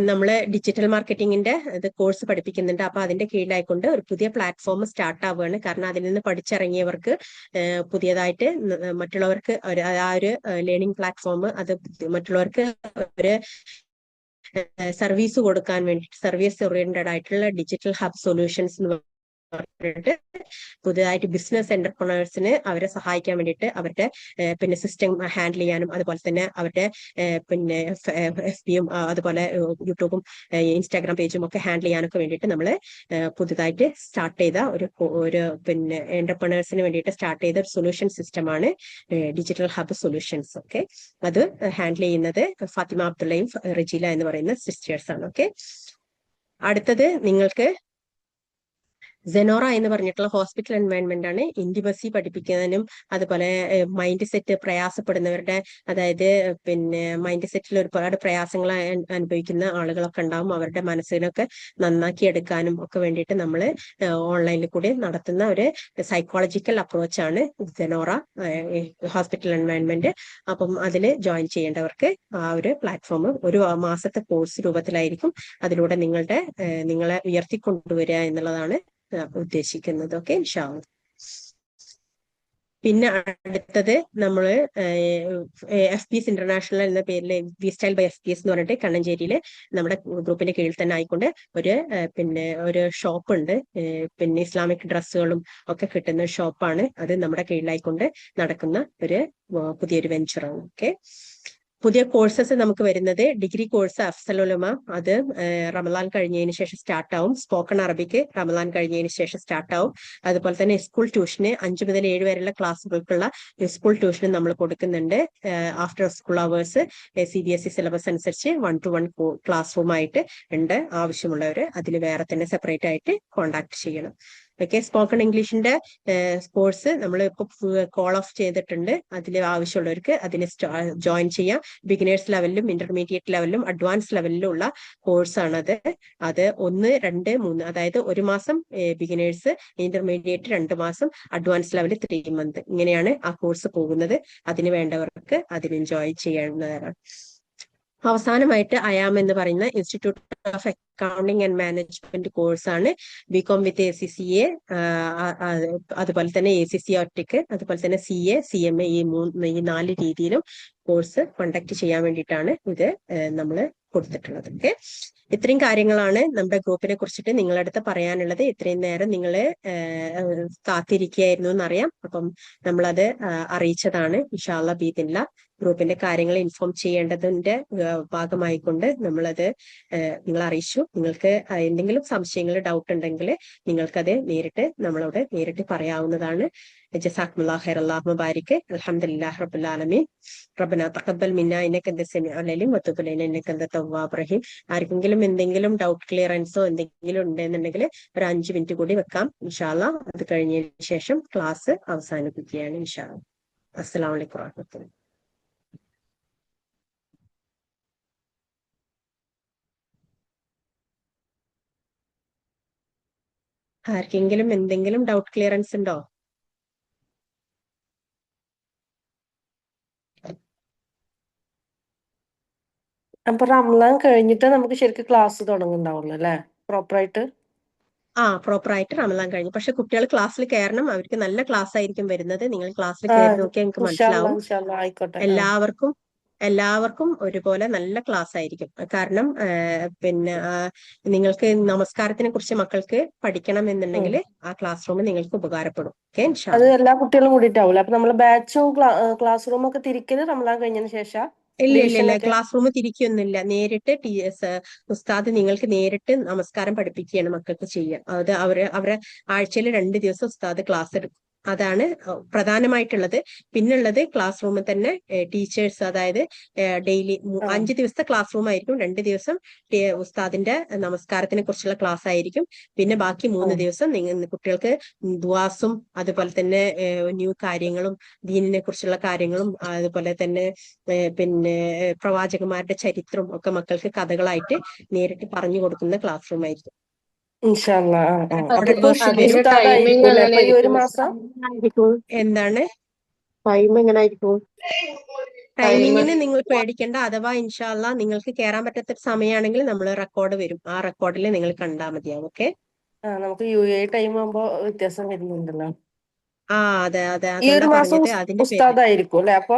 നമ്മള് ഡിജിറ്റൽ മാർക്കറ്റിംഗിന്റെ കോഴ്സ് പഠിപ്പിക്കുന്നുണ്ട്. അപ്പൊ അതിന്റെ കീഴിലായിക്കൊണ്ട് ഒരു പുതിയ പ്ലാറ്റ്ഫോം സ്റ്റാർട്ട് ആവുകയാണ്. കാരണം അതിൽ നിന്ന് പഠിച്ചിറങ്ങിയവർക്ക് പുതിയതായിട്ട് മറ്റുള്ളവർക്ക് ആ ഒരു ലേണിംഗ് പ്ലാറ്റ്ഫോം അത് മറ്റുള്ളവർക്ക് ഒരു സർവീസ് കൊടുക്കാൻ വേണ്ടിയിട്ട് സർവീസ് ഓറിയന്റഡ് ആയിട്ടുള്ള ഡിജിറ്റൽ ഹബ് സൊല്യൂഷൻസ് എന്ന് പറഞ്ഞിട്ട് പുതിയതായിട്ട് ബിസിനസ് എന്റർപ്രണേഴ്സിന് അവരെ സഹായിക്കാൻ വേണ്ടിയിട്ട് അവരുടെ പിന്നെ സിസ്റ്റം ഹാൻഡിൽ ചെയ്യാനും അതുപോലെ തന്നെ അവരുടെ പിന്നെ FBയും അതുപോലെ യൂട്യൂബും ഇൻസ്റ്റാഗ്രാം പേജും ഒക്കെ ഹാൻഡിൽ ചെയ്യാനൊക്കെ വേണ്ടിയിട്ട് നമ്മൾ പുതുതായിട്ട് സ്റ്റാർട്ട് ചെയ്ത ഒരു പിന്നെ എന്റർപ്രണേഴ്സിന് വേണ്ടിയിട്ട് സ്റ്റാർട്ട് ചെയ്ത ഒരു സൊല്യൂഷൻ സിസ്റ്റമാണ് ഡിജിറ്റൽ ഹബ് സൊല്യൂഷൻസ്. ഓക്കെ, അത് ഹാൻഡിൽ ചെയ്യുന്നത് ഫാത്തിമ അബ്ദുള്ളയും റജീല എന്ന് പറയുന്ന സിസ്റ്റേഴ്സ് ആണ്. ഓക്കെ, അടുത്തത് നിങ്ങൾക്ക് സെനോറ എന്ന് പറഞ്ഞിട്ടുള്ള ഹോസ്പിറ്റൽ എൻവയൺമെന്റ് ആണ്. ഇന്റിമസി പഠിപ്പിക്കുന്നതിനും അതുപോലെ മൈൻഡ് സെറ്റ് പ്രയാസപ്പെടുന്നവരുടെ, അതായത് പിന്നെ മൈൻഡ് സെറ്റിൽ ഒരുപാട് പ്രയാസങ്ങൾ അനുഭവിക്കുന്ന ആളുകളൊക്കെ ഉണ്ടാവും. അവരുടെ മനസ്സിനൊക്കെ നന്നാക്കി എടുക്കാനും ഒക്കെ വേണ്ടിയിട്ട് നമ്മൾ ഓൺലൈനിൽ കൂടി നടത്തുന്ന ഒരു സൈക്കോളജിക്കൽ അപ്രോച്ചാണ് സെനോറ ഹോസ്പിറ്റൽ എൻവയൺമെന്റ്. അപ്പം അതിൽ ജോയിൻ ചെയ്യേണ്ടവർക്ക് ആ ഒരു പ്ലാറ്റ്ഫോം ഒരു മാസത്തെ കോഴ്സ് രൂപത്തിലായിരിക്കും. അതിലൂടെ നിങ്ങളെ ഉയർത്തിക്കൊണ്ടുവരിക എന്നുള്ളതാണ് ഉദ്ദേശിക്കുന്നത്. ഓക്കെ, ഇൻഷാ അല്ലാഹ്. പിന്നെ അടുത്തത് നമ്മള് FPS ഇന്റർനാഷണൽ എന്ന പേരിൽ വി സ്റ്റൈൽ ബൈ FPS എന്ന് പറഞ്ഞിട്ട് കണ്ണഞ്ചേരിയിൽ നമ്മുടെ ഗ്രൂപ്പിന്റെ കീഴിൽ തന്നെ ആയിക്കൊണ്ട് ഒരു ഷോപ്പ് ഉണ്ട്. പിന്നെ ഇസ്ലാമിക് ഡ്രസ്സുകളും ഒക്കെ കിട്ടുന്ന ഷോപ്പാണ്. അത് നമ്മുടെ കീഴിലായിക്കൊണ്ട് നടക്കുന്ന ഒരു പുതിയൊരു വെഞ്ചറാണ്. ഓക്കെ, പുതിയ കോഴ്സസ് നമുക്ക് വരുന്നത് ഡിഗ്രി കോഴ്സ് അഫ്സൽ ഉലമ, അത് റമദാൻ കഴിഞ്ഞതിന് ശേഷം സ്റ്റാർട്ട് ആവും. സ്പോക്കൺ അറബിക്ക് റമദാൻ കഴിഞ്ഞതിന് ശേഷം സ്റ്റാർട്ട് ആവും. അതുപോലെ തന്നെ സ്കൂൾ ട്യൂഷന് 5 മുതൽ 7 വരെയുള്ള ക്ലാസ്സുകൾക്കുള്ള സ്കൂൾ ട്യൂഷന് നമ്മൾ കൊടുക്കുന്നുണ്ട്. After school hours CBSE syllabus അനുസരിച്ച് 1-to-1 ക്ലാസ് റൂം ആയിട്ട് ഉണ്ട്. ആവശ്യമുള്ളവർ അതിൽ വേറെ തന്നെ സെപ്പറേറ്റ് ആയിട്ട് കോൺടാക്ട് ചെയ്യണം. ഓക്കെ, സ്പോക്കൺ ഇംഗ്ലീഷിന്റെ കോഴ്സ് നമ്മൾ ഇപ്പോൾ കോൾ ഓഫ് ചെയ്തിട്ടുണ്ട്. അതിൽ ആവശ്യമുള്ളവർക്ക് അതിന് ജോയിൻ ചെയ്യാം. ബിഗിനേഴ്സ് ലെവലിലും ഇന്റർമീഡിയറ്റ് ലെവലിലും അഡ്വാൻസ് ലെവലിലും ഉള്ള കോഴ്സാണത്. അത് 1, 2, 3, അതായത് 1 മാസം ബിഗിനേഴ്സ്, ഇന്റർമീഡിയറ്റ് 2 മാസം, അഡ്വാൻസ് ലെവൽ 3 months. ഇങ്ങനെയാണ് ആ കോഴ്സ് പോകുന്നത്. അതിന് വേണ്ടവർക്ക് അതിന് ജോയിൻ ചെയ്യാവുന്നതാണ്. അവസാനമായിട്ട് അയാം എന്ന് പറയുന്ന institute of accounting and management കോഴ്സാണ്. BCom വിത്ത് ACCA, അതുപോലെ തന്നെ ACCA ഒറ്റയ്ക്ക്, അതുപോലെ തന്നെ CA, CMA, ഈ 4 രീതിയിലും കോഴ്സ് കണ്ടക്ട് ചെയ്യാൻ വേണ്ടിയിട്ടാണ് ഇത് നമ്മൾ കൊടുത്തിട്ടുള്ളത്. ഓക്കെ, ഇത്രയും കാര്യങ്ങളാണ് നമ്മുടെ ഗ്രൂപ്പിനെ കുറിച്ചിട്ട് നിങ്ങളുടെ അടുത്ത് പറയാനുള്ളത്. ഇത്രയും നേരം നിങ്ങൾ കാത്തിരിക്കുകയായിരുന്നു എന്നറിയാം. അപ്പം നമ്മളത് അറിയിച്ചതാണ്. ഇൻഷാ അല്ലാഹ് ബിഇദ്നില്ലാ ഗ്രൂപ്പിന്റെ കാര്യങ്ങൾ ഇൻഫോം ചെയ്യേണ്ടതിന്റെ ഭാഗമായിക്കൊണ്ട് നമ്മളത് നിങ്ങൾ അറിയിച്ചു. നിങ്ങൾക്ക് എന്തെങ്കിലും സംശയങ്ങൾ, ഡൗട്ട് ഉണ്ടെങ്കിൽ നിങ്ങൾക്കത് നമ്മളോട് നേരിട്ട് പറയാവുന്നതാണ്. ജസാക്കുമുല്ലാഹു ഖൈർ. അല്ലാഹുമ്മ ബാരിക്. അൽഹംദുലില്ലാഹി റബ്ബിൽ ആലമീൻ. റബ്ബനാ തഖബ്ബൽ മിന്നാ ഇന്നക അൻത സമീഉൽ അലീം വതുബ് അലൈനാ ഇന്നക അൻത തവ്വാബുർ റഹീം. ആർക്കെങ്കിലും എന്തെങ്കിലും ഡൗട്ട് ക്ലിയറൻസോ എന്തെങ്കിലും ഉണ്ടെന്നുണ്ടെങ്കിൽ ഒരു 5 മിനിറ്റ് കൂടി വെക്കാം. ഇൻഷാ അല്ലാഹ് അത് കഴിഞ്ഞതിന് ശേഷം ക്ലാസ് അവസാനിപ്പിക്കുകയാണ്. ഇൻഷാ അല്ലാഹ്. അസ്സലാമു അലൈക്കും വറഹ്മത്തുള്ളാഹി. ആർക്കെങ്കിലും എന്തെങ്കിലും ഡൗട്ട് ക്ലിയറൻസ് ഉണ്ടോ? അപ്പൊ റമദാൻ കഴിഞ്ഞിട്ട് നമുക്ക് ശരിക്കും ക്ലാസ് തുടങ്ങുന്നുണ്ടാവുള്ളൂ അല്ലെ, പ്രോപ്പറായിട്ട്? പ്രോപ്പറായിട്ട് റമദാൻ കഴിഞ്ഞു. പക്ഷെ കുട്ടികൾ ക്ലാസ്സിൽ കയറണം. അവർക്ക് നല്ല ക്ലാസ് ആയിരിക്കും വരുന്നത്. നിങ്ങൾ ക്ലാസ്സിൽ ആ, കയറി നോക്കിയാൽ നിങ്ങൾക്ക് ഇൻഷാ അല്ലാ, മനസ്സിലാവും. ഇൻഷാ അല്ലാ, ആയിക്കോട്ടെ. എല്ലാവർക്കും ഒരുപോലെ നല്ല ക്ലാസ് ആയിരിക്കും. കാരണം പിന്നെ നിങ്ങൾക്ക് നമസ്കാരത്തിനെ കുറിച്ച് മക്കൾക്ക് പഠിക്കണം എന്നുണ്ടെങ്കിൽ ആ ക്ലാസ് റൂം നിങ്ങൾക്ക് ഉപകാരപ്പെടും. ഓക്കെ, ഇൻഷാ അത് അല്ലാ. എല്ലാ കുട്ടികളും കൂടിയിട്ടാവൂല? അപ്പൊ നമ്മള് ബാച്ചും ക്ലാസ് റൂമും ഒക്കെ തിരിക്കല് റമദാൻ കഴിഞ്ഞതിന് ശേഷം ഇല്ല, ക്ലാസ് റൂം തിരിക്കൊന്നുമില്ല. നേരിട്ട് ഉസ്താദ് നിങ്ങൾക്ക് നേരിട്ട് നമസ്കാരം പഠിപ്പിക്കുകയാണ് മക്കൾക്ക് ചെയ്യുക. അത് അവരെ ആഴ്ചയിൽ 2 ദിവസം ഉസ്താദ് ക്ലാസ് എടുക്കും. അതാണ് പ്രധാനമായിട്ടുള്ളത്. പിന്നുള്ളത് ക്ലാസ് റൂമിൽ തന്നെ ടീച്ചേഴ്സ്, അതായത് ഡെയിലി 5 ദിവസത്തെ ക്ലാസ് റൂം ആയിരിക്കും. 2 ദിവസം ഉസ്താദിന്റെ നമസ്കാരത്തിനെ കുറിച്ചുള്ള ക്ലാസ് ആയിരിക്കും. പിന്നെ ബാക്കി 3 ദിവസം കുട്ടികൾക്ക് ദുആസും അതുപോലെ തന്നെ ന്യൂ കാര്യങ്ങളും ദീനിനെ കുറിച്ചുള്ള കാര്യങ്ങളും അതുപോലെ തന്നെ പിന്നെ പ്രവാചകന്മാരുടെ ചരിത്രവും ഒക്കെ മക്കൾക്ക് കഥകളായിട്ട് നേരിട്ട് പറഞ്ഞു കൊടുക്കുന്ന ക്ലാസ് റൂം ആയിരിക്കും. ഇൻഷാല്ലാ. ഒരു അതിപ്പോ വർഷം വരും. അതിന്റെ ഉസ്താദ് ടൈമിംഗ് ആയിരിക്കും അല്ലെ അപ്പൊ ഈ ഒരു എങ്ങനെയായിരിക്കും? മാസം? എന്താണ് ടൈം എങ്ങനെയായിരിക്കും? ടൈമിങ്ങിന് നിങ്ങൾ പേടിക്കേണ്ട. അഥവാ ഇൻഷാല്ലാ നിങ്ങൾക്ക് കയറാൻ പറ്റാത്ത സമയമാണെങ്കിൽ നമ്മൾ റെക്കോർഡ് വരും. ആ റെക്കോർഡിൽ നിങ്ങൾ കണ്ടാൽ മതിയാവും. ഓക്കെ. നമുക്ക് UAE ടൈം ആകുമ്പോ വ്യത്യാസം വരുന്നുണ്ടല്ലോ. അതെ അതെ, ഈ ഒരു അതുകൊണ്ടാ മാസം പറഞ്ഞത്. അതിന്റെ പേരിൽ ഉസ്താദ് ആയിരിക്കും അല്ലെ അപ്പൊ?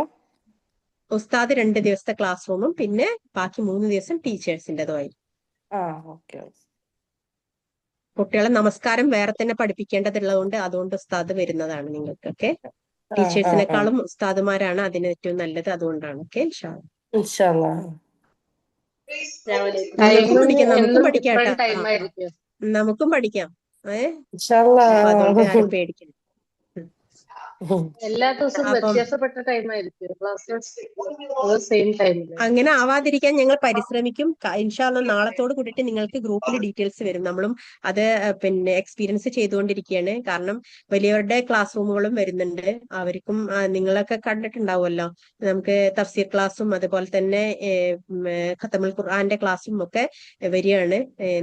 ഉസ്താദ് 2 ദിവസത്തെ ക്ലാസ് റൂമും പിന്നെ ബാക്കി 3 ദിവസം ടീച്ചേഴ്സിൻ്റെതുമായി. ഓക്കെ. കുട്ടികളെ നമസ്കാരം വേറെ തന്നെ പഠിപ്പിക്കേണ്ടതുള്ളത് കൊണ്ട് അതുകൊണ്ട് ഉസ്താദ് വരുന്നതാണ് നിങ്ങൾക്കൊക്കെ. ടീച്ചേഴ്സിനെക്കാളും ഉസ്താദുമാരാണ് അതിന് ഏറ്റവും നല്ലത്. അതുകൊണ്ടാണ്. ഓക്കെ. ഇൻഷാല്ലാ. നിങ്ങൾക്കും പഠിക്കാം, നമുക്കും എന്നും പഠിക്കാം ഡിഫറെന്റ് കേട്ടോ. ടൈം ആയിരിക്കും. നമുക്കും പഠിക്കാം. ഇൻഷാല്ലാ. അപ്പൊ അതുകൊണ്ട് ആരും പേടിക്കണം. എല്ലാ ദിവസവും അപ്പം വ്യത്യാസപ്പെട്ട ടൈം ആയിരിക്കും ക്ലാസ്, സെയിം ടൈമില്? അങ്ങനെ ആവാതിരിക്കാൻ ഞങ്ങൾ പരിശ്രമിക്കും. ഇൻഷാല്ലാ നാളത്തോട് കൂടിയിട്ട് നിങ്ങൾക്ക് ഗ്രൂപ്പിൽ ഡീറ്റെയിൽസ് വരും. നമ്മളും അത് പിന്നെ എക്സ്പീരിയൻസ് ചെയ്തുകൊണ്ടിരിക്കുകയാണ്. കാരണം വലിയവരുടെ ക്ലാസ് റൂമുകളും വരുന്നുണ്ട്. അവർക്കും നിങ്ങളൊക്കെ കണ്ടിട്ടുണ്ടാവുമല്ലോ, നമുക്ക് തഫ്സീർ ക്ലാസ്സും അതുപോലെ തന്നെ ഖത്തമുൽ ഖുർആന്റെ ക്ലാസ്സും ഒക്കെ വരികയാണ്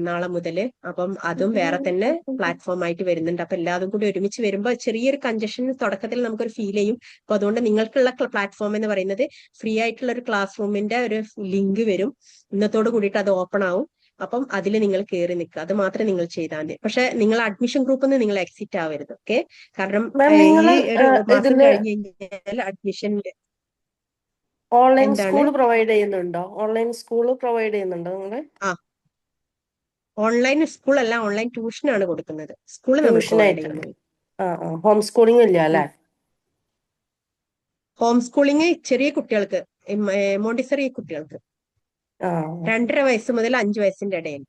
നാളെ മുതൽ. അപ്പം അതും വേറെ തന്നെ പ്ലാറ്റ്ഫോം ആയിട്ട് വരുന്നുണ്ട്. അപ്പൊ എല്ലാതും കൂടി ഒരുമിച്ച് വരുമ്പോൾ ചെറിയൊരു കൺജഷൻ തുടക്കത്തിൽ നമുക്കൊരു ഫീൽ ചെയ്യും. അപ്പൊ അതുകൊണ്ട് നിങ്ങൾക്കുള്ള പ്ലാറ്റ്ഫോം എന്ന് പറയുന്നത് ഫ്രീ ആയിട്ടുള്ള ഒരു ക്ലാസ് റൂമിന്റെ ഒരു ലിങ്ക് വരും. ഇന്നത്തോട് കൂടിയിട്ട് അത് ഓപ്പൺ ആവും. അപ്പം അതിൽ നിങ്ങൾ കയറി നിൽക്കുക. അത് മാത്രമേ നിങ്ങൾ ചെയ്താൽ മതി. പക്ഷെ നിങ്ങൾ അഡ്മിഷൻ ഗ്രൂപ്പിൽ നിന്ന് നിങ്ങൾ എക്സിറ്റ് ആവരുത്. ഓക്കെ. കാരണം ഈ ഒരു മാസം കഴിഞ്ഞ് കഴിഞ്ഞാൽ അഡ്മിഷന്റെ ഓൺലൈൻ എന്താണ് സ്കൂൾ പ്രൊവൈഡ് ചെയ്യുന്നുണ്ടോ? ഓൺലൈൻ സ്കൂൾ പ്രൊവൈഡ് ചെയ്യുന്നുണ്ടോ നിങ്ങള്? ഓൺലൈൻ സ്കൂൾ അല്ല, ഓൺലൈൻ ട്യൂഷനാണ് കൊടുക്കുന്നത്. സ്കൂൾ നമ്മൾ പ്രൊവൈഡ് ട്യൂഷനായിട്ട്. ചെയ്യുന്നത്. ഹോം സ്കൂളിംഗ് ഇല്ല അല്ലെ? ഹോം സ്കൂളിംഗ് ചെറിയ കുട്ടികൾക്ക്, മോണ്ടിസറി കുട്ടികൾക്ക് 2.5 വയസ്സ് മുതൽ 5 വയസ്സിന്റെ ഇടയിൽ.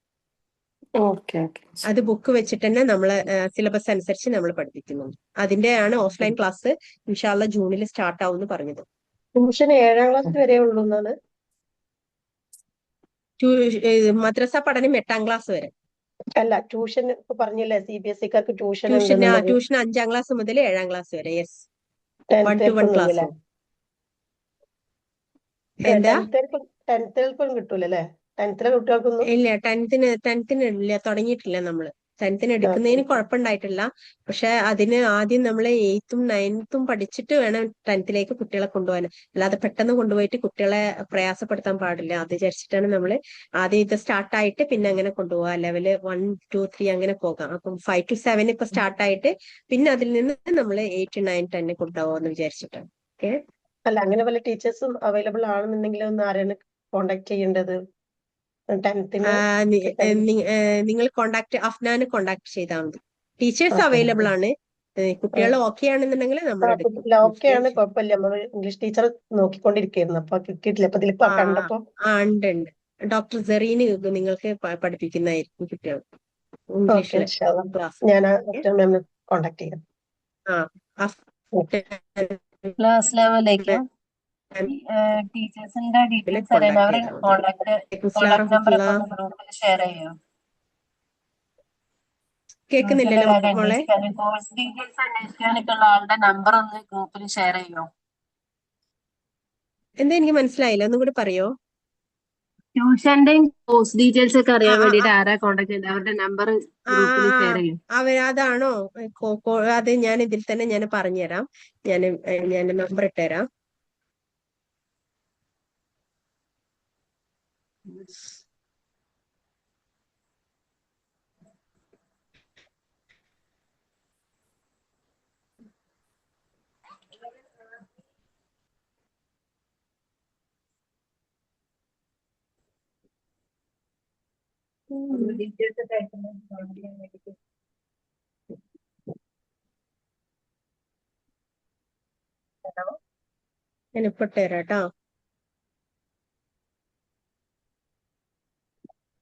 ഓക്കെ. അത് ബുക്ക് വെച്ചിട്ട് തന്നെ നമ്മള് സിലബസ് അനുസരിച്ച് നമ്മൾ പഠിപ്പിക്കുന്നുണ്ട്. അതിന്റെയാണ് ഓഫ്ലൈൻ ക്ലാസ് ഇൻഷാല്ല ജൂണിൽ സ്റ്റാർട്ട് ആവും എന്ന് പറഞ്ഞത്. ട്യൂഷൻ 7ാം ക്ലാസ് വരെ ഉള്ളൂ എന്നാണ്? മദ്രസ പഠനം 8ാം ക്ലാസ് വരെ. അല്ല, ട്യൂഷൻ ഇപ്പൊ പറഞ്ഞില്ലേ CBSE-ക്കാർക്ക് ട്യൂഷൻ ട്യൂഷൻ 5ാം ക്ലാസ് മുതൽ 7ാം ക്ലാസ് വരെ. Yes, 1 to 1 class. എന്താ? 10th കിട്ടൂലേ? 10th കുട്ടികൾക്കൊന്നും ഇല്ല, 10th ഇല്ല, തുടങ്ങിയിട്ടില്ല നമ്മള്. 10th എടുക്കുന്നതിന് കുഴപ്പമുണ്ടായിട്ടില്ല. പക്ഷെ അതിന് ആദ്യം നമ്മൾ 8th-ഉം 9th-ഉം പഠിച്ചിട്ട് വേണം 10th കുട്ടികളെ കൊണ്ടുപോകാൻ. അല്ലാതെ പെട്ടെന്ന് കൊണ്ടുപോയിട്ട് കുട്ടികളെ പ്രയാസപ്പെടുത്താൻ പാടില്ല. അത് വിചാരിച്ചിട്ടാണ് നമ്മൾ ആദ്യം ഇത് സ്റ്റാർട്ടായിട്ട് പിന്നെ അങ്ങനെ കൊണ്ടുപോകാം. ലെവല് 1, 2, 3 അങ്ങനെ പോകാം. അപ്പം 5 to 7 ഇപ്പൊ സ്റ്റാർട്ടായിട്ട് പിന്നെ അതിൽ നിന്ന് നമ്മൾ 8, 9, 10 കൊണ്ടുപോകാമെന്ന് വിചാരിച്ചിട്ടാണ്. ഓക്കെ. അല്ല, അങ്ങനെ വല്ല ടീച്ചേഴ്സും അവൈലബിൾ ആണെന്നുണ്ടെങ്കിൽ ഒന്ന് ആരെയാണ് കോണ്ടാക്ട് ചെയ്യേണ്ടത്? 10th-ന് നിങ്ങൾ അഫ്നാനെ കോണ്ടാക്ട് ചെയ്താൽ മതി. ടീച്ചേഴ്സ് അവൈലബിൾ ആണ്. കുട്ടികൾ ഓക്കെ ആണെന്നുണ്ടെങ്കിൽ നമ്മൾ എടുക്കും. ഓക്കെയാണ്, കുഴപ്പമില്ല. നമ്മൾ ഇംഗ്ലീഷ് ടീച്ചർ നോക്കിക്കൊണ്ടിരിക്കുകയായിരുന്നു, അപ്പൊ കിട്ടിയിട്ടില്ല. അപ്പൊ ഇതിൽ കണ്ടപ്പോ ഉണ്ട്. ഡോക്ടർ സെറീന് നിങ്ങൾക്ക് പഠിപ്പിക്കുന്നതായിരിക്കും കുട്ടികൾ ഇംഗ്ലീഷിലെ ക്ലാസ്. ഞാൻ മാമിനെ കോണ്ടാക്ട് ചെയ്യാം. അസ്സലാമലൈക്കും. ടീച്ചേഴ്സിന്റെ ഡീറ്റെയിൽസ് അറിയാൻ അവരെ കോണ്ടാക്ട് നമ്പർ ഒക്കെ ഒന്ന് ഗ്രൂപ്പിൽ ഷെയർ ചെയ്യോ? കേൾക്കുന്നില്ലല്ലോ മോളെ. കോഴ്സ് ഡീറ്റെയിൽസ് അന്വേഷിക്കാനൊക്കെ ഉള്ള ആളുടെ നമ്പർ ഒന്ന് ഗ്രൂപ്പിൽ ഷെയർ ചെയ്യോ? എന്താ എനിക്ക് മനസ്സിലായില്ല, ഒന്നും കൂടി പറയോ? ട്യൂഷന്റെയും കോഴ്സ് ഡീറ്റെയിൽസ് ഒക്കെ അറിയാൻ വേണ്ടിട്ട് ആരാ കോണ്ടാക്ട് ചെയ്തത്? അവരുടെ നമ്പർ ഗ്രൂപ്പിൽ ഷെയർ ചെയ്യും. അതാണോ? അത് ഞാൻ ഇതിൽ തന്നെ ഞാൻ പറഞ്ഞുതരാം. ഞാൻ നമ്പർ ഇട്ടുതരാം. ഞാൻ ഇപ്പൊ ഇട്ടുതരാം കേട്ടോ.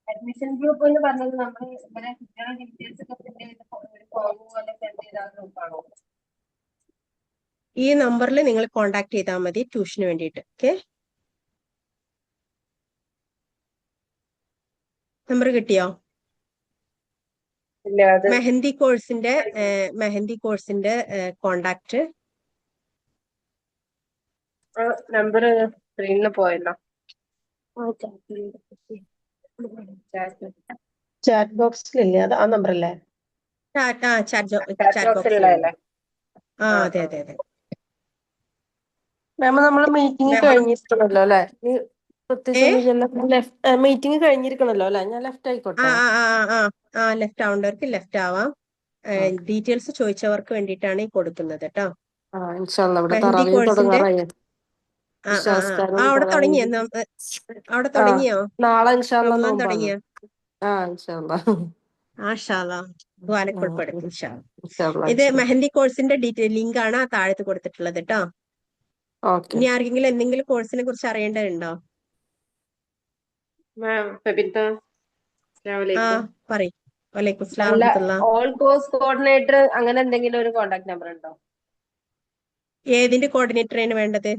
അഡ്മിഷൻ ഗ്രൂപ്പ് എന്ന് പറഞ്ഞത് നമ്മൾ ഇവരെ കുട്ടികളുടെ ഡീറ്റെയിൽസ് ഒക്കെ ഫോം പോലെ സെൻഡ് ചെയ്ത ഗ്രൂപ്പാണോ? ഈ നമ്പറിൽ നിങ്ങൾ കോണ്ടാക്ട് ചെയ്താൽ മതി ട്യൂഷന് വേണ്ടിയിട്ട്. ഓക്കെ, നമ്പർ കിട്ടിയോ? ഇല്ല അത് മെഹന്തി കോഴ്സിന്റെ കോണ്ടാക്ട്. നമ്പർ സ്ക്രീനിൽ പോയല്ലോ. ചാറ്റ് ബോക്സിലില്ലേ? അത് ആ നമ്പർ അല്ലേ? ചാറ്റ് ബോക്സിലുള്ളതല്ലേ? ബോക്സിലുണ്ട്. അതെ അതെ അതെ. മാം നമ്മള് മീറ്റിംഗ് കഴിഞ്ഞിരിക്കണല്ലോ അല്ലെ? പ്രത്യേകിച്ച് മീറ്റിംഗ് കഴിഞ്ഞിരിക്കണല്ലോ അല്ലെ? ഞാൻ ലെഫ്റ്റ് ആയിക്കോട്ടെ? ലെഫ്റ്റ് ആവേണ്ടവർക്ക് ലെഫ്റ്റ് ആവാം. ഡീറ്റെയിൽസ് ചോദിച്ചവർക്ക് വേണ്ടിയിട്ടാണ് ഈ കൊടുക്കുന്നത് കേട്ടോ. ഇൻഷാല്ലാ ഇവിടെ മെഹന്തി തറാവീഹ് കോഴ്സിന്റെ തുടങ്ങാറായി. അവിടെ തുടങ്ങിയോ? അവിടെ തുടങ്ങിയോ? നാളെ ഇൻഷാല്ലാ റമളാൻ നോമ്പാണ്. തുടങ്ങിയോ? ഇൻഷാല്ലാ. ഉൾപ്പെടും ഇൻഷാല്ലാ. ഇൻഷാല്ലാ ഇത് മെഹന്തി കോഴ്സിന്റെ ലിങ്ക് ആണ് ആ താഴത്ത് കൊടുത്തിട്ടുള്ളത് കേട്ടോ. ഓക്കെ. ഇനി ആർക്കെങ്കിലും എന്തെങ്കിലും കോഴ്സിനെ കുറിച്ച് അറിയേണ്ടതുണ്ടോ? പറയും. വലൈക്കും സ്സലാം വറഹ്മത്തുള്ളാഹി. ഓൾ കോഴ്സ് കോർഡിനേറ്റർ അങ്ങനെ എന്തെങ്കിലും ഒരു കോണ്ടാക്ട് നമ്പർ ഉണ്ടോ? ഏതിന്റെ കോർഡിനേറ്ററാണ് വേണ്ടത്?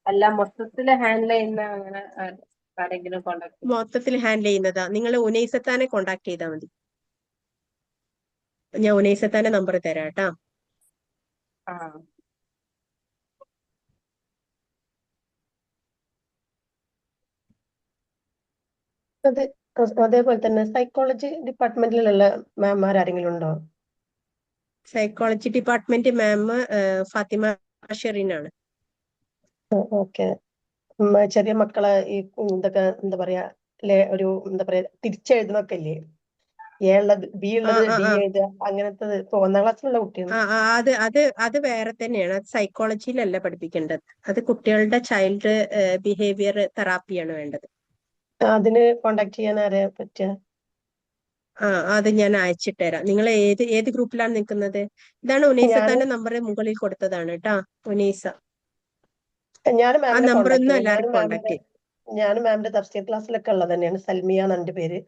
അല്ല, മൊത്തത്തില് ഹാൻഡിൽ ചെയ്യുന്ന അങ്ങനെ ആരെങ്കിലും കോണ്ടാക്ട്? മൊത്തത്തിൽ ഹാൻഡിൽ ചെയ്യുന്നതാ. നിങ്ങൾ ഉനൈസത്താനെ കോണ്ടാക്ട് ചെയ്താൽ മതി. ഞാൻ ഉനൈസത്താന്റെ നമ്പർ തരാം കേട്ടോ. അതേപോലെ തന്നെ സൈക്കോളജി ഡിപ്പാർട്ട്മെന്റിലുള്ള മാംമാർ ആരെങ്കിലും ഉണ്ടോ? സൈക്കോളജി ഡിപ്പാർട്ട്മെന്റ് മാം ഫാത്തിമ ഷെറീനാണ്. ഓക്കെ. ചെറിയ മക്കളെ ഈ ഇതൊക്കെ എന്താ പറയാ, ഒരു എന്താ പറയാ തിരിച്ചെഴുതുന്നൊക്കെ ഇല്ലേ? എ ഉള്ളത് ബി ഉള്ളത് ഡി എഴുതുക, അങ്ങനത്തെ ഇപ്പൊ 1ാം ക്ലാസ്സിലുള്ള കുട്ടികൾ. അത് വേറെ തന്നെയാണ്. അത് സൈക്കോളജിയിലല്ല പഠിപ്പിക്കേണ്ടത്. അത് കുട്ടികളുടെ ചൈൽഡ് ബിഹേവിയർ തെറാപ്പിയാണ് വേണ്ടത്. അതിന് കോണ്ടാക്ട് ചെയ്യാൻ ആരെയാ പറ്റുക? അത് ഞാൻ അയച്ചിട്ട് തരാം. നിങ്ങൾ ഏത് ഗ്രൂപ്പിലാണ് നിൽക്കുന്നത്? ഇതാണ് ഉനൈസത്താന്റെ നമ്പർ മുകളിൽ കൊടുത്തതാണ് കേട്ടോ. ഉനൈസ ആ നമ്പർ ഒന്നും എല്ലാവരും കോണ്ടാക്ട് ചെയ്യും. ഞാനും മാമിന്റെ തഫ്സീർ ക്ലാസ്സിലൊക്കെ ഉള്ളത് തന്നെയാണ്. സൽമിയ എന്നെ പേര്.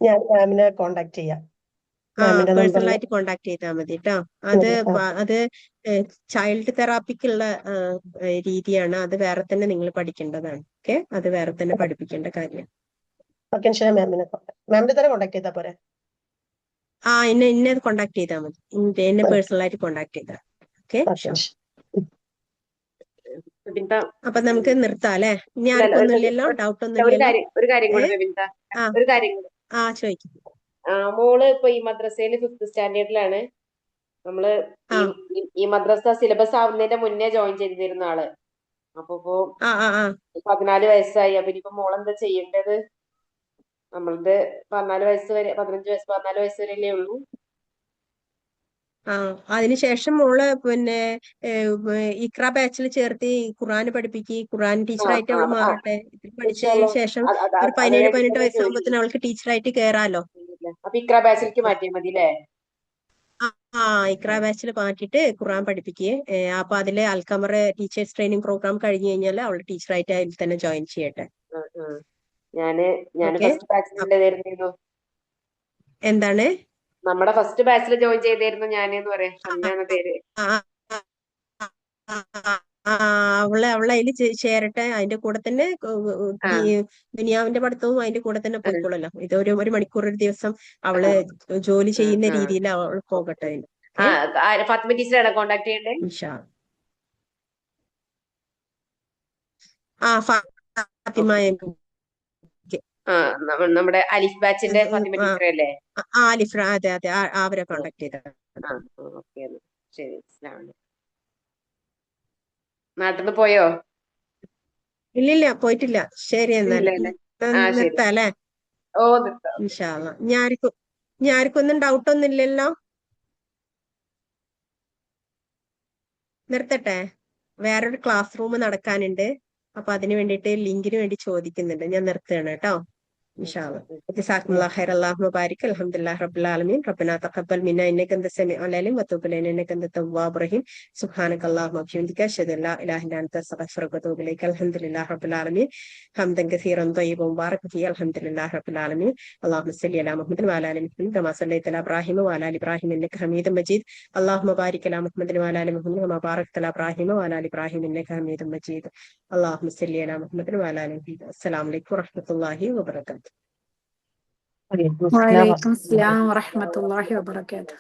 ഞാൻ മാമിനെ കോണ്ടാക്ട് ചെയ്യാം. പേഴ്സണലായിട്ട് കോണ്ടാക്ട് ചെയ്താൽ മതി കേട്ടോ. അത് ചൈൽഡ് തെറാപ്പിക്കുള്ള രീതിയാണ്. അത് വേറെ തന്നെ നിങ്ങൾ പഠിക്കേണ്ടതാണ്. ഓക്കെ, അത് വേറെ തന്നെ പഠിപ്പിക്കേണ്ട കാര്യം. മാമിനെ തന്നെ കോണ്ടാക്ട് ചെയ്താൽ പോരെ? എന്നെ കോണ്ടാക്ട് ചെയ്താൽ മതി. എന്നെ പേഴ്സണലായിട്ട് കോണ്ടാക്ട് ചെയ്താൽ. ഓക്കെ, അപ്പൊ നമുക്ക് നിർത്താം അല്ലെ? ഇനി ആർക്കൊന്നുമില്ലല്ലോ? ഡൗട്ട് ഒന്നുമില്ലല്ലോ? ചോദിക്കും. മോള് ഇപ്പൊ ഈ മദ്രസയില് 5th സ്റ്റാൻഡേർഡിലാണ്. നമ്മള് ഈ മദ്രസ സിലബസ് ആവുന്നതിന്റെ മുന്നേ ജോയിൻ ചെയ്തിരുന്ന ആള്. അപ്പൊ 14 വയസ്സായി. അപ്പൊ ഇനിയിപ്പോ മോളെന്താ ചെയ്യേണ്ടത്? നമ്മളത് 14 വയസ്സ് വരെ, 14 വയസ്സ് വരെയല്ലേ ഉള്ളൂ. അതിനുശേഷം മോള് പിന്നെ ഇക്ര ബാച്ചിൽ ചേർത്ത് ഖുർആൻ പഠിപ്പിക്കുക. ഖുർആൻ ടീച്ചറായിട്ട് അവള് മാറട്ടെ. പഠിച്ചതിന് ശേഷം ഒരു 17-18 വയസ്സാകുമ്പോഴത്തേന് അവൾക്ക് ടീച്ചറായിട്ട് കയറാലോ. അപ്പൊ ഇക്ര ബാച്ചിലേക്ക് മാറ്റിയാൽ മതി അല്ലേ? ഇക്ര ബാച്ചിൽ മാറ്റിയിട്ട് ഖുർആൻ പഠിപ്പിക്കുക. അപ്പൊ അതില് അൽഖമർ ടീച്ചേഴ്സ് ട്രെയിനിങ് പ്രോഗ്രാം കഴിഞ്ഞു കഴിഞ്ഞാൽ അവൾ ടീച്ചറായിട്ട് അതിൽ തന്നെ ജോയിൻ ചെയ്യട്ടെ. ഞാന് ഫസ്റ്റ് ബാച്ചിലുണ്ടായിരുന്നു. എന്താണ്? നമ്മുടെ ഫസ്റ്റ് ബാച്ചിൽ ജോയിൻ ചെയ്തായിരുന്നു ഞാനെന്ന് പറയാം. ഷംനാണ് പേര്. അവളെ അതിൽ ചേരട്ടെ. അതിന്റെ കൂടെ തന്നെ ദുനിയാവിന്റെ പഠിത്തവും അതിന്റെ കൂടെ തന്നെ പോയിക്കോളല്ലോ. ഇത് ഒരു മണിക്കൂർ ഒരു ദിവസം അവള് ജോലി ചെയ്യുന്ന രീതിയിൽ അവൾ പോകട്ടെ. ഫാത്തിമ ടീച്ചറാണ് കോണ്ടാക്ട് ചെയ്യേണ്ടത്. ഫാത്തിമ നമ്മുടെ അലിഫ് ബാച്ചിന്റെ ഫാത്തിമ ടീച്ചർ അല്ലേ? ആലിഫ്, അതെ അതെ, അവരെ കോണ്ടാക്ട് ചെയ്ത. ശരി. നാട്ടിന്ന് പോയോ? ഇല്ലില്ല, പോയിട്ടില്ല. ശരി, എന്നാൽ നിർത്താല്ലേ? ഇൻഷാ അല്ലാ. ഇനി ആർക്കൊന്നും ഡൗട്ട് ഒന്നും ഇല്ലല്ലോ? നിർത്തട്ടെ. വേറൊരു ക്ലാസ് റൂം നടക്കാനുണ്ട്. അപ്പൊ അതിന് വേണ്ടിയിട്ട് ലിങ്കിന് വേണ്ടി ചോദിക്കുന്നുണ്ട്. ഞാൻ നിർത്തുകയാണ് കേട്ടോ. إن شاء الله. جزاكم الله خير. اللهم بارك. الحمد لله رب العالمين. ربنا تقبل منا إنك أنت السميع العليم وتب علينا إنك أنت التواب الرحيم. سبحانك اللهم وبحمدك أشهد أن لا إله إلا أنت أستغفرك وأتوب إليك. الحمد لله رب العالمين حمدا كثيرا طيبا مباركا فيه. الحمد لله رب العالمين. اللهم صل على محمد وعلى آل محمد كما صليت على إبراهيم وعلى آل إبراهيم إنك حميد مجيد. اللهم بارك على محمد وعلى آل محمد كما باركت على إبراهيم وعلى آل إبراهيم إنك حميد مجيد. اللهم صل على محمد وعلى آل محمد. السلام عليكم ورحمة الله وبركاته. وعليكم السلام وعليكم السلام ورحمة الله وبركاته.